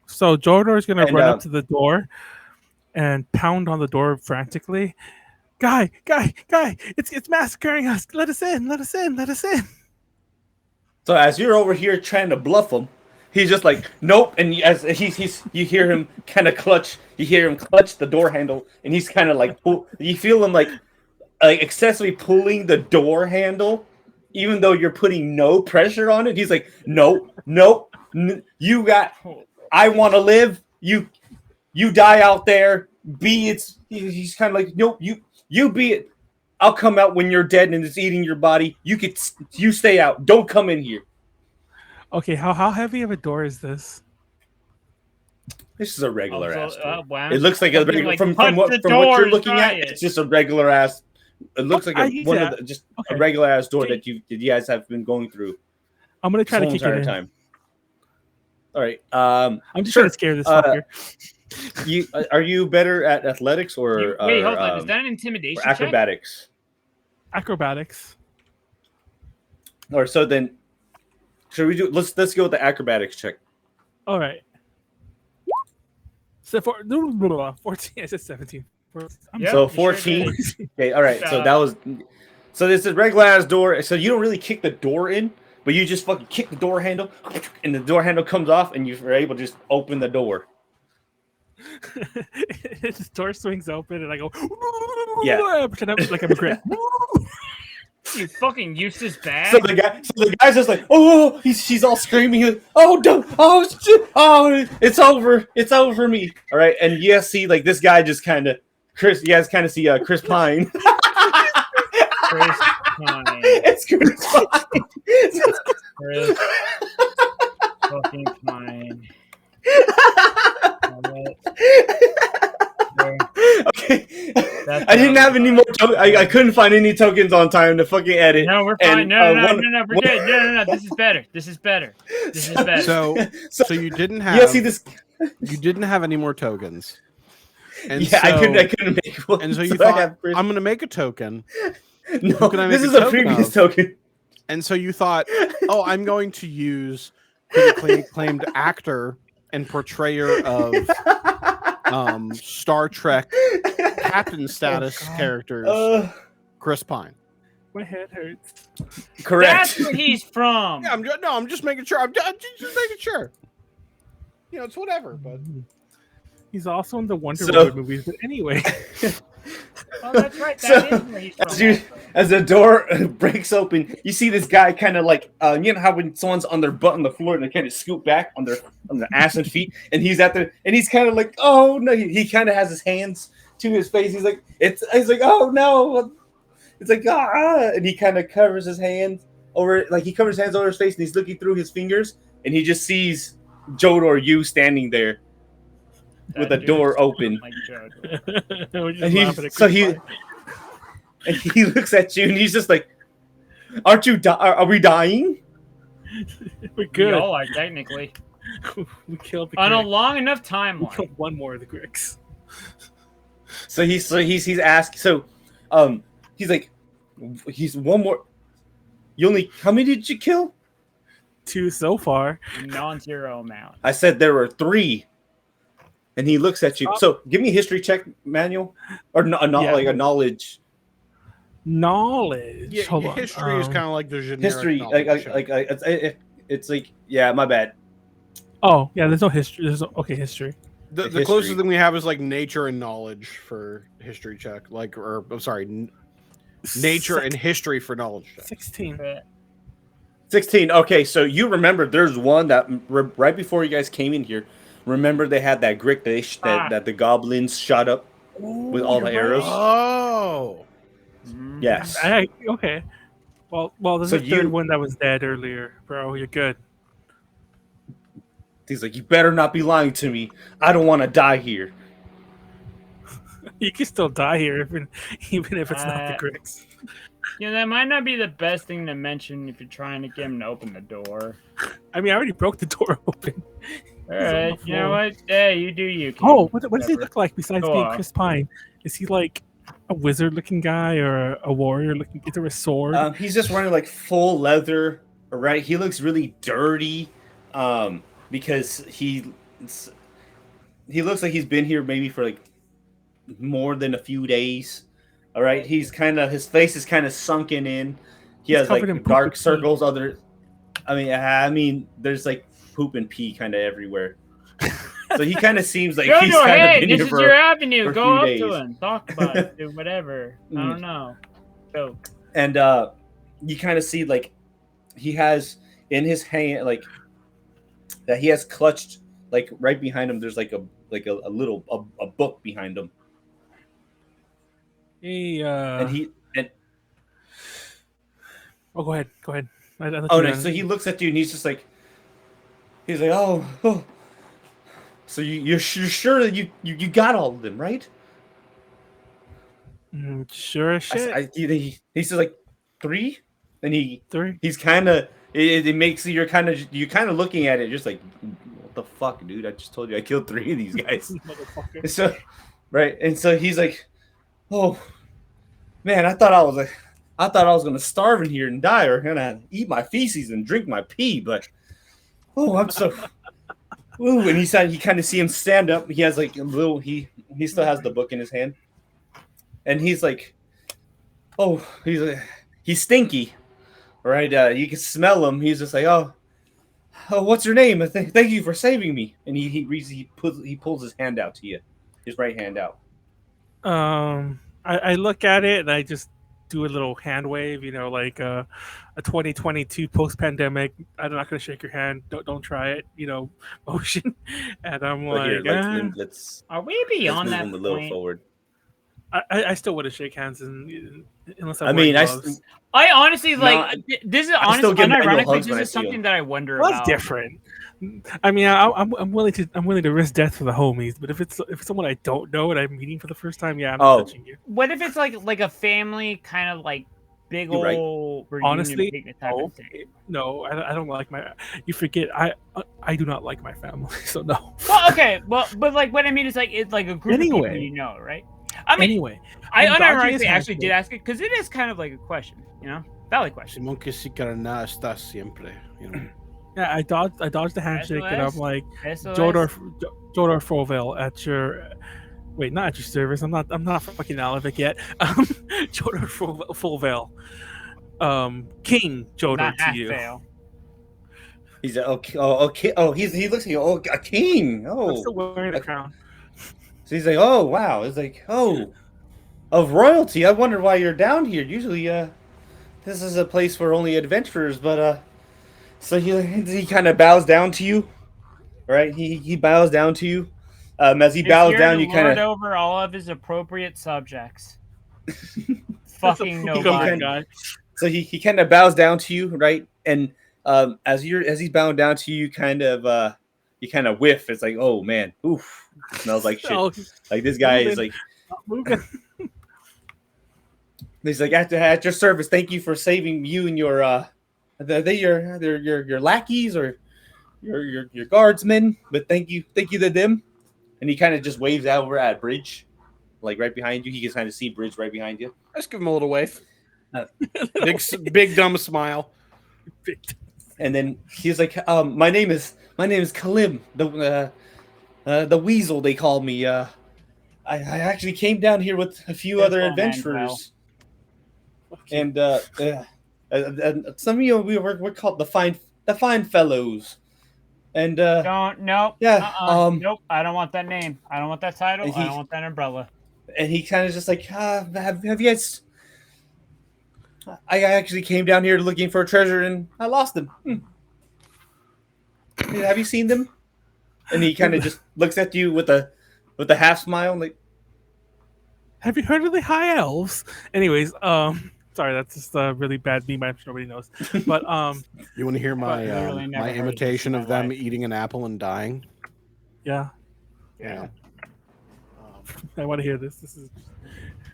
So Jodor is gonna run up to the door and pound on the door frantically. Guy, it's massacring us. Let us in. So as you're over here trying to bluff him, he's just like, nope. And as you hear him kind of clutch. You hear him clutch the door handle, and he's kind of like, you feel him like excessively pulling the door handle, even though you're putting no pressure on it. He's like, nope. You got. I want to live. You die out there. He's kind of like, nope. You be it. I'll come out when you're dead and it's eating your body. You stay out. Don't come in here. Okay, how heavy of a door is this? This is a regular ass door. Wow. It looks like a regular from what you're looking at. It's just a regular ass. It looks like a regular ass door that you guys have been going through. I'm gonna try to kick it in. Time. All right. I'm just trying to scare this fucker. Are you better at athletics or wait? Hold on. Is that an intimidation or acrobatics? Check? Acrobatics. Or so then, should we do? Let's go with the acrobatics check. All right. So 14. I said 17. So 14. Sure okay. All right. So that was. So this is regular ass door. So you don't really kick the door in, but you just fucking kick the door handle, and the door handle comes off, and you're able to just open the door. The door swings open, and I go. Yeah. Pretend I'm like I'm a crit. You fucking useless bag. So the guy's just like, oh, she's all screaming, oh, don't, oh, shit, oh, it's over me. All right, and you guys see like this guy just kind of Chris. You guys kind of see Chris Pine. Chris Pine. It's Chris Pine. Chris fucking Pine. Okay. I didn't have any more. I couldn't find any tokens on time to fucking edit. No, we're fine. No, we're good. No. This is better. So you didn't have. Yeah, see this. You didn't have any more tokens. And yeah, I couldn't make one. And so you thought, I'm going to make a token. No, this is a previous token. And so you thought, oh, I'm going to use critically acclaimed actor and portrayer of Star Trek captain status characters, Chris Pine. My head hurts. Correct. That's where he's from. Yeah, I'm just making sure. I'm just making sure. You know, it's whatever. But he's also in the Wonder Woman movies. But anyway. Oh, that's right. That is where he's from. As the door breaks open, you see this guy kind of like, you know how when someone's on their butt on the floor and they kind of scoot back on their ass and feet, and he's kind of like, oh no, he kind of has his hands to his face. He's like, oh no, it's like and he kind of covers his hands over, like he covers his hands over his face, and he's looking through his fingers, and he just sees Jodor, you standing there. With the door open, and he looks at you, and he's just like, "Aren't you? Are we dying? We're good. We all are technically. We killed the on Gricks. a long enough timeline. We killed one more of the Gricks. So he's asked. So, he's like, he's one more. You only how many did you kill? 2 so far. Non-zero amount. I said there were 3. And he looks at you. So give me a history check, Manuel, or like a knowledge. Knowledge. Yeah, Hold on. History is kind of like the generic history. It's like my bad. Oh yeah, there's no history. History. The closest thing we have is like nature and knowledge for history check. Nature and history for knowledge check. 16. 16. Okay, so you remember there's one that right before you guys came in here. Remember they had that Grick that the goblins shot up with all the arrows? Oh. Yes. Okay. Well, there's a third one that was dead earlier, bro. You're good. He's like, you better not be lying to me. I don't want to die here. You can still die here, even if it's not the Gricks. Yeah, that might not be the best thing to mention if you're trying to get him to open the door. I mean, I already broke the door open. All right, you know what? Hey, you do you. King. Oh, what does he look like besides being Chris Pine? Is he like a wizard-looking guy or a warrior-looking? Is there a sword? He's just wearing like full leather. Right, he looks really dirty, because he looks like he's been here maybe for like more than a few days. All right, his face is kind of sunken in. He has like dark circles. I mean, there's like poop and pee kind of everywhere. So he kind of seems like he's kind of been here for. This is your avenue. Go up days. to him, talk about it, do whatever. I don't know. So. And you kind of see like he has in his hand like that he has clutched like right behind him. There's like a little book behind him. Oh, go ahead. So he looks at you and he's like, oh. So you're sure that you got all of them, right? Sure as shit. He says like 3, and three. He's kind of it makes you're kind of looking at it just like, what the fuck, dude? I just told you I killed 3 of these guys. Motherfucker. So right, and so he's like, oh man, I thought I was gonna starve in here and die, or gonna eat my feces and drink my pee, but I'm so. Ooh, and he kind of see him stand up. He has like a little. He still has the book in his hand, and he's like, he's stinky, right? You can smell him. He's just like, oh, what's your name? Thank you for saving me. And he pulls his hand out to you, his right hand out. I look at it and I just do a little hand wave, like a 2022 post-pandemic. I'm not going to shake your hand. Don't try it, motion. And I'm let's are we beyond that a little forward? I still wouldn't shake hands unless I honestly this is honestly unironically this is something that I wonder about. That's different. I mean, I'm willing to risk death for the homies, but if it's someone I don't know and I'm meeting for the first time, I'm not touching you. What if it's like a family kind of like big old reunion honestly type of thing? No, I don't like my. You forget I do not like my family, so no. Well, okay, but like what I mean is like it's like a group of people right? I mean, I unironically actually did ask it because it is kind of like a question, valid question. Simón que sí que nada está siempre, Yeah, I dodged the handshake, and I'm like, Jodor Froville at your, wait, not at your service. I'm not fucking Alivik yet. Jodor Froville, King Jodor to you. Fail. He's okay. He looks like a king. I'm still wearing a crown. So he's like, oh wow. It's like, oh, of royalty. I wonder why you're down here. Usually, this is a place for only adventurers, but So he kind of bows down to you, right? He bows down to you. As he bows down, you kind of over all of his appropriate subjects. Fucking no guy. So he kind of bows down to you, right? And as he's bowing down to you, you kind of whiff. It's like, oh man, oof, it smells like shit. Like this guy is like. He's like, at your service. Thank you for saving you and your. Are they your lackeys or your guardsmen? But thank you to them. And he kind of just waves over at Bridge, like right behind you. He can kind of see Bridge right behind you. Let's give him a little wave. Big dumb smile. And then he's like, my name is Kalim, the Weasel they call me. I actually came down here with a few other adventurers. And some of you we're called the fine fellows. And nope. Nope. I don't want that name. I don't want that title. I don't want that umbrella. And he kind of just like, have you guys? I actually came down here looking for a treasure and I lost them. Have you seen them? And he kind of just looks at you with a half smile, like, have you heard of the high elves? Anyways, Sorry, that's just a really bad meme. I'm sure nobody knows. But You want to hear my literally never my heard of this imitation in of my them life. eating an apple and dying? yeah, Yeah. I want to hear this. This is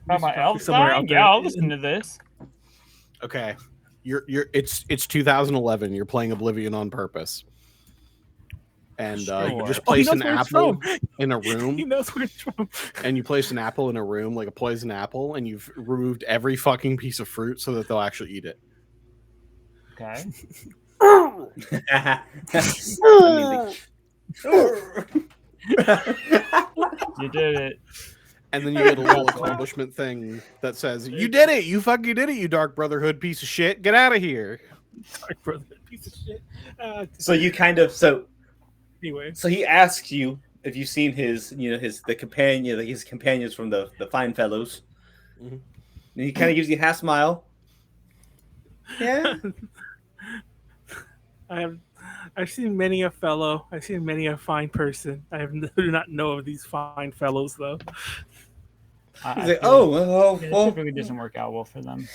About my elves somewhere dying? out there. Yeah, I'll listen to this. Okay, it's 2011. You're playing Oblivion on purpose, and you Sure. just he place knows an where it's apple from. in a He room, knows where it's from. and you place an apple in a room like a poison apple, and you've removed every fucking piece of fruit so that they'll actually eat it. Okay. I mean, You did it. And then you get a little accomplishment thing that says, "You did it! You fucking did it! You Dark Brotherhood piece of shit! Get out of here!" Dark brother, piece of shit. so you kind of so Anyway, so he asks you if you've seen his his companions from the Fine Fellows. Mhm. And he kind of gives you a half smile. Yeah. I've seen many a fellow. I've seen many a fine person. I do not know of these fine fellows though. He's like, oh, It well. typically doesn't work out well for them.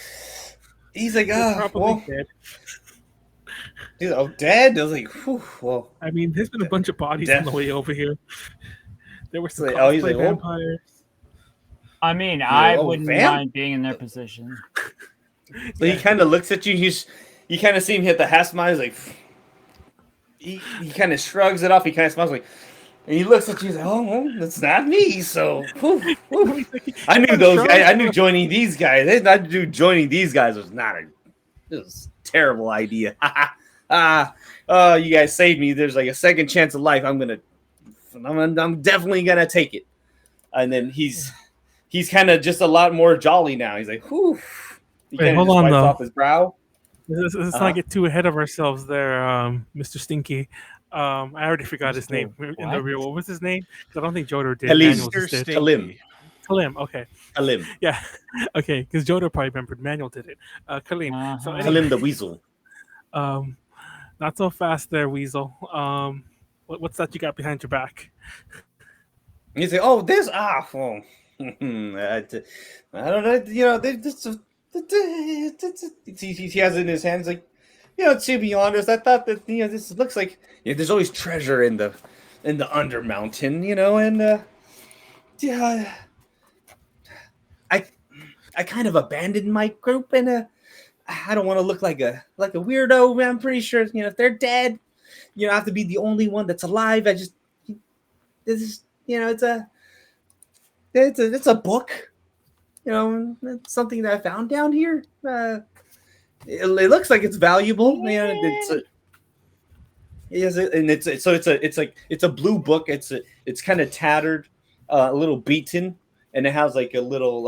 He's like, They're oh, probably well. dead. He's like, oh, dead? I was like, whew, well. I mean, there's been a bunch of bodies on the way over here. There were some Like, cosplay he's like, oh. vampires. I mean, I oh, wouldn't vamp? mind being in their position. So he kind of looks at you. You kind of see him hit the half smile. He's like, he kind of shrugs it off. He kind of smiles like, and he looks at you. He's like, oh, well, that's not me. So, whew, whew. I knew those guys. I knew joining these guys. Joining these guys was not it was a terrible idea. You guys saved me. There's like a second chance of life. I'm definitely gonna take it. And then he's kind of just a lot more jolly now. He's like, whew. He Wait, kind of hold on, wipes though. off his brow. Let's not get too ahead of ourselves there, Mr. Stinky. I already forgot his name in the real. What was his name? Because I don't think Jodor did. Halim. Manuel just did. Halim. Kalim, okay. Halim. Yeah, okay, because Jodor probably remembered. Manuel did it. Kalim. So Uh-huh. anyway, Halim the Weasel. not so fast there, Weasel. What's that you got behind your back? You say, "Oh, this well, I don't know. He has it in his hands. Like, to be honest, I thought that this looks like there's always treasure in the Undermountain, and yeah, I kind of abandoned my group, and I don't want to look like a weirdo. I'm pretty sure if they're dead, I have to be the only one that's alive. It's a book, it's something that I found down here. It looks like it's valuable. It's a blue book. It's kind of tattered, a little beaten, and it has like a little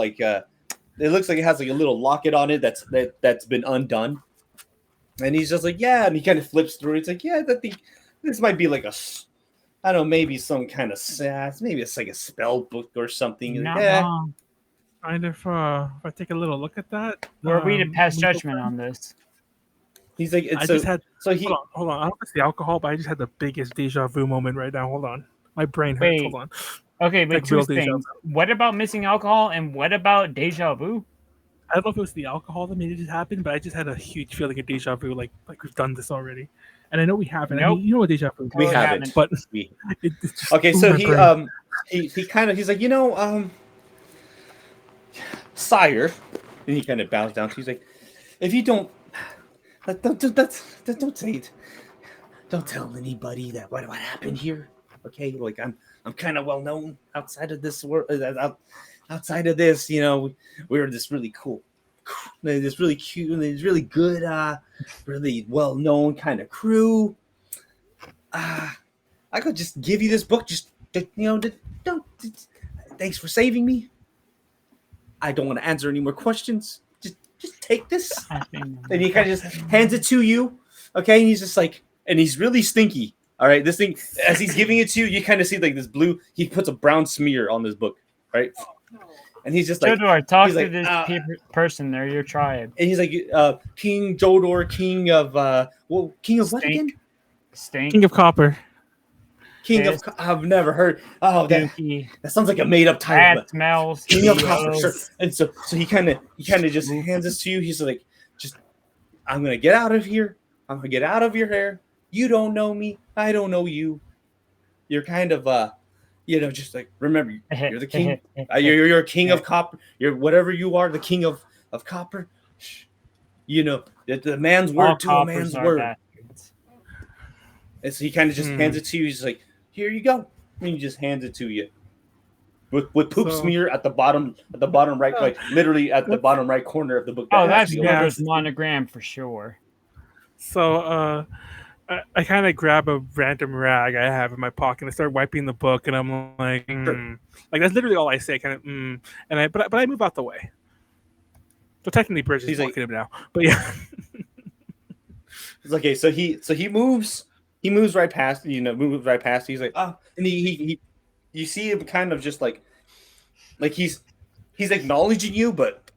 it looks like it has like a little locket on it that's been undone. And he's just like, yeah, and he kind of flips through it. It's like, yeah, this might be like I don't know, maybe some kind of maybe it's like a spell book or something. Not Yeah. wrong. And if I take a little look at that, Were we to pass judgment on this? He's like, I just had. so he. Hold on. I don't know if it's the alcohol, but I just had the biggest deja vu moment right now. Hold on, my brain hurts. Wait. Hold on. Okay, but Like two real deja things. What about missing alcohol and what about deja vu? I don't know if it was the alcohol that made it just happen, but I just had a huge feeling of deja vu, like we've done this already. And I know we haven't. I Nope. mean, you know what deja vu is. We Well, haven't. But We- it's just Okay, blew so my he brain. he's like, sire, and he kind of bows down. He's like, if you don't say it. Don't tell anybody that what happened here. Okay, like I'm kind of well known outside of this world. Outside of this, we're this really cool, this really cute, and this really good, really well known kind of crew. I could just give you this book. Just thanks for saving me. I don't want to answer any more questions. Just take this. And he kind of just hands it to you. Okay, and he's just like, and he's really stinky. All right, this thing, as he's giving it to you, you kind of see like this blue. He puts a brown smear on this book, right? And he's just like, Jodor, talk to like, this person. They're your tribe. and he's like, King Jodor, king of king of what again? Stink. King of Copper. King of. I've never heard. Oh, that sounds like a made up title. That smells. King of Copper. Sure. And so he kind of just hands this to you. He's like, I'm gonna get out of here. I'm gonna get out of your hair. You don't know me. I don't know you. You're kind of just like, remember, you're the king. You're a king of copper. You're whatever you are, the king of copper. You know, the man's word to a man's word. Bastards. And so he kind of just hands it to you. He's like, here you go. And he just hands it to you. With poop smear at the bottom right, like literally at the bottom right corner of the book. That's Jodor's monogram for sure. So I kind of grab a random rag I have in my pocket and I start wiping the book, and I'm like, like that's literally all I say, kind of, and but I move out the way. So technically, Bridge is walking him now, but yeah. It's okay. So he moves right past, moves right past. He's like, and he you see him kind of just like he's acknowledging you, but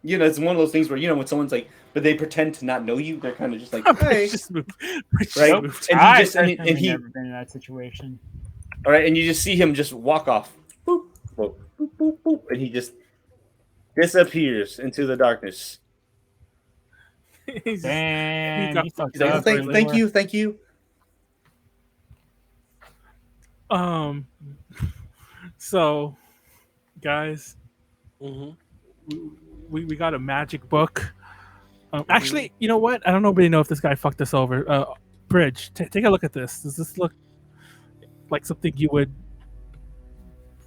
it's one of those things where when someone's like, but they pretend to not know you. They're kind of just like, hey, just move. Right? Nope. And he never been in that situation. All right, and you just see him just walk off, boop, boop, boop, boop, boop, and he just disappears into the darkness. He's like, thank you. So, guys, we got a magic book. Actually, you know what? I don't know if this guy fucked us over. Bridge, take a look at this. Does this look like something you would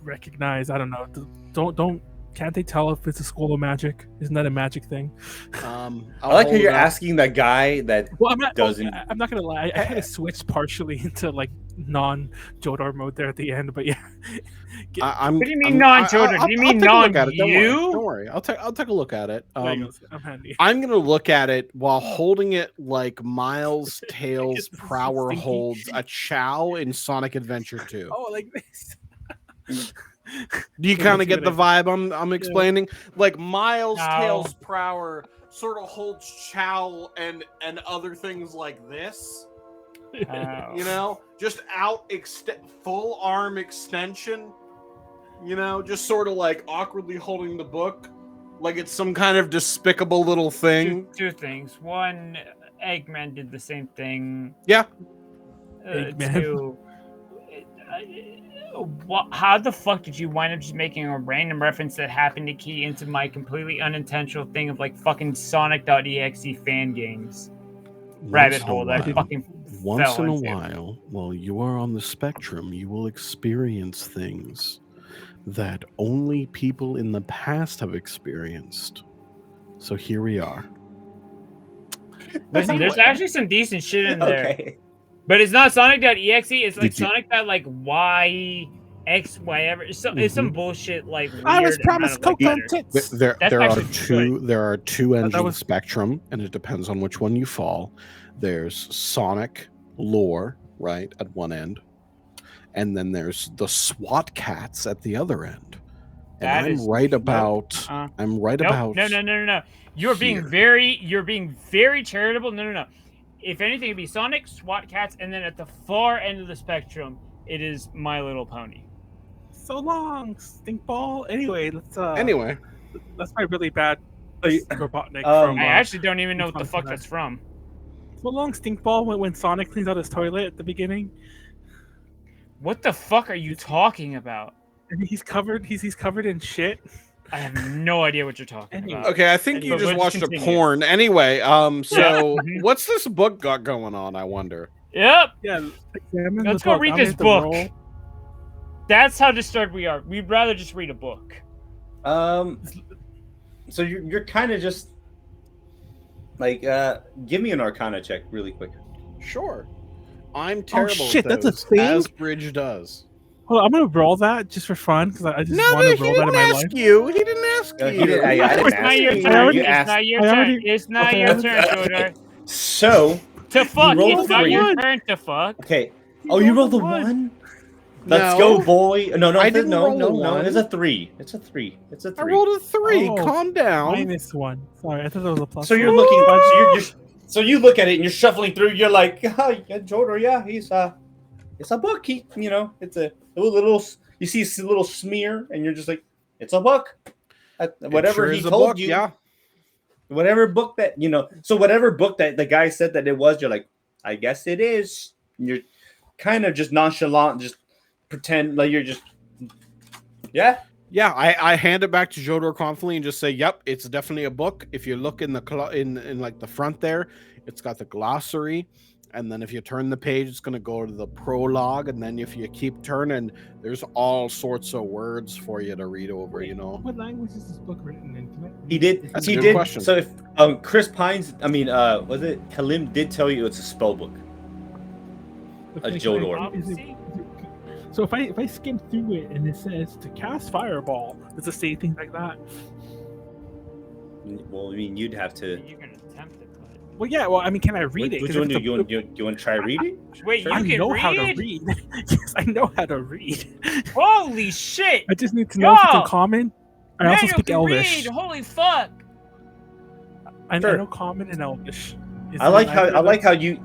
recognize? I don't know. Can't they tell if it's a school of magic? Isn't that a magic thing? I like how you're asking that guy that doesn't. I'm not gonna lie. I had to switch partially into like non-Jodor mode there at the end, but yeah. What do you mean non-Jodor? Do you mean non-you? Don't worry. I'll take a look at it. I'm handy. I'm gonna look at it while holding it like Miles Tails Prower holds a Chow in Sonic Adventure 2. Oh, like this. Do you kind of get the vibe I'm explaining? Like Miles Tails Prower sort of holds Chow and other things like this. Just full arm extension. Just sort of like awkwardly holding the book like it's some kind of despicable little thing. Two things. One, Eggman did the same thing. Yeah. Two, how the fuck did you wind up just making a random reference that happened to key into my completely unintentional thing of like fucking Sonic.exe fan games? Rabbit hole that I fucking once in a while, while you are on the spectrum, you will experience things that only people in the past have experienced. So here we are. Listen, there's actually some decent shit in there. But it's not Sonic.exe, it's like Sonic.y X, whatever. It's some bullshit like weird. I was promised cocoa tits. There are two ends of the spectrum, and it depends on which one you fall. There's Sonic lore, right, at one end, and then there's the SWAT cats at the other end. And I'm right about. No. You're being very charitable. No. If anything, it'd be Sonic, SWAT cats, and then at the far end of the spectrum, it is My Little Pony. So long, Stinkball. Anyway, that's my really bad Robotnik. I actually don't even know what the fuck that's from. So long, Stinkball. When Sonic cleans out his toilet at the beginning. What the fuck are you talking about? He's covered in shit. I have no idea what you're talking about. Okay, I think you just watched a porn. Anyway, so what's this book got going on, I wonder? Yep. Yeah. Let's go read this book. That's how disturbed we are. We'd rather just read a book. So you're kind of just like give me an Arcana check really quick. Sure. I'm terrible. Oh shit, at that's a thing. As Bridge does. Well, I'm gonna roll that just for fun because I just want to roll that in my life. He didn't ask you. It's not your turn, Jodor. So to fuck. It's not your turn to fuck. Okay. Oh, you rolled a 1? Let's go, boy. No. It's a 3. It's a 3. I rolled a 3. Calm down. -1. Sorry, I thought that was a plus. So you're looking. So you look at it and you're shuffling through. You're like, Jodor, yeah, he's it's a book. It's a little. You see a little smear, and you're just like, it's a book. Whatever he told you, yeah. Whatever book that So whatever book that the guy said that it was, you're like, I guess it is. And you're kind of just nonchalant, just pretend like you're just, yeah. Yeah, I hand it back to Jodor confidently and just say, "Yep, it's definitely a book." If you look in the in like the front there, it's got the glossary, and then if you turn the page, it's going to go to the prologue, and then if you keep turning, there's all sorts of words for you to read over. What language is this book written in? He did. That's he a good did. question. So if Chris Pines, was it Kalim did tell you it's a spell book, a Jodor. So if I skim through it and it says to cast fireball, does it say things like that? Well, I mean, you'd have to. You can attempt it, but... Well, yeah. Well, I mean, can I read it? You want to try reading? Wait, Sure. you can know read? how to read. Yes, I know how to read. Holy shit! I just need to know if it's in common. I also Manuel speak can Elvish. read. Holy fuck! I Sure. know Common and Elvish. I like how you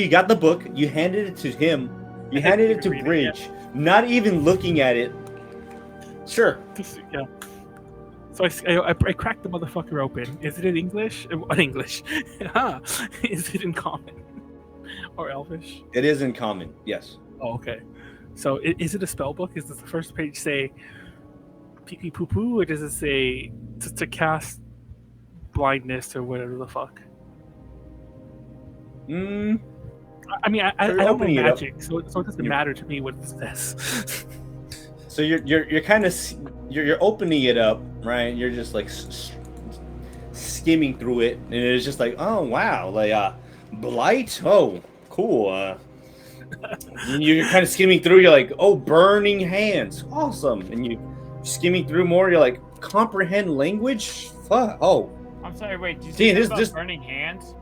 got the book. You handed it to him. You handed it to Bridge, not even looking at it. Sure. Yeah. So I cracked the motherfucker open. Is it in English? What English? Is it in Common or Elvish? It is in common. Yes. Oh, okay. So is it a spell book? Does the first page say pee pee poo poo, or does it say to cast blindness or whatever the fuck? I mean, I don't know magic, so it doesn't matter to me what it says. So you're kind of you're opening it up, right? You're just like skimming through it, and it's just like, oh wow, like blight, oh cool. You're kind of skimming through. You're like, oh, burning hands, awesome. And you skimming through more. You're like, comprehend language, fuck. Oh, I'm sorry. Wait, did you see, say about burning hands?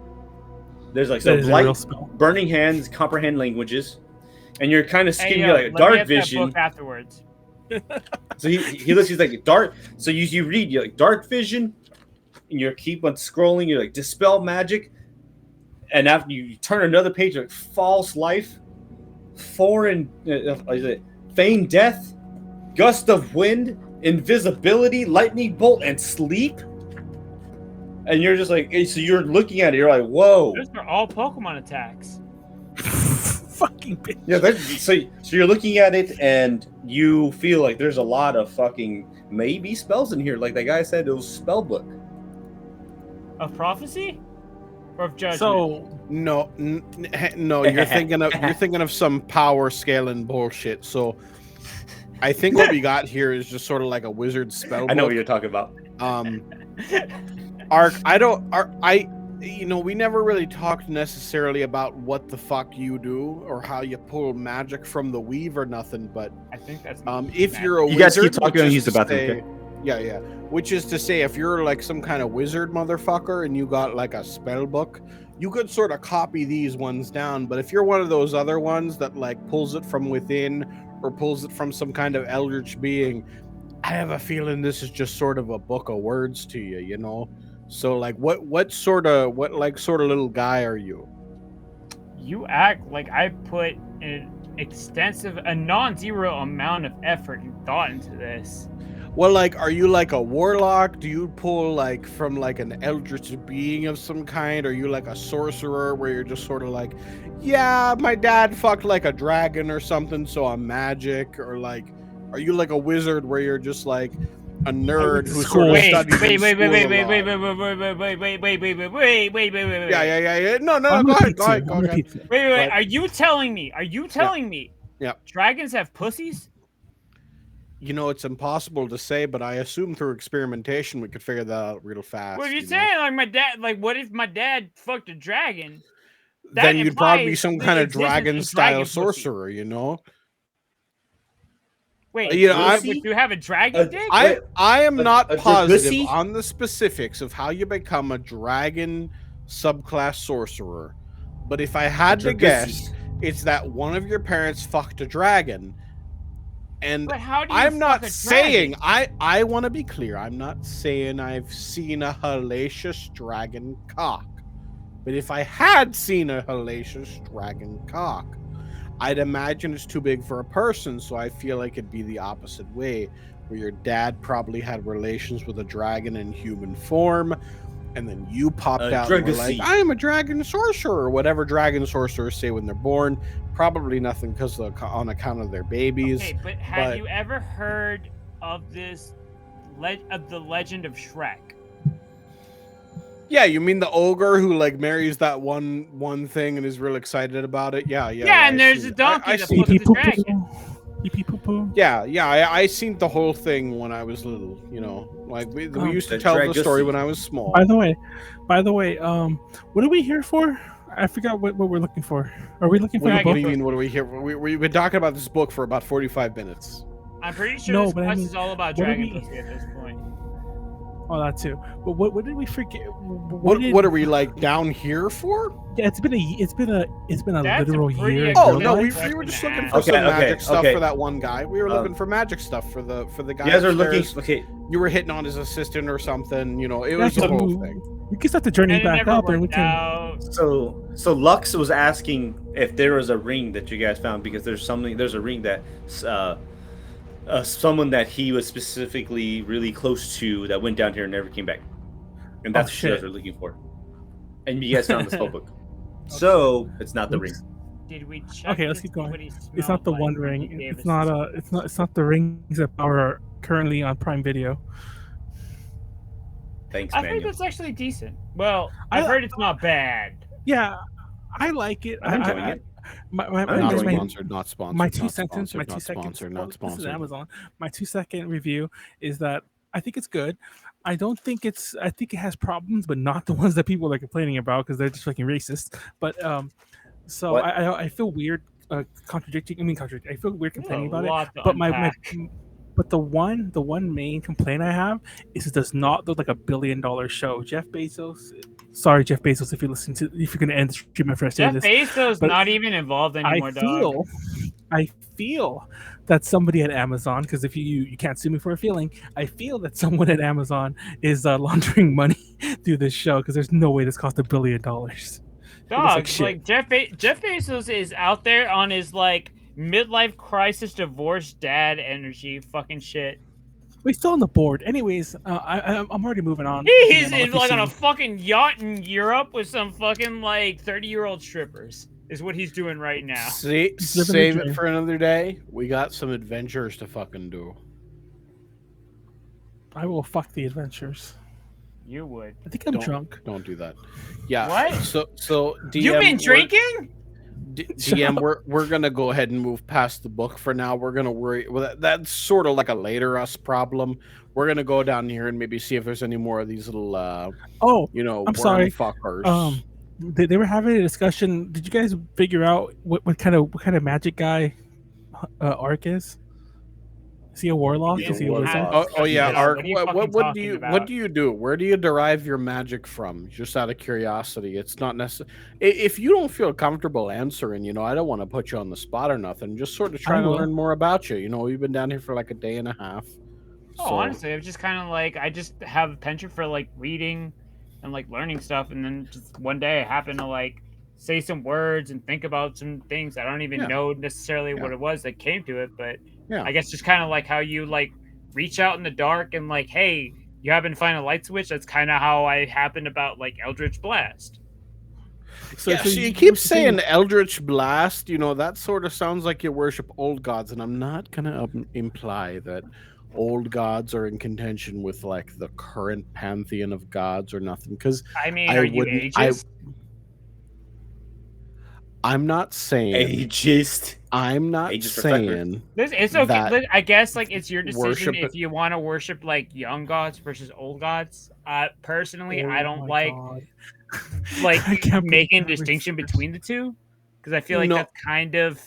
There's like so blight, burning hands, comprehend languages, and you're kind of skimming. You're like dark vision. Book afterwards. So he looks. He's like dark. So you read. You're like dark vision, and you keep on scrolling. You're like dispel magic, and after you turn another page, you're like false life, foreign, is it feign death, gust of wind, invisibility, lightning bolt, and sleep. And you're just like, so you're looking at it. You're like, whoa. Those are all Pokemon attacks. Fucking bitch. Yeah, so you're looking at it and you feel like there's a lot of fucking maybe spells in here. Like the guy said, it was spell book. Of prophecy, or of judgment? So no, you're thinking of some power scaling bullshit. So I think what we got here is just sort of like a wizard spell book. I know what you're talking about. Ark, we never really talked necessarily about what the fuck you do or how you pull magic from the weave or nothing, but I think that's if you're a wizard, you guys keep talking and use the bathroom. Okay? Yeah. Which is to say, if you're like some kind of wizard motherfucker and you got like a spell book, you could sort of copy these ones down. But if you're one of those other ones that like pulls it from within or pulls it from some kind of eldritch being, I have a feeling this is just sort of a book of words to you, you know? So like what sort of little guy are you? You act like I put a non-zero amount of effort and thought into this. Well, like, are you like a warlock? Do you pull like from like an eldritch being of some kind? Are you like a sorcerer where you're just sort of like, yeah, my dad fucked like a dragon or something, so I'm magic? Or like, are you like a wizard where you're just like a nerd who sort of studies wait. Yeah. No, go ahead. Wait. Are you telling me? Yeah. Dragons have pussies? You know, it's impossible to say, but I assume through experimentation we could figure that out real fast. Well, if you're saying like my dad, like what if my dad fucked a dragon? Then you'd probably be some kind of dragon-style sorcerer, you know? Wait, would you have a dragon dick? I am not positive on the specifics of how you become a dragon subclass sorcerer, but if I had to guess, it's that one of your parents fucked a dragon. And but how do you I'm not saying, I want to be clear, I'm not saying I've seen a hellacious dragon cock. But if I had seen a hellacious dragon cock, I'd imagine it's too big for a person, so I feel like it'd be the opposite way, where your dad probably had relations with a dragon in human form, and then you popped out and were like, I am a dragon sorcerer, or whatever dragon sorcerers say when they're born. Probably nothing because on account of their babies. Okay, but have you ever heard of this of the legend of Shrek? Yeah, you mean the ogre who like marries that one thing and is real excited about it? Yeah. Yeah, and there's a donkey that fucks the dragon. Yeah, I seen the whole thing when I was little. You know, like we used to tell the story when I was small. By the way, what are we here for? I forgot what we're looking for. Are we looking for the book? What do you mean? What are we here for? We've been talking about this book for about 45 minutes. I'm pretty sure this quest is all about Dragon Pussy at this point. Oh, that too. But what did we forget? What are we like down here for? Yeah, it's been a literal year. Oh no, we were just looking for some magic stuff for that one guy. We were looking for magic stuff for the guy. You guys are looking. Okay, you were hitting on his assistant or something. You know, it was the whole thing. We can start the journey back up, and we can. So Lux was asking if there was a ring that you guys found, because there's a ring that someone that he was specifically really close to that went down here and never came back, and that's what you guys are looking for. And you guys found the spell book, so it's not the ring. Did we check? Okay, let's keep going. It's not the one ring. It's not the rings that are currently on Prime Video. Thanks, I Manuel. think that's actually decent. Well, I've heard it's not bad. Yeah, I like it. I'm enjoying it. Not sponsored. My 2 seconds. Not sponsored. This is Amazon. My 2-second review is that I think it's good. I think it has problems, but not the ones that people are complaining about because they're just fucking racist. But so I feel weird contradicting. I feel weird complaining about it. But the one main complaint I have is it does not look like $1 billion show. Jeff Bezos. Sorry, Jeff Bezos, if you're going to end the stream after I say this. Jeff Bezos not even involved anymore, I feel that somebody at Amazon, because if you can't sue me for a feeling, I feel that someone at Amazon is laundering money through this show, because there's no way this cost $1 billion. Dog, like Jeff Bezos is out there on his midlife crisis, divorce, dad energy, fucking shit. We're still on the board. Anyways, I'm already moving on. He's on a fucking yacht in Europe with some fucking 30-year-old strippers. Is what he's doing right now. Save it for another day. We got some adventures to fucking do. I will fuck the adventures. You would. I think I'm drunk. Don't do that. Yeah. What? So DM, you've been drinking? DM, we're gonna go ahead and move past the book for now. We're gonna worry. Well, that's sort of like a later us problem. We're gonna go down here and maybe see if there's any more of these little. I'm sorry, fuckers. They were having a discussion. Did you guys figure out what kind of magic guy Ark is? Is he a warlock? Is he a wizard? Ark. What do you do? Where do you derive your magic from? Just out of curiosity. It's not necessary. If you don't feel comfortable answering, I don't want to put you on the spot or nothing. Just sort of trying to learn more about you. We've been down here for a day and a half. Oh, honestly, I'm just kind of I just have a penchant for reading and learning stuff, and then just one day I happen to say some words and think about some things I don't even know necessarily what it was that came to it, but I guess just kind of how you reach out in the dark and hey, you happen to find a light switch. That's kind of how I happened about Eldritch Blast. So you keep saying Eldritch Blast, that sort of sounds like you worship old gods, and I'm not gonna imply that old gods are in contention with the current pantheon of gods or nothing, because are you ageist? I'm not saying ageist. I'm not saying it's okay. I guess it's your decision if you want to worship young gods versus old gods. Personally, I don't making a distinction between the two, because I feel that's kind of.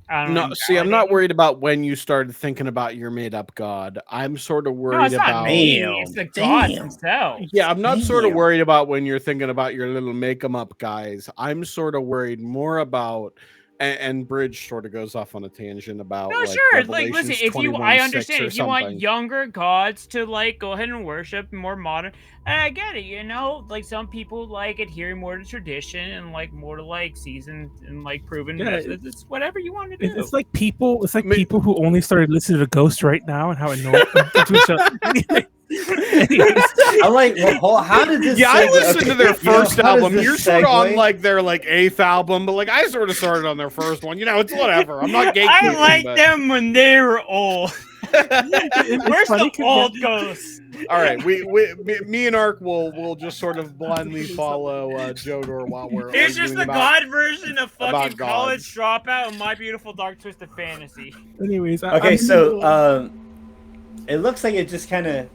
I'm not worried about when you started thinking about your made-up god. I'm sort of worried about. It's the gods themselves. Yeah, I'm not sort of worried about when you're thinking about your little make-em-up guys. I'm sort of worried more about And Bridge sort of goes off on a tangent about No, like, sure. Like, listen, Revelations if you, 21:6 I understand or if you want something. younger gods to like go ahead and worship more modern, and I get it. You know, like some people like adhering more to tradition and like more to like seasoned and like proven methods. It's whatever you want to do. It's like people. It's like people who only started listening to Ghost right now and how annoying. I'm like, well, how did this? Yeah, I listened to their first how does album. this You're sort of on segue? like their like 8th album, but like I sort of started on their first one. You know, it's whatever. I'm not gatekeeping. I like but... them when they were old. Where's the old ghosts? All right, me and Ark will just sort of blindly follow Jodor while we're. It's just the about, god version of fucking college dropout and My Beautiful Dark Twisted Fantasy. Anyways, okay, so it looks like it just kind of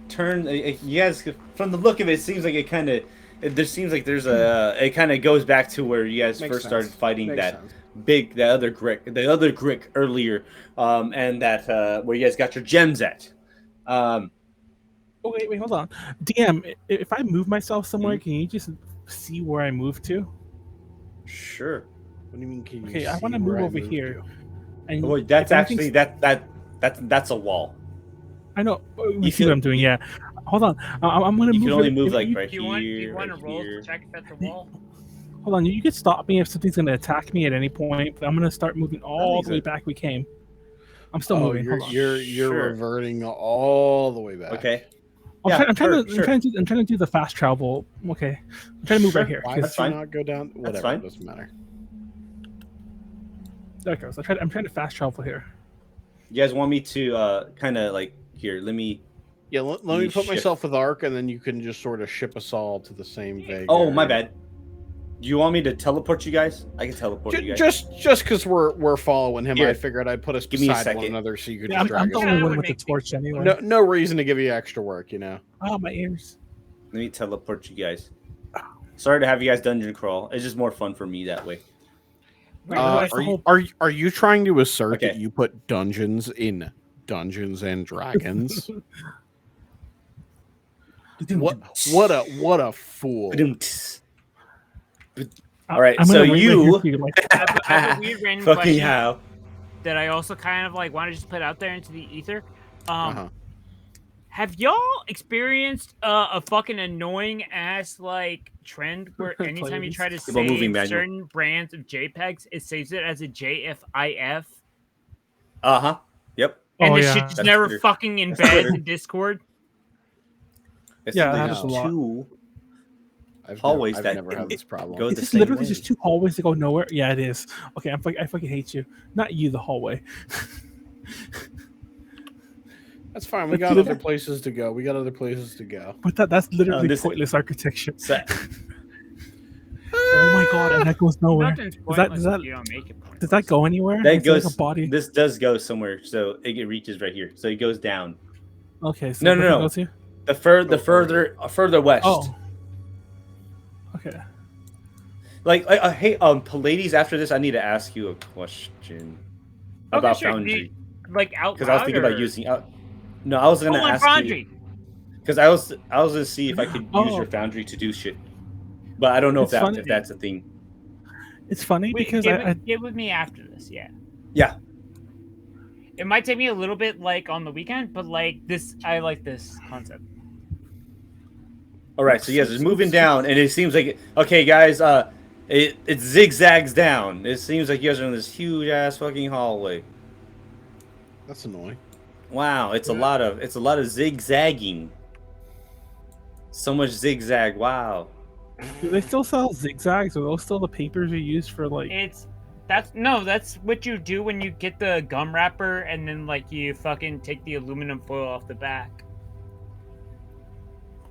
turned. You guys, from the look of it, it seems like it kind of. There seems like there's a. It kind of goes back to where you guys first started fighting the other Grick earlier, and that where you guys got your gems at. Oh, wait, hold on. DM, if I move myself somewhere, can you just see where I move to? Sure. What do you mean? Can you okay, I want to move over here. And well, that's actually that's a wall. I know. You see what I'm doing? Yeah. Hold on. I'm gonna move. You can only move like right here. Do you want to roll to check if that's a wall? Hold on. You can stop me if something's gonna attack me at any point. But I'm gonna start moving all the way back we came. I'm still moving. You're reverting all the way back. Okay. I'm trying to do the fast travel. Okay. I'm trying to move right here. Why did you not go down? Whatever. It doesn't matter. There it goes. I'm trying to fast travel here. You guys want me to kind of like here? Let me. Yeah, let me put myself with Ark, and then you can just sort of ship us all to the same vague. Oh, my bad. Do you want me to teleport you guys? I can teleport you guys. Just because we're following him, Here. I figured I'd put us beside one another so you could just drag I'm the us. only one with the torch anyway. No reason to give you extra work, you know. Oh, my ears. Let me teleport you guys. Sorry to have you guys dungeon crawl. It's just more fun for me that way. Are you trying to assert that you put dungeons in Dungeons and Dragons? What a fool! All right, so you I have a weird random fucking question how that I also kind of like want to just put out there into the ether. Have y'all experienced a fucking annoying ass like trend where anytime you try to save certain brands of JPEGs, it saves it as a JFIF? Yep. And the shit just never fucking embeds in Discord. Yeah, that happens a lot. Hallways I've never had this problem. It's literally just two hallways that go nowhere. Yeah, it is. Okay, I fucking hate you. Not you, the hallway. That's fine. We got other places to go. But that's literally pointless architecture. Oh my god, and that goes nowhere. Does that go anywhere? That goes. Like a body? This does go somewhere, so it reaches right here. So it goes down. Okay. So no. The further west. Oh. Okay. Like, hey, Pleiades. After this, I need to ask you a question about Foundry. Like out because I was thinking about using. No, I was gonna ask you. Because I was gonna see if I could use your Foundry to do shit, but I don't know if that's a thing. It's funny because get with me after this. Yeah. Yeah. It might take me a little bit like on the weekend, but like this, I like this concept. All right, so yes, it's moving down, and it seems like okay, guys. It zigzags down. It seems like you guys are in this huge ass fucking hallway. That's annoying. Wow, it's a lot of zigzagging. So much zigzag. Wow. Do they still sell zigzags? Are those still the papers you use for like? That's what you do when you get the gum wrapper and then like you fucking take the aluminum foil off the back.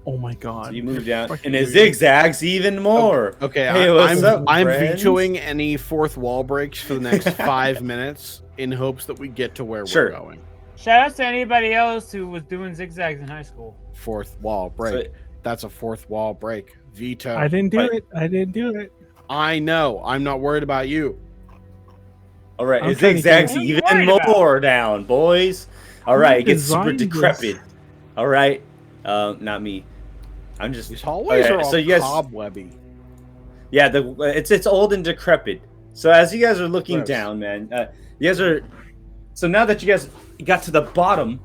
Oh my god! So you move down, and it zigzags even more. Okay, hey, I'm vetoing any fourth wall breaks for the next 5 minutes in hopes that we get to where we're going. Shout out to anybody else who was doing zigzags in high school. Fourth wall break. That's a fourth wall break. Veto. I didn't do it. I know. I'm not worried about you. All right, it zigzags even more down, boys. All right, it gets super decrepit. All right, not me. These hallways are all cobwebby. Yeah, it's old and decrepit. So as you guys are looking Gross. down, man, you guys are. So now that you guys got to the bottom,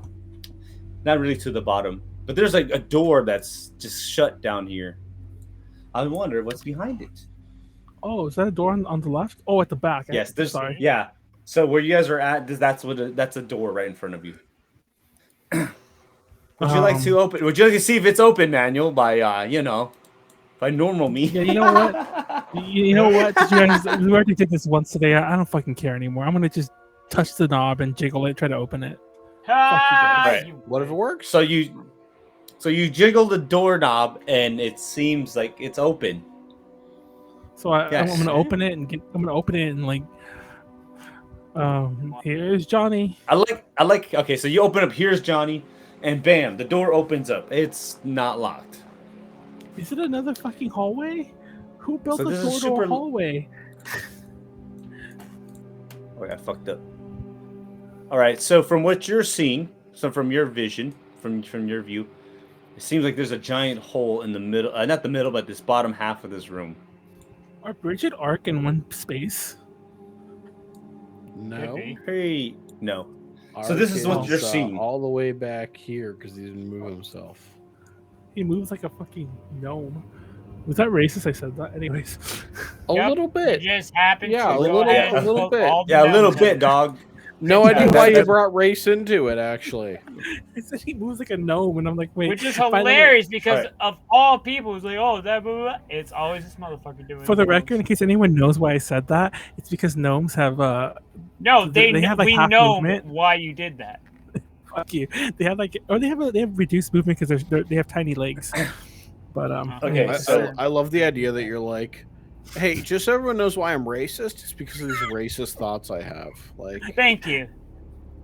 not really to the bottom, but there's like a door that's just shut down here. I wonder what's behind it. Oh, is that a door on the left? Oh, at the back. Yes, there's. Sorry. Yeah. So where you guys are at, that's a door right in front of you. Would you like to open? Would you like to see if it's open, Manuel? By by normal me. Yeah, you know what? You know what? Did you guys, we already did this once today. I don't fucking care anymore. I'm gonna just touch the knob and jiggle it, try to open it. Right. What if it works? So you jiggle the doorknob and it seems like it's open. So I'm Yes. gonna open it and like, here's Johnny. I like. Okay, so you open up. Here's Johnny, and bam, the door opens up. It's not locked. Is it another fucking hallway? Who built So a this is door to a super- hallway? Oh, I fucked up. All right. So from what you're seeing, from your vision, from your view, it seems like there's a giant hole in the middle. Not the middle, but this bottom half of this room. Are Bridge and Arc in one space? No. Hey, no. So this is what you're seeing. All the way back here because he didn't move himself. He moves like a fucking gnome. Was that racist? I said that. Anyways. A little bit. It just happened. Yeah, to a go little- ahead a and little poke bit. all the Yeah, a little gnomes. bit, dog. No idea Yeah, why you that- brought race into it, actually. I said he moves like a gnome, and I'm like, wait. Which is by the way, hilarious because Alright. of all people, it's like, oh, that blah, blah, blah. It's always this motherfucker doing. For the gnomes. record, in case anyone knows why I said that, it's because gnomes have No, they they have, like, we half know movement. why you did that. fuck you. They have like, or they have reduced movement because they have tiny legs. But Okay, I love the idea that you're like, hey, just so everyone knows why I'm racist, it's because of these racist thoughts I have. Like, Thank you.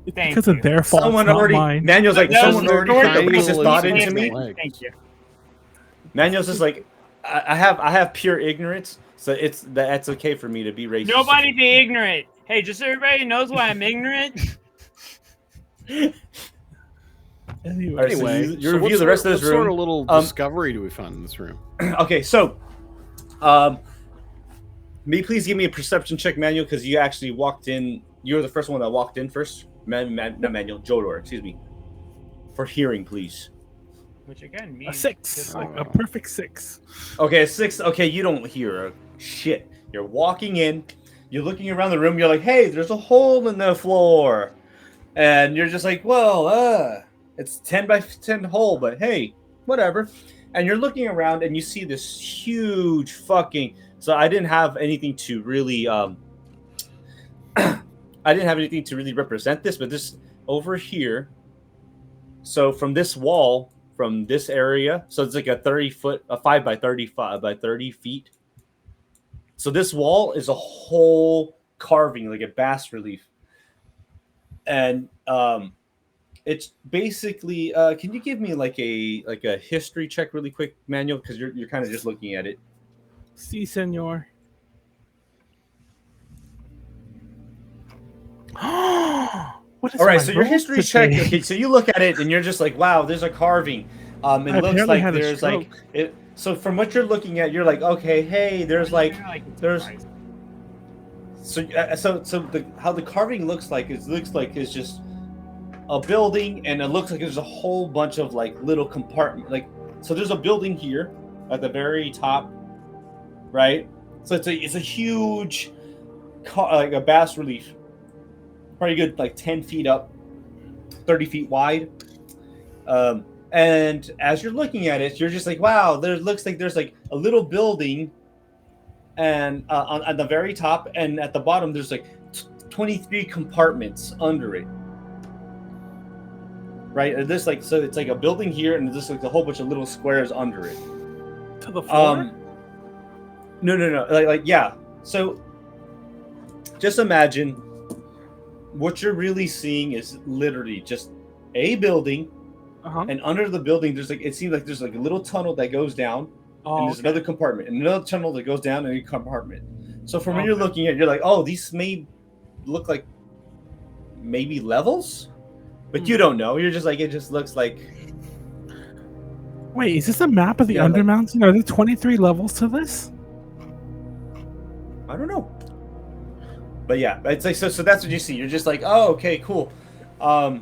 it's Thank because you. of their fault, Someone not already. mine. Manuel's like, That was someone already the put the tiny racist little thought thing. into me. Legs. Thank you. Manuel's just like, I have pure ignorance, so that's okay for me to be racist. Nobody be ignorant. Hey, just so everybody knows why I'm ignorant. Anyway, Alright, so anyway, you review the rest of this what sort room. of little discovery do we find in this room? Okay, so, may you please give me a perception check, Manuel, because you actually walked in. You were the first one that walked in first. Not Manuel, Jodor, excuse me. For hearing, please. Which again a means 6, like a perfect 6. Okay, 6. Okay, you don't hear a shit. You're walking in. You're looking around the room. You're like, hey, there's a hole in the floor. And you're just like, well, it's 10 by 10 hole, but hey, whatever. And you're looking around and you see this huge fucking. So I didn't have anything to really, represent this, but this over here. So from this wall, from this area, so it's like a 5 by 35 by 30 feet. So this wall is a whole carving, like a bas relief. And it's basically can you give me like a history check really quick, Manuel, because you're kind of just looking at it. Si, senor. What is All right, my so your roll history check. today? Okay, so you look at it and you're just like, wow, there's a carving. It I looks apparently like had a there's like stroke. it. So from what you're looking at, you're like, okay, hey, there's like there's. So how the carving looks like is just a building, and it looks like there's a whole bunch of like little compartment. Like, so there's a building here at the very top, right? So it's a huge, like a bas relief, probably good like 10 feet up, 30 feet wide. And as you're looking at it, you're just like, wow, looks like there's like a little building, and on the very top and at the bottom there's like 23 compartments under it, right? And this like, so it's like a building here, and there's like a whole bunch of little squares under it. To the floor? No, like yeah. So just imagine what you're really seeing is literally just a building. Uh-huh. And under the building, there's like, it seems like there's like a little tunnel that goes down, and there's another compartment, and another tunnel that goes down, and a compartment. So from when you're looking at it, you're like, oh, these may look like maybe levels, but you don't know. You're just like, it just looks like. Wait, is this a map of the Yeah, like- Undermountain? Are there 23 levels to this? I don't know. But yeah, it's like so that's what you see. You're just like, oh, okay, cool. So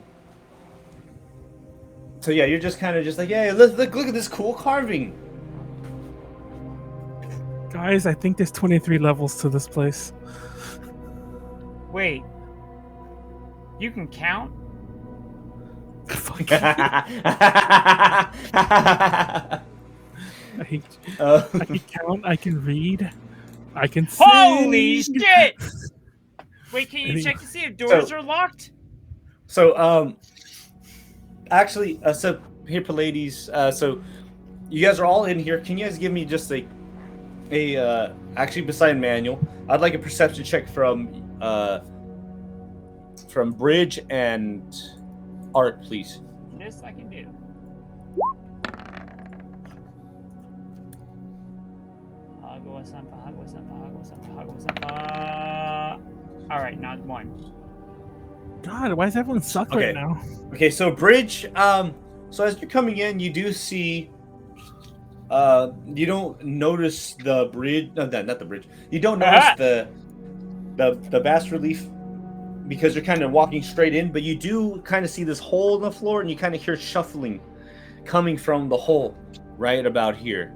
yeah, you're just kind of just like, yeah, look at this cool carving. Guys, I think there's 23 levels to this place. Wait. You can count? Fuck you. I can count, I can read, I can sing. Holy shit! Wait, can you check to see if doors are locked? So, actually, so here, Pleiades, so you guys are all in here. Can you guys give me just like actually beside Manuel, I'd like a perception check from Bridge and Art, please. This I can do. All right, not one. God, why does everyone suck right now? Okay, so Bridge, so as you're coming in, you do see, you don't notice the bridge, no, not the bridge. You don't notice the bas relief because you're kind of walking straight in, but you do kind of see this hole in the floor, and you kind of hear shuffling coming from the hole right about here.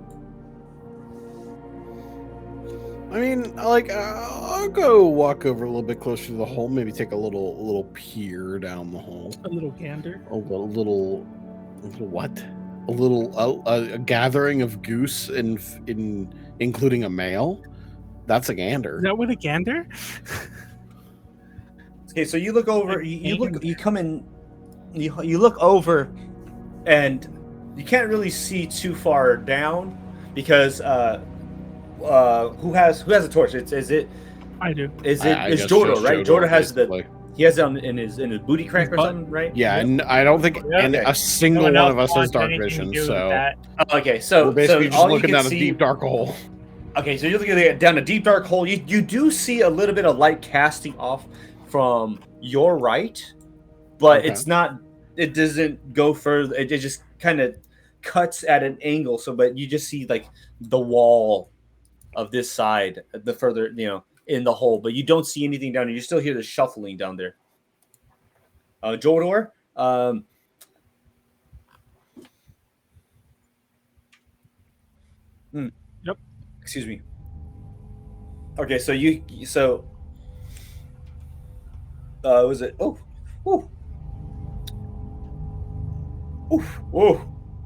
I mean, like, I'll go walk over a little bit closer to the hole. Maybe take a little peer down the hole. A little gander. A little what? A little a gathering of goose in including a male. That's a gander. Is that what a gander? Okay, so you look over. You come in. You look over, and you can't really see too far down because. Who has a torch? Is it? I do. Is Jodor, right? Jodor has basically. He has it in his booty crack or something, right? Yeah, and I don't think a single one of us has dark vision. So okay, so we're basically just looking down a deep dark hole. Okay, so you're looking down a deep dark hole. You do see a little bit of light casting off from your right, but it's not. It doesn't go further. It just kind of cuts at an angle. So, but you just see like the wall of this side, the further, in the hole, but you don't see anything down there. You still hear the shuffling down there. Jodor, Yep. Excuse me. Okay, so was it?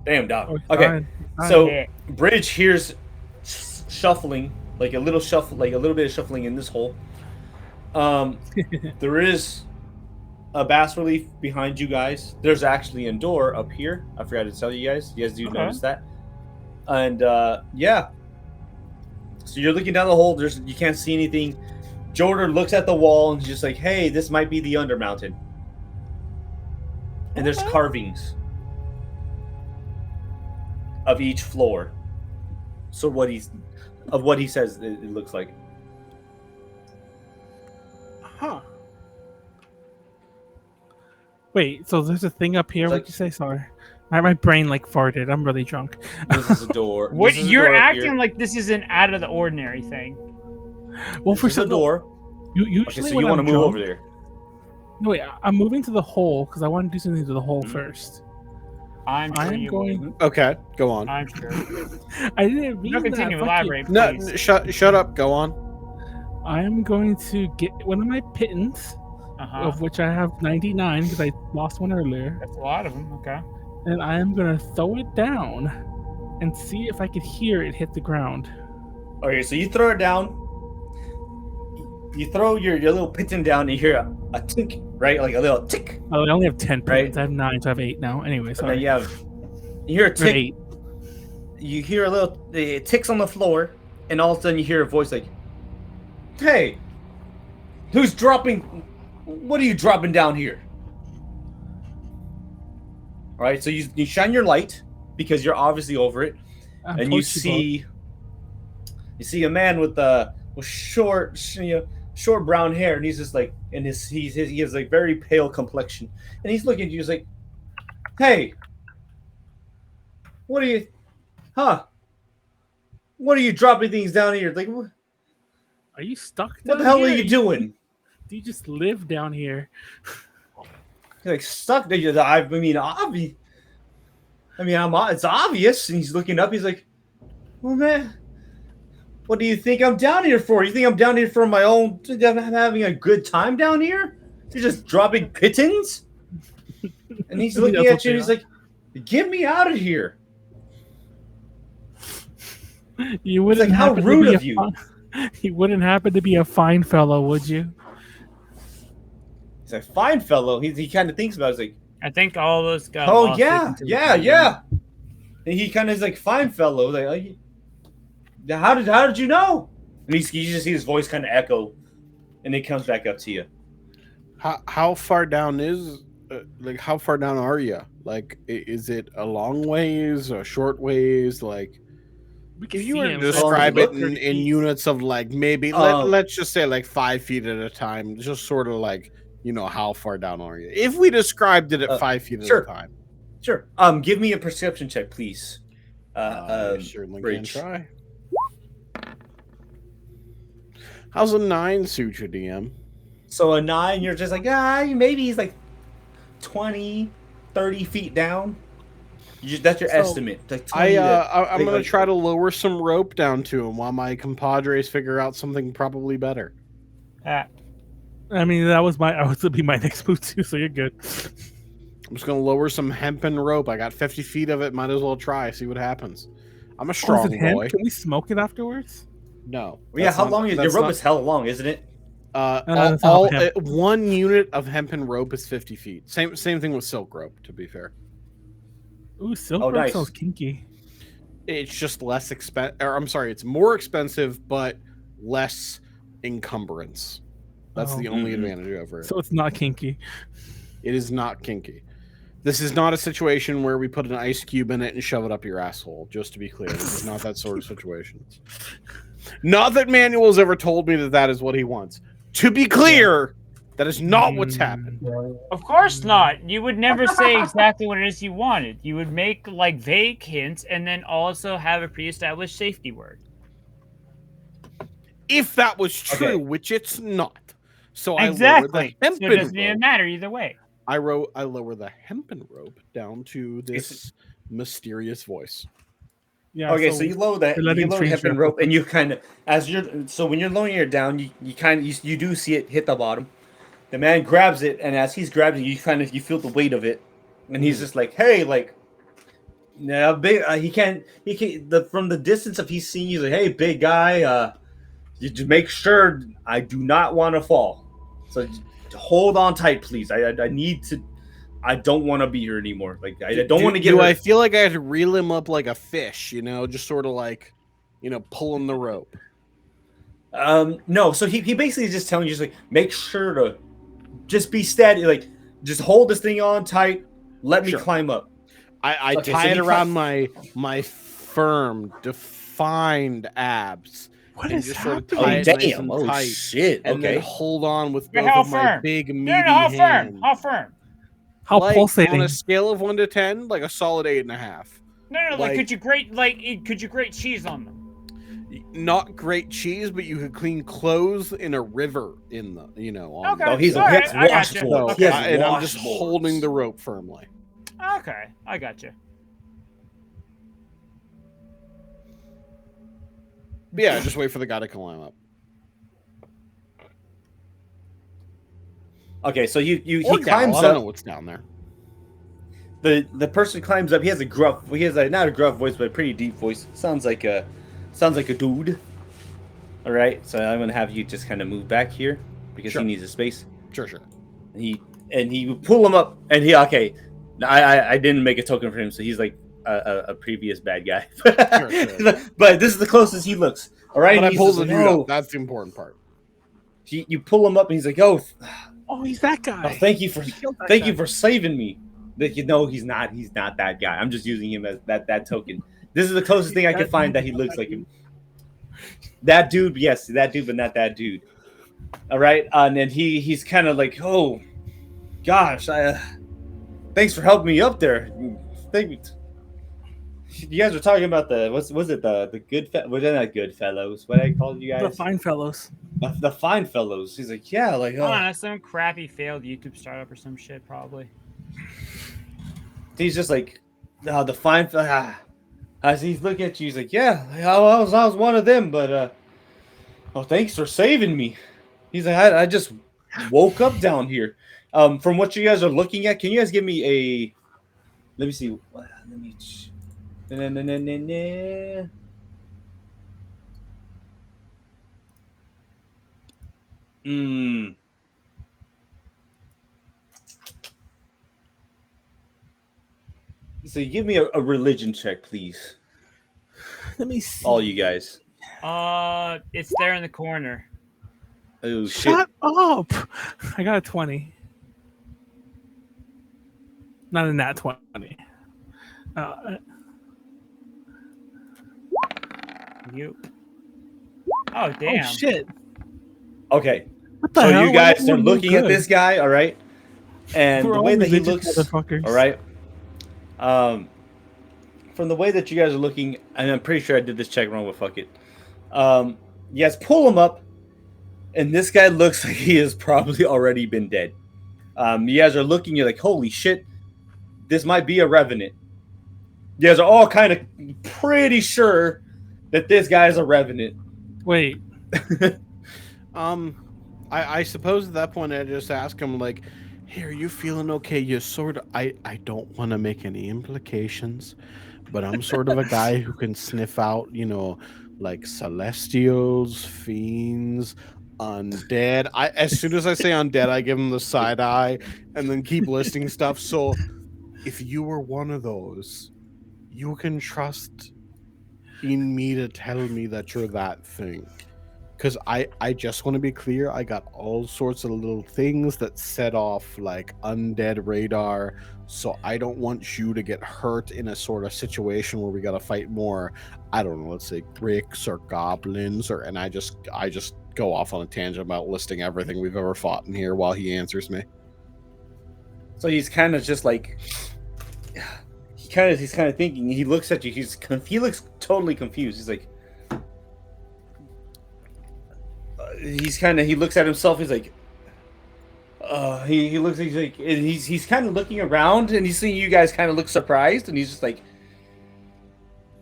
Damn, dog. Okay, so Bridge hears shuffling, like a little bit of shuffling in this hole. There is a bas relief behind you guys. There's actually a door up here. I forgot to tell you guys. You guys do notice that. And yeah. So you're looking down the hole. You can't see anything. Jodor looks at the wall and is just like, hey, this might be the Undermountain. And there's carvings of each floor. So what he says it looks like. Huh. Wait, so there's a thing up here. What'd you say? Sorry. My brain farted. I'm really drunk. This is a door. You're acting like this is an out of the ordinary thing. Well, for the door. Usually so you want to move over there. No, wait. I'm moving to the hole because I want to do something to the hole first. I'm going. Okay, go on. I'm sure. I didn't mean that. Continue. Elaborate, please. No, shut up. Go on. I am going to get one of my pittance, of which I have 99 because I lost one earlier. That's a lot of them. Okay. And I am going to throw it down and see if I could hear it hit the ground. Okay, so you throw it down. You throw your little pittance down and you hear a tick, right? Like a little tick. Oh, I only have 10 pittance. Right? I have 9, so I have 8 now. Anyway, sorry. You hear a tick. 8. You hear a little, it ticks on the floor, and all of a sudden you hear a voice like, hey, who's dropping? What are you dropping down here? All right, so you shine your light because you're obviously over it, and you see a man with short brown hair, and he's just like, and he has like very pale complexion, and he's looking at you, he's like, hey, what are you dropping things down here? Like, are you stuck? What the hell are you doing? Do you just live down here? He's like stuck there. It's obvious. And he's looking up. He's like, well, man, what do you think I'm down here for? You think I'm down here for my own? I'm having a good time down here? You're just dropping pittance? And he's looking at you and he's like, get me out of here. You wouldn't like, how rude of you. You wouldn't happen to be a fine fellow, would you? He's like, fine fellow. He kind of thinks about it. He's like, I think all of us got. oh, yeah. And he kind of is like, fine fellow. Like, how did you know? And you just see his voice kind of echo, and it comes back up to you. How far down is how far down are you? Like, is it a long ways or a short ways? Like, if you were to describe it in units of like maybe let's just say like 5 feet at a time, just sort of like, you know, how far down are you? If we described it at 5 feet at a time. Sure. Give me a perception check, please. Certainly Bridge. can try. How's a 9 suit you, DM? So a 9, you're just like, maybe he's like 20, 30 feet down. That's your estimate. Like I'm going to try to lower some rope down to him while my compadres figure out something probably better. I mean, that would be my next move too, so you're good. I'm just going to lower some hempen rope. I got 50 feet of it. Might as well try, see what happens. I'm a strong boy. Can we smoke it afterwards? No. Yeah, how long is your rope? Is hella long, isn't it? One unit of hempen rope is 50 feet. Same thing with silk rope, to be fair. Ooh, silk rope sounds kinky. It's just less expensive. I'm sorry, it's more expensive, but less encumbrance. That's the only advantage over it. So it's not kinky. It is not kinky. This is not a situation where we put an ice cube in it and shove it up your asshole, just to be clear. This is not that sort of situation. Not that Manuel's ever told me that is what he wants. To be clear, that is not what's happened. Of course not. You would never say exactly what it is you wanted. You would make like vague hints and then also have a pre-established safety word. If that was true, which it's not. So exactly. I lower the hempen so it doesn't even matter either way. I lower the hempen rope down to this mysterious voice. Yeah. Okay, so you lower the hempen rope, and you kind of when you're lowering it down, you do see it hit the bottom. The man grabs it, and as he's grabbing it, you feel the weight of it, and he's just like, hey, like, now he can't from the distance of he's seeing you, like, hey, big guy, you just make sure I do not want to fall. So hold on tight, please. I need to. I don't want to be here anymore. Like I don't want to get. I feel like I had to reel him up like a fish, you know, just sort of like, you know, pulling the rope. No. So he basically is just telling you, just like, make sure to just be steady. Like, just hold this thing on tight. Let me climb up. I tie it around my firm, defined abs. What is happening? Sort of damn! Tight, Shit! And then hold on with both how of firm? my big meaty how hands. firm? How firm? How like, pulsating? On a scale of 1 to 10, like a solid 8.5. No. Like, could you grate cheese on them? Not grate cheese, but you could clean clothes in a river in the, you know. On Okay. He's right. I got you. So, and I'm just holding the rope firmly. Okay, I got you. But yeah, just wait for the guy to climb up. Okay, so he I climbs up. don't know what's down there. The person climbs up. He has not a gruff voice, but a pretty deep voice. Sounds like a dude. All right, so I'm gonna have you just kind of move back here because he needs a space. Sure. And he pull him up, and I didn't make a token for him, so he's like a previous bad guy. Sure. But this is the closest he looks. All right, but I pulled the dude up. That's the important part. You pull him up, and he's like, "Oh, he's that guy. Oh, thank you for saving me." But he's not. He's not that guy. I'm just using him as that token. This is the closest thing I could find that he looks like him. That dude, yes, that dude, but not that dude. All right, and then he's kind of like, "Oh, gosh, thanks for helping me up there. Thank you." You guys were talking about the was it the good was it not good fellows? What I called you guys? The fine fellows. The fine fellows. He's like, yeah, like I don't know, some crappy failed YouTube startup or some shit probably. He's just like, no, the fine. As he's looking at you, he's like, yeah, I was one of them, but oh, thanks for saving me. He's like, I just woke up down here. From what you guys are looking at, can you guys give me a? Let me see. Let me. So give me a religion check, please. Let me see. All you guys. It's there in the corner. Oh shit! Shut up! I got a 20. Not in that 20. You. Oh damn! Oh shit! Okay, What the so hell? you guys Why are looking at this guy, all right? And We're the all way that he religious looks, motherfuckers. all right. From the way that you guys are looking, and I'm pretty sure I did this check wrong, but fuck it. You guys pull him up, and this guy looks like he has probably already been dead. You guys are looking, you're like, holy shit, this might be a revenant. You guys are all kind of pretty sure that this guy is a revenant. Wait. I suppose at that point I just ask him like, "Hey, are you feeling okay?" You sort of. I don't want to make any implications, but I'm sort of a guy who can sniff out, like celestials, fiends, undead. As soon as I say undead, I give him the side eye and then keep listing stuff. So if you were one of those, you can trust in me to tell me that you're that thing. Because I just want to be clear, I got all sorts of little things that set off like undead radar, so I don't want you to get hurt in a sort of situation where we got to fight more, I don't know, let's say Gricks or goblins, and I just go off on a tangent about listing everything we've ever fought in here while he answers me. So he's kind of just like, he's kind of thinking. He looks at you. He looks totally confused. He's like. He looks at himself. He's like, he looks. He's like, he's kind of looking around, and he's seeing you guys kind of look surprised, and he's just like,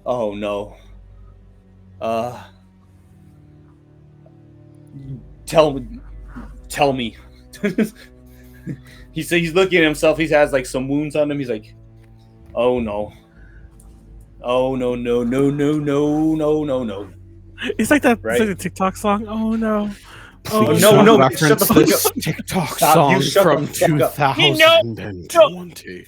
oh no, tell me. He's looking at himself. He has like some wounds on him. He's like, oh no, no. It's like that. Right? It's like the TikTok song. Oh no. Oh Please no, don't no, reference shut the fuck this up. TikTok Stop, song you shut from the fuck up. 2020.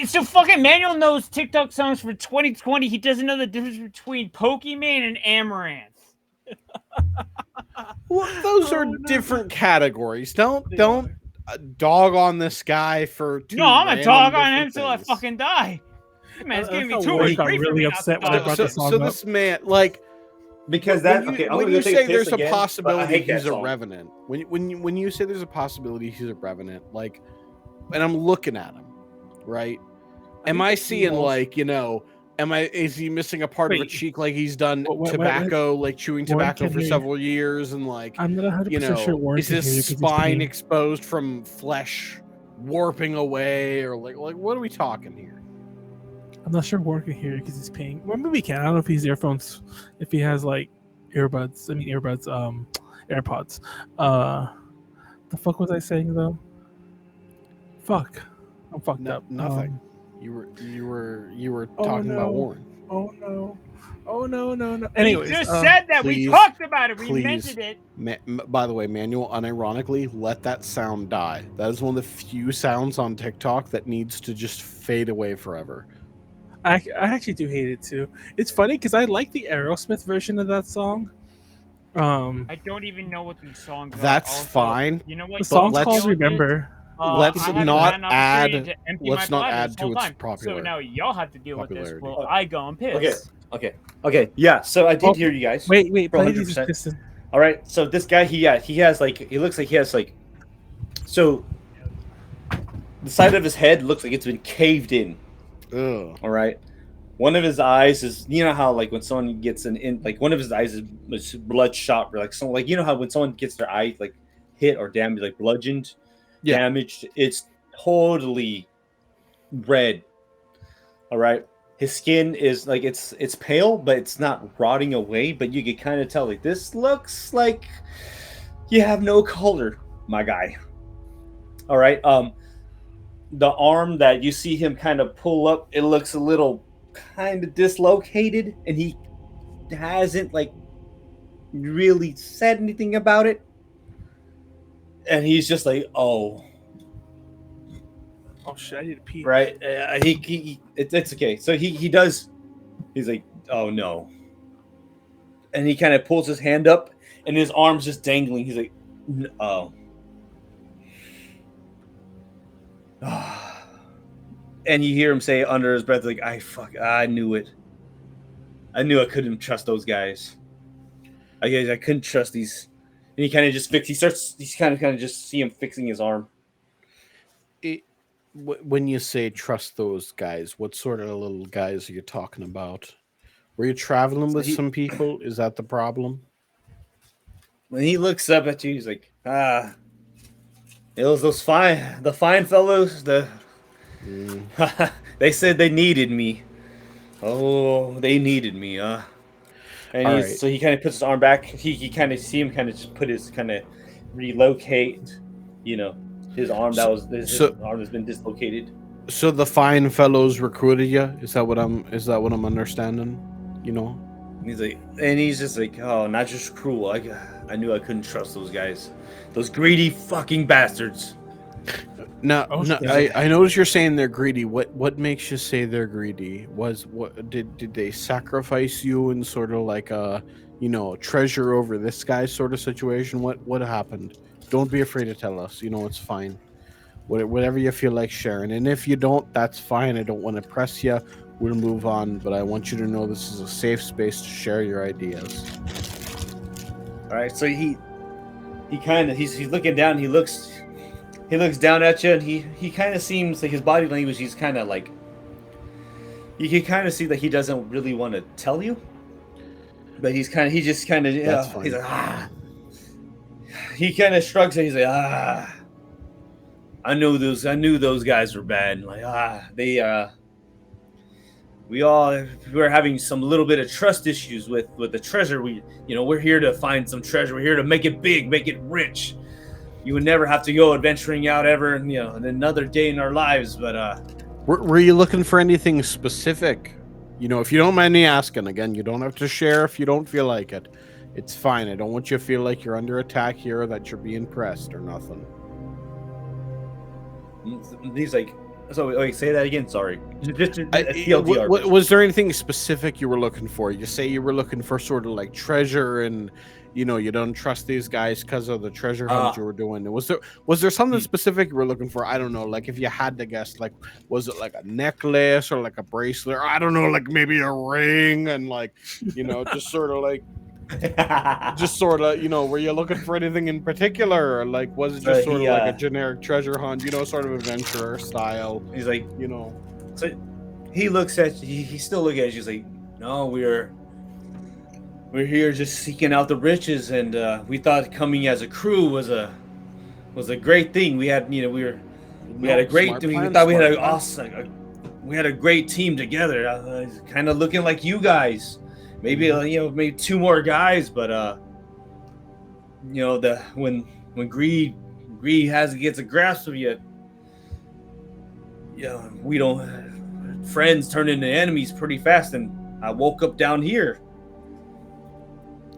So fucking Manuel knows TikTok songs for 2020. He doesn't know the difference between Pokemon and Amaranth. Well, those are different categories. Don't dog on this guy for two. No, I'm gonna dog on him different till I things. fucking die. This man's giving me too Warren much got grief. really upset when I brought this song So up. this man, like, Because that. when you, Okay, I'm when gonna you take say this there's again, a but I possibility hate that he's a song. revenant, when you say there's a possibility he's a revenant, like, and I'm looking at him, right? Am I seeing like, is he missing a part of a Wait. cheek like he's done Wait. tobacco, like chewing Warren tobacco can for hear you. several years, and like, I'm not 100% sure Warren is can his hear you 'cause he's spine peeing. exposed from flesh warping away, or like what are we talking here? I'm not sure Warren can hear you because he's peeing. Well, maybe he can. I don't know if he's earphones. If he has like AirPods. AirPods. The fuck was I saying though? Fuck. I'm fucked up. Nothing. You were talking about Warren. Oh no. Anyways, he just said that please, we talked about it. We please. mentioned it. By the way, Manuel, unironically, let that sound die. That is one of the few sounds on TikTok that needs to just fade away forever. I actually do hate it too. It's funny because I like the Aerosmith version of that song. I don't even know what these songs are. That's Also, fine. You know what? The song's let's- called Remember. let's I haven't not had an opportunity add- to empty let's my not bladder add this to whole its time. popular- So now y'all have to deal with this popularity. while I go and piss. Okay. Yeah. So I did Oh, hear you guys. Wait. For Pleiades is 100%. pissing. All right. So this guy, he has like, he looks like he has like, so the side of his head looks like it's been caved in. Ugh. All right. one of his eyes is, you know how like when someone gets like one of his eyes is bloodshot, or like like you know how when someone gets their eye like hit or damaged, like bludgeoned, damaged, it's totally red. All right, his skin is like it's pale, but it's not rotting away. But you can kind of tell like this looks like you have no color, my guy. All right, the arm that you see him kind of pull up, it looks a little kind of dislocated, and he hasn't like really said anything about it, and he's just like, oh shit, I need to pee. Right, it's okay. So he does. He's like, oh no, and he kind of pulls his hand up, and his arm's just dangling. He's like, oh. And you hear him say under his breath, like, I knew it. I knew I couldn't trust those guys. I couldn't trust these. And he kind of just he's kind of just see him fixing his arm. When you say trust those guys, what sort of little guys are you talking about? Were you traveling with some people? Is that the problem? When he looks up at you, he's like, it was the fine fellows, they said they needed me. Oh, they needed me, And so he kind of puts his arm back. He kind of see him kind of just put his kind of relocate, you know, his arm his arm has been dislocated. So the fine fellows recruited you? Is that what I'm understanding? You know? He's just like, oh, not just cruel. I knew I couldn't trust those guys. Those greedy fucking bastards. No, I notice you're saying they're greedy. What makes you say they're greedy? Did they sacrifice you in sort of like a, you know, treasure over this guy sort of situation? What happened? Don't be afraid to tell us. You know, it's fine. Whatever you feel like sharing. And if you don't, that's fine. I don't want to press you. We'll move on. But I want you to know this is a safe space to share your ideas. All right. So he's looking down. He looks down at you, and he kind of seems like his body language. He's kind of like, you can kind of see that he doesn't really want to tell you, but he's kind of he's like, He kind of shrugs and he's like, I knew those guys were bad. Like, we were having some little bit of trust issues with the treasure. We're here to find some treasure. We're here to make it big, make it rich. You would never have to go adventuring out ever, in another day in our lives. But were you looking for anything specific? You know, if you don't mind me asking, again, you don't have to share if you don't feel like it. It's fine. I don't want you to feel like you're under attack here, or that you're being pressed or nothing. He's like, so wait, say that again. Sorry. Was there anything specific you were looking for? You say you were looking for sort of like treasure, and you don't trust these guys because of the treasure hunt you were doing. Was there something specific you were looking for? I don't know. Like, if you had to guess, like, was it like a necklace or like a bracelet? Or I don't know, like maybe a ring, and like, just sort of like. Were you looking for anything in particular, or like was it just sort of like a generic treasure hunt, sort of adventurer style? He's like, so he looks at you, he's still looking at you. He's like, no, we're here just seeking out the riches, and we thought coming as a crew was a great thing. We had, we had a great. We thought we had we had a great team together. Kind of looking like you guys. Maybe maybe two more guys, but when greed gets a grasp of you, we don't friends turn into enemies pretty fast. And I woke up down here.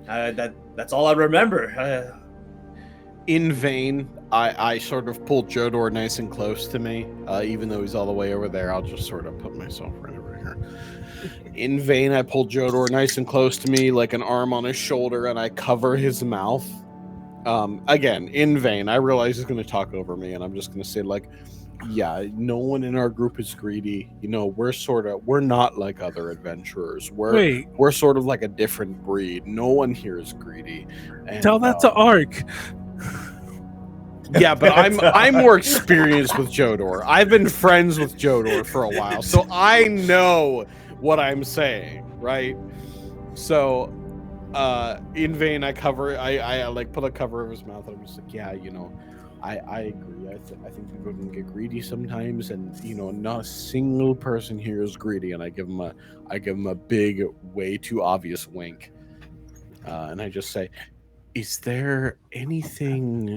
That's all I remember. In vain, I sort of pulled Jodor nice and close to me, even though he's all the way over there. I'll just sort of put myself right over here. In vain, I pulled Jodor nice and close to me, like an arm on his shoulder, and I cover his mouth. Again, in vain. I realize he's going to talk over me, and I'm just going to say, like, yeah, no one in our group is greedy. We're not like other adventurers. We're sort of like a different breed. No one here is greedy. And, tell that to Ark. Yeah, but I'm more experienced with Jodor. I've been friends with Jodor for a while, so I know what I'm saying, right? So in vain, I like put a cover over his mouth, and I'm just like, yeah, I agree. I think people can get greedy sometimes, and not a single person here is greedy. And I give him a big, way too obvious wink, and I just say, is there anything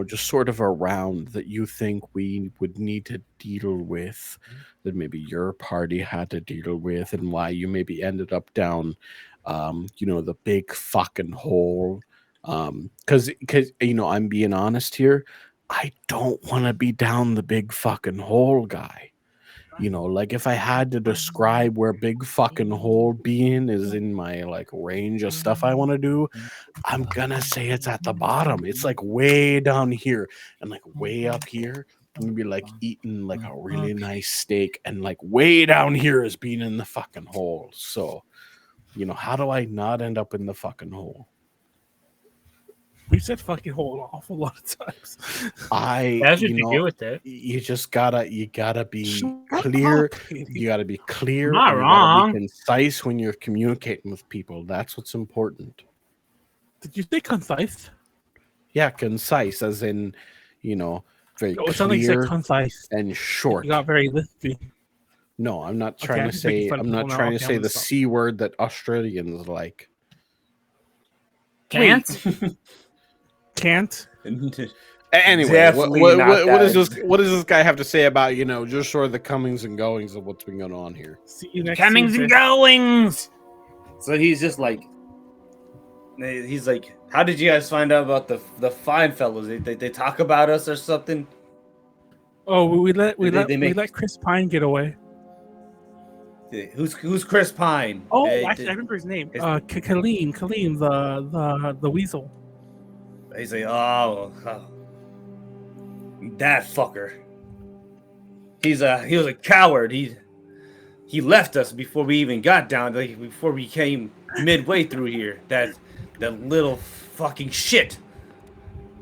just sort of around that you think we would need to deal with, that maybe your party had to deal with, and why you maybe ended up down, the big fucking hole? Because I'm being honest here. I don't want to be down the big fucking hole, guy. Like if I had to describe where big fucking hole being is in my like range of stuff I want to do, I'm gonna say it's at the bottom. It's like way down here, and like way up here, I'm gonna be like eating like a really nice steak, and like way down here is being in the fucking hole. So, how do I not end up in the fucking hole? We said fucking hole an awful lot of times. That's what you do with it. You just gotta be clear. You gotta be clear. Not and wrong. You gotta be concise when you're communicating with people. That's what's important. Did you say concise? Yeah, concise, as in, very it sounded like you said clear concise and short. You got very lispy. No, I'm not trying to say. I'm not trying to say the C word that Australians like. Can't. Can't. Anyway, what does this guy have to say about just sort of the comings and goings of what's been going on here? See you next Comings Tuesday. and goings. So he's just like, how did you guys find out about the fine fellows? They talk about us or something? Oh, we let Chris Pine get away. Who's Chris Pine? Oh, actually, I remember his name. Krillin, the Weasel. He's like, oh, that fucker. He was a coward. He left us before we even got down. Like before we came midway through here. That little fucking shit.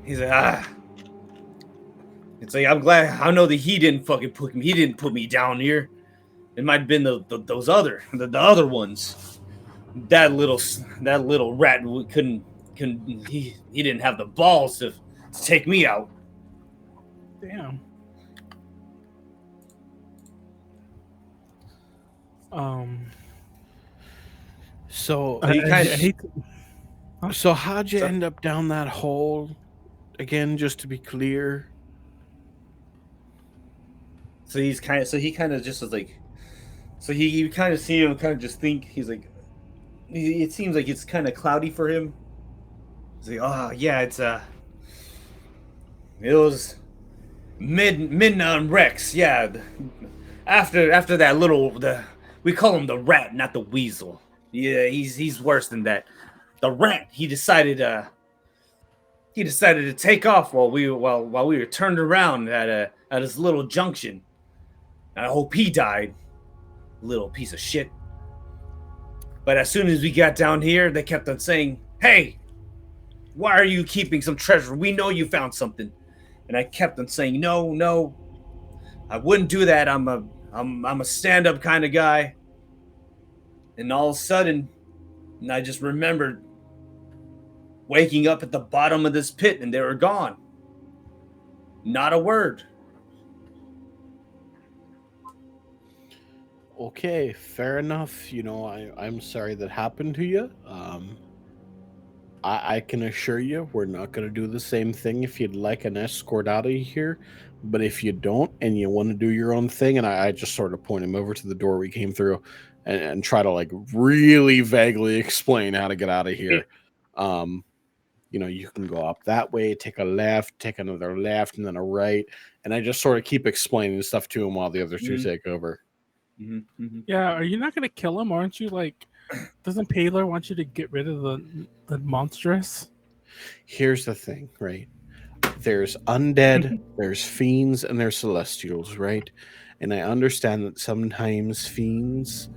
He's like, It's like, I'm glad. I know that he didn't fucking put me. He didn't put me down here. It might have been those other ones. That little rat couldn't. He didn't have the balls to take me out. Damn. So So how'd you end up down that hole again? Just to be clear. So he kind of just was like, so you kind of see him kind of just think, he's like, it seems like it's kind of cloudy for him. He's like, oh yeah, it was midnight on Rex, yeah. After that we call him the rat, not the weasel. Yeah, he's worse than that. The rat, he decided to take off while we were turned around at his little junction. I hope he died. Little piece of shit. But as soon as we got down here, they kept on saying, hey, why are you keeping some treasure? We know you found something. And I kept on saying, no, I wouldn't do that. I'm a stand-up kind of guy. And all of a sudden, I just remembered waking up at the bottom of this pit and they were gone. Not a word. Okay, fair enough. I'm sorry that happened to you. I can assure you we're not going to do the same thing if you'd like an escort out of here. But if you don't and you want to do your own thing, and I just sort of point him over to the door we came through and try to like really vaguely explain how to get out of here. You can go up that way, take a left, take another left, and then a right. And I just sort of keep explaining stuff to him while the other two take over. Mm-hmm, mm-hmm. Yeah, are you not gonna kill him? Aren't you like? Doesn't Paler want you to get rid of the monstrous? Here's the thing, right? There's undead, there's fiends, and there's celestials, right? And I understand that sometimes fiends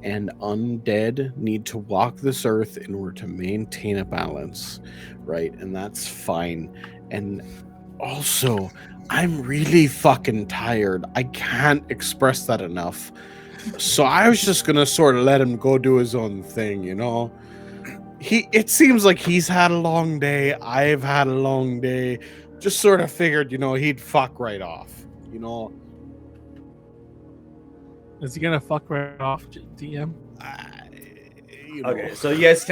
and undead need to walk this earth in order to maintain a balance, right? And that's fine. And also, I'm really fucking tired. I can't express that enough. So I was just gonna sort of let him go do his own thing, you know. It seems like he's had a long day. I've had a long day. Just sort of figured, you know, he'd fuck right off, you know. Is he gonna fuck right off, DM? You know. Okay, so yes,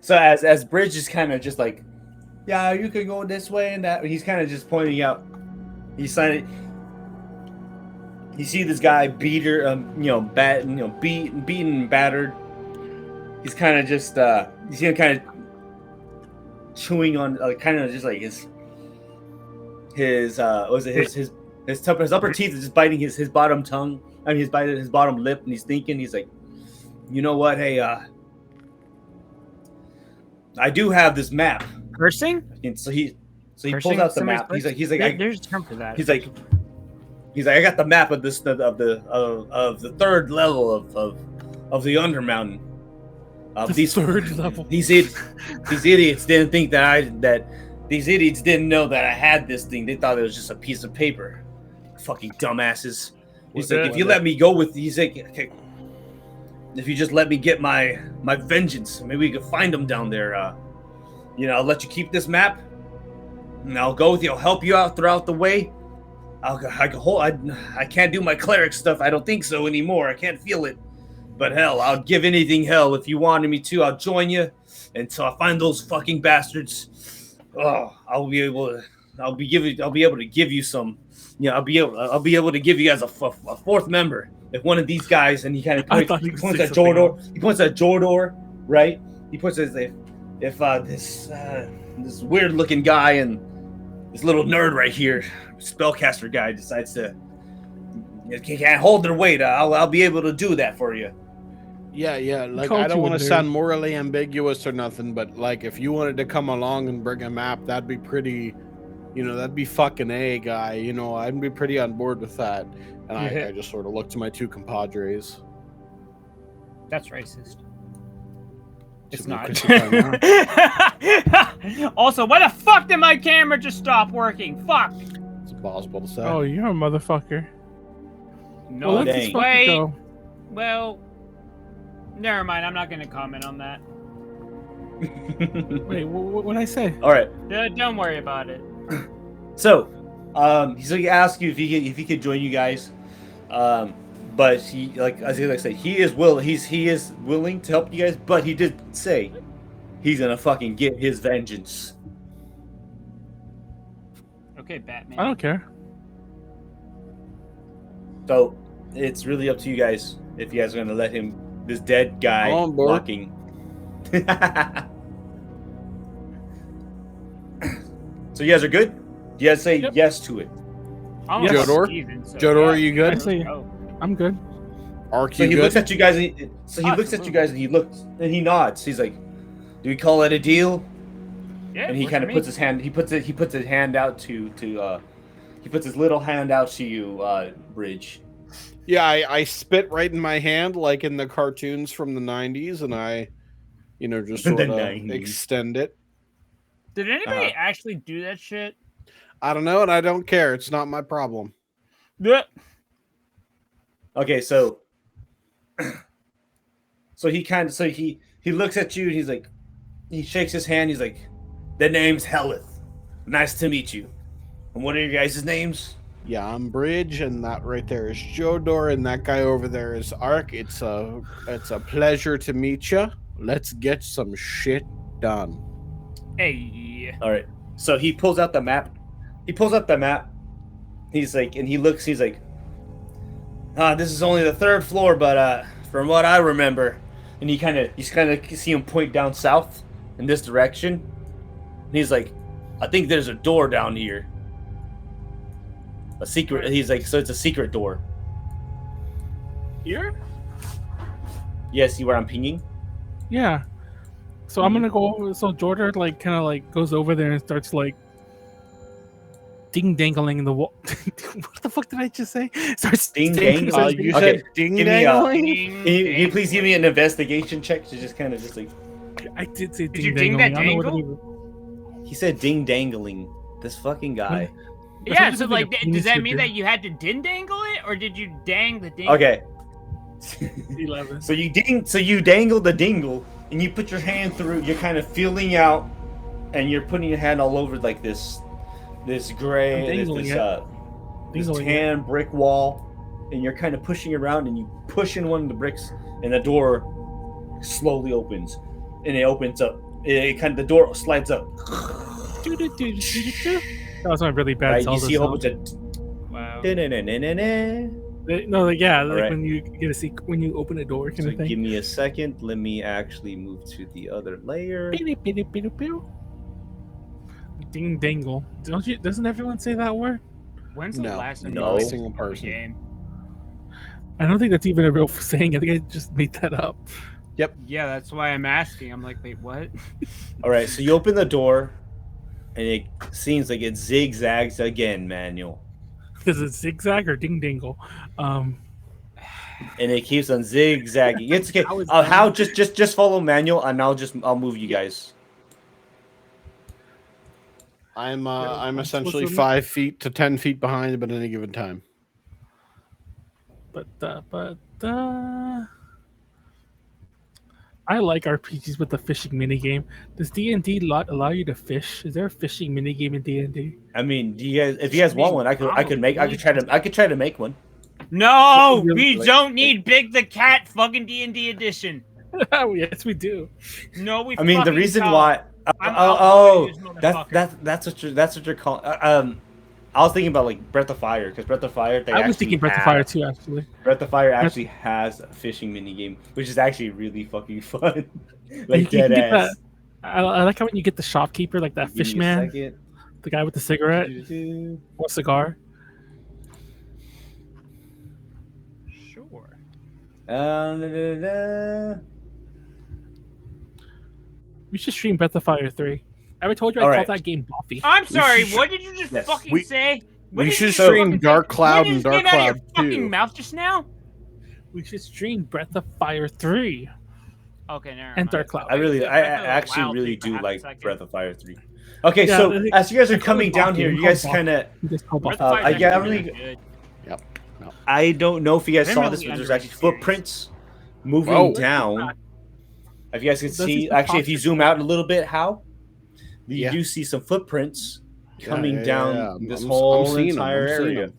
so as Bridge is kind of just like, yeah, you could go this way and that. He's kind of just pointing out. He's signing. You see this guy beaten and battered. He's kind of just you see him kind of chewing on kind of just like his upper teeth is just biting his bottom tongue. I mean, he's biting his bottom lip, and he's thinking. He's like, you know what? Hey, I do have this map. Cursing? And so he Cursing? pulls out the Somebody's map. cursing? He's like, There's a term for that. He's like, I got the map of this of the third level of the Undermountain. Third level. These idiots didn't think these idiots didn't know that I had this thing. They thought it was just a piece of paper. Fucking dumbasses. He's like, if you let me go with, he's like, okay, if you just let me get my vengeance, maybe we could find them down there. I'll let you keep this map, and I'll go with you. I'll help you out throughout the way. I can't do my cleric stuff. I don't think so anymore. I can't feel it. But hell, I'll give anything hell if you wanted me to. I'll join you until I find those fucking bastards. Oh, I'll be able to give you some. I'll be able to give you guys a fourth member. If one of these guys, and he kind of points at Jodor. He points at Jodor, right? He points at if this weird looking guy and this little nerd right here, spellcaster guy, decides to can't hold their weight, I'll be able to do that for you. Yeah. Like, I don't want to sound morally ambiguous or nothing, but like, if you wanted to come along and bring a map, that'd be pretty. That'd be fucking A, guy. I'd be pretty on board with that. And I just sort of looked to my two compadres. That's racist. It's Should not. Also, why the fuck did my camera just stop working? Fuck. It's impossible to say. Oh, you're a motherfucker. No, well, let's just fucking go. Well, never mind. I'm not going to comment on that. Wait, what did I say? All right. Don't worry about it. So, he asked you if he could join you guys, but he, like as I said, he is willing to help you guys, but he did say he's gonna fucking get his vengeance. Okay, Batman. I don't care. So it's really up to you guys if you guys are gonna let this dead guy walking. So you guys are good? You guys say yes to it. Jodor? Jodor, are you good? I say, I'm good. Ark, so he looks at you guys. And he looks and he nods. He's like, "Do we call it a deal?" Yeah. And he kind of puts his hand. He puts his hand out to. He puts his little hand out to you, Bridge. Yeah, I spit right in my hand like in the cartoons from the 90s, and I, just sort of extend it. Did anybody actually do that shit? I don't know, and I don't care. It's not my problem. Yeah. Okay, so he looks at you and he's like, he shakes his hand. He's like, "The name's Helith. Nice to meet you. And what are your guys' names?" Yeah, I'm Bridge, and that right there is Jodor, and that guy over there is Ark. It's a pleasure to meet you. Let's get some shit done. Hey. All right. So he pulls out the map. He's like, and he looks. He's like, "This is only the third floor, but from what I remember," and you kind of see him point down south in this direction. And he's like, "I think there's a door down here. A secret." He's like, "So it's a secret door." Here? Yeah, see where I'm pinging? Yeah. So I'm gonna go over. So Jodor goes over there and starts ding-dangling in the wall. What the fuck did I just say? Starts ding-dangling? You said ding-dangling? Can you please give me an investigation check to just kind of just like... I did say ding-dangling. Did you ding that dangle? He said ding-dangling. This fucking guy. Yeah, so does that mean that you had to ding-dangle it? Or did you dang the dangle? Okay. 11. So you dangle the dingle, and you put your hand through. You're kind of feeling out, and you're putting your hand all over like this gray, this tan brick wall, and you're kind of pushing around, and you push in one of the bricks, and the door slowly opens, and it opens up. The door slides up. That was my really bad. Right, Zelda you see a whole song. bunch of. Wow. No, like yeah, like Alright. when you get to see when you open a door kind So of thing. give me a second. Let me actually move to the other layer. Ding dangle. Doesn't everyone say that word? When's the No, last time no. you played Single a person. game? I don't think that's even a real saying. I think I just made that up. Yeah, that's why I'm asking. I'm like, wait, what? All right, so you open the door, and it seems like it zigzags again, Manuel, Does it zigzag or ding dangle? and it keeps on zigzagging. It's okay. How is How just follow Manuel, and I'll move you guys. I'm essentially what's the- 5 feet to 10 feet behind him at any given time. But I like RPGs with the fishing minigame. Does D&D allow you to fish? Is there a fishing minigame in D&D? I mean, do you guys? If you guys want one, I could try to make one. No, we Really? don't need Big the Cat fucking D&D edition. Yes, we do. No, we. I mean, the fucking reason don't. why. I'm outlawing this motherfucker. That's what you're calling. I was thinking about like Breath of Fire, because Breath of Fire. I was thinking Breath of Fire too, actually. Breath of Fire actually has a fishing minigame, which is actually really fucking fun. You Like can dead get ass. I like how when you get the shopkeeper, like that Give me a fish man, second. the guy with the cigarette or cigar. Sure. We should stream Breath of Fire 3. I ever told you I All called right. that game Buffy. I'm sorry. should- What did you just Yes. fucking say? What We did should you stream fucking Dark say? Cloud What and just Dark came out of your Cloud fucking 2. mouth just now? We should stream Breath of Fire 3 Okay, never and mind. Dark Cloud. I actually really do like Breath of Fire 3. Okay, Yeah, so I think- as you guys are I call coming it down Buffy. here, We you call guys it kind of. We just call Breath Buffy. of Fire I is really- good. I don't know if you guys saw Criminally this, but there's underrated actually series. footprints moving Whoa. down. If you guys can Does see, this actually, if you pocket- zoom out a little bit, you Yeah. do see some footprints coming Yeah. down this I'm whole seeing 'em, entire I'm seeing area.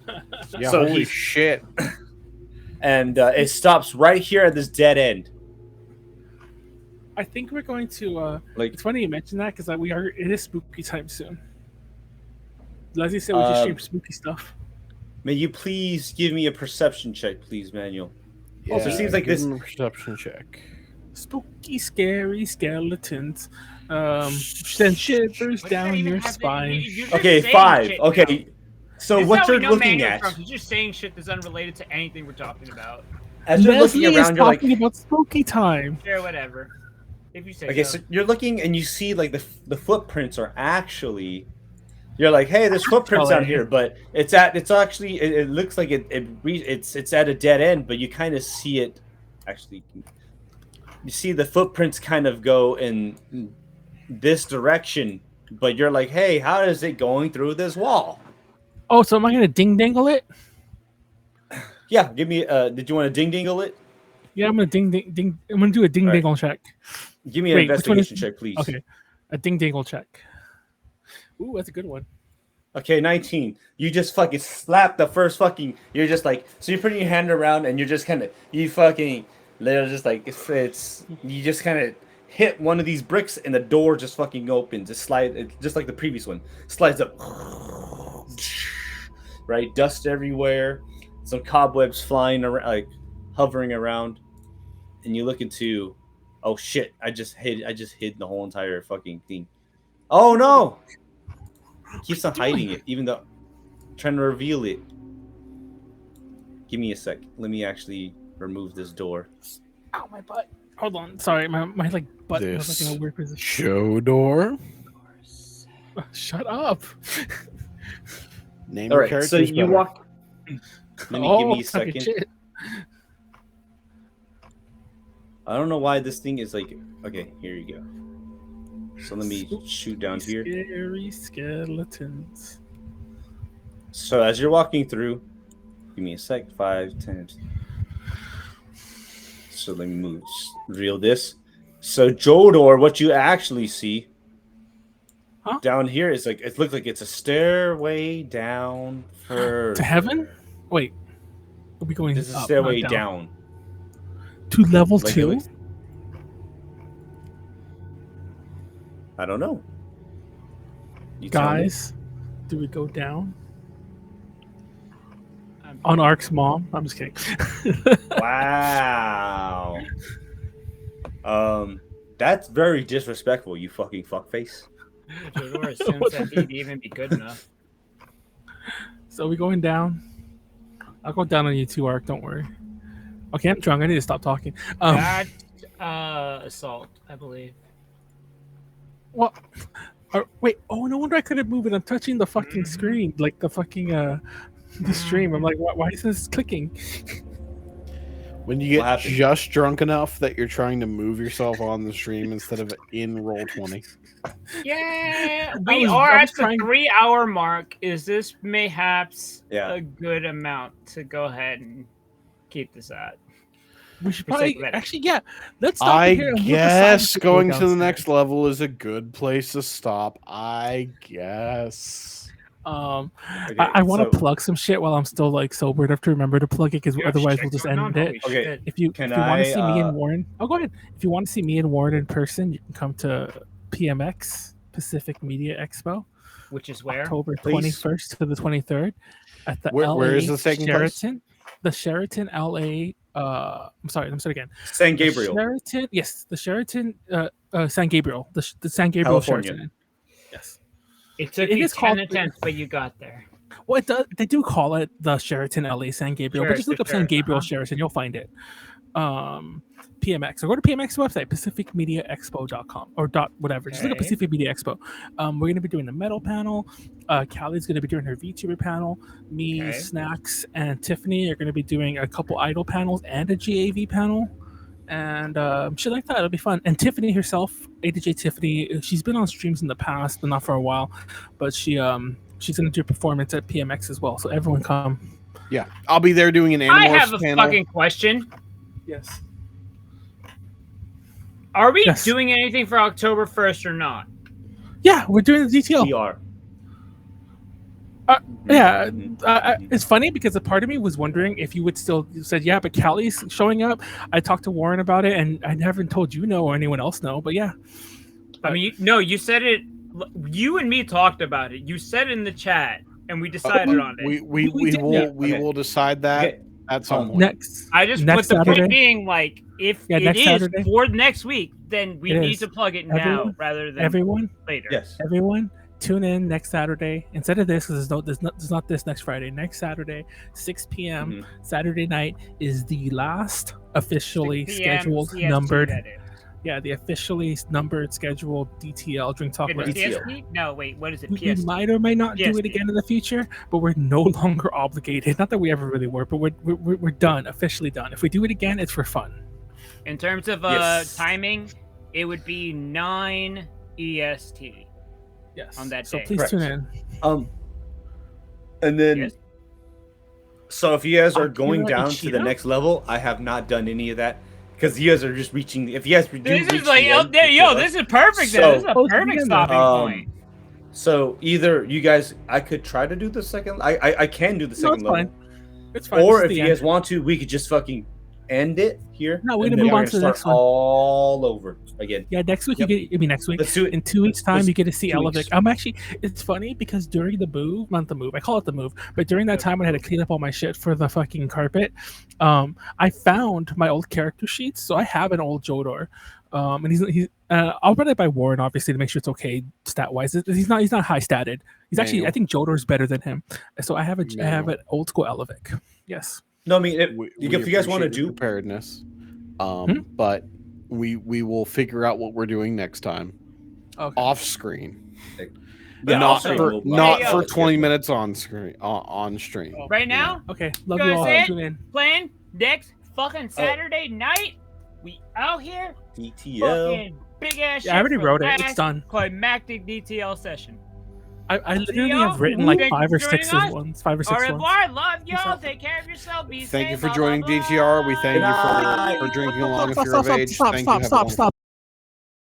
'em. Yeah, So holy he's- shit. And it stops right here at this dead end. I think we're going to. Like, It's funny you mentioned that because it is spooky time soon. Leslie said we should stream spooky stuff. may you please give me a perception check, please, Manuel? Also, it seems like give this- him a perception check. Spooky, scary skeletons. Send shivers What does that down even your have to- spine. you're just Okay, saying 5. shit Okay, now. so This is what how we you're know looking Manuel's at, drunk. He's just saying shit that's unrelated to anything we're talking about. as you're Leslie looking is around, you're like, talking about spooky time. Sure, whatever. If you say okay, so. so you're looking and you see like the footprints are actually. You're like, hey, there's footprints out here, but it looks like it's at a dead end, but you kind of see it. Actually, you see the footprints kind of go in this direction, but you're like, hey, how is it going through this wall? Oh, so am I gonna ding dangle it? Yeah, give me. Did you want to ding dingle it? Yeah, I'm gonna ding ding ding. I'm gonna do a ding All right. dangle check. Give me an Wait, which one is- investigation check, please. Okay, a ding dangle check. Ooh, that's a good one. Okay, 19. You just fucking slap the first fucking. You're just like, so you're putting your hand around and you're just kind of, you fucking, literally just like, you just kind of hit one of these bricks and the door just fucking opens. Just just like the previous one. Slides up. Right? Dust everywhere. Some cobwebs flying around, like hovering around. And you look into, oh shit, I just hid the whole entire fucking thing. Oh no! It keeps on hiding it, even though trying to reveal it. Give me a sec. Let me actually remove this door. Ow, my butt. Hold on. Sorry, my like butt was like in This a weird position. Jodor. Shut up. Name All your right, characters so you better. walk. Let me give me a fucking second. shit. I don't know why this thing is like. Okay, here you go. So let me shoot down here. Scary skeletons. So as you're walking through, give me a sec. 5, 10. So let me reveal this. So Jodor, what you actually see down here is like it looks like it's a stairway down further. To heaven? Wait, are we going? This is a up, stairway not down. To level Like, 2. I don't know. You tell me. Guys, do we go down? On Ark's mom? I'm just kidding. Wow. That's very disrespectful, you fucking fuckface. Jodor assumes that he'd even be good enough. So are we going down? I'll go down on you too, Ark. Don't worry. Okay, I'm drunk. I need to stop talking. That's assault, I believe. Well, wait. Oh, no wonder I couldn't move it. I'm touching the fucking screen, like the fucking the stream. I'm like, why is this clicking? When you get just drunk enough that you're trying to move yourself on the stream instead of in Roll20. Yeah, we are at the 3-hour mark. Is this mayhaps a good amount to go ahead and keep this at? We should probably actually, let's stop here. I guess going to the next level is a good place to stop. I guess. I want to plug some shit while I'm still like sober enough to remember to plug it, because otherwise we'll just end it. Okay. If you want to see me and Warren, go ahead. If you want to see me and Warren in person, you can come to PMX Pacific Media Expo, which is where October 21st to the 23rd at the LA where is this taking Sheraton, place? The Sheraton LA. I'm sorry again. San Gabriel. The Sheraton San Gabriel. The San Gabriel California. Sheraton. Yes. It took you 10 attempts, but you got there. Well, they do call it the Sheraton LA San Gabriel, but just look up San Gabriel Sheraton, you'll find it. PMX. So go to PMX website, pacificmediaexpo.com or .whatever. Just look at Pacific Media Expo. We're going to be doing the metal panel. Callie's going to be doing her VTuber panel. Me, Snacks, and Tiffany are going to be doing a couple idol panels and a GAV panel. And shit like that. It'll be fun. And Tiffany herself, ADJ Tiffany, she's been on streams in the past, but not for a while. But she's going to do a performance at PMX as well. So everyone come. Yeah, I'll be there doing an Animorphs I have a panel. fucking question. Yes. Are we doing anything for October 1st or not? Yeah, we're doing the DTL. We are. It's funny because a part of me was wondering if you would still said, yeah, but Callie's showing up. I talked to Warren about it, and I haven't told you no or anyone else no, but yeah. I mean, you said it. You and me talked about it. You said it in the chat, and we decided on it. We will decide that at some point. Next. I just put the point being like, if it is Saturday. for next week, then we need to plug it now rather than later. Yes. Everyone, tune in next Saturday instead of this, because there's not this next Friday. Next Saturday, 6 p.m. Saturday night is the last officially scheduled CST, numbered. Yeah, the officially numbered scheduled DTL Drink Talk. No, wait, what is it? We might or might not do it again in the future, but we're no longer obligated. Not that we ever really were, but we're done, officially done. If we do it again, it's for fun. In terms of timing, it would be 9 EST. Yes. On that day. So please tune in. And then, so if you guys are going down to the next level, I have not done any of that. Because you guys are just reaching. If you guys do this reach is like, this is perfect. So, this is a perfect stopping point. So either you guys, I could try to do the second. I can do the second level. Fine. It's fine. Or if you guys want to, we could just fucking end it here. No, we're gonna move on to the next one. All over again. Yeah, next week next week. In 2 weeks' time, you get to see Elevic. I'm actually. It's funny because during the move, not the move, I call it the move, but during that time when I had to clean up all my shit for the fucking carpet, I found my old character sheets. So I have an old Jodor, and he's. I'll run it by Warren obviously to make sure it's okay stat wise. He's not high statted. He's actually. I think Jodor's better than him. So I have an old school Elevic. Yes. No, I mean, if you guys want to do preparedness, but we will figure out what we're doing next time, off screen, not for 20 minutes on screen on stream. Right now, okay. Love you all. Tune in. Plan next fucking Saturday night. We out here. DTL. Fucking big ass. Yeah, I already wrote it. It's done. Climactic DTL session. I literally y'all. have written like Thank you 5 for or joining 6 us. ones. 5 or 6 Au ones. revoir. Love Peace y'all. out. Take care of yourself. Be Thank you safe. for Blah, joining blah, DTR. We thank Good you night. for drinking along if Stop, you're of stop, age. stop, Thank stop, you. Have a stop, wonderful stop.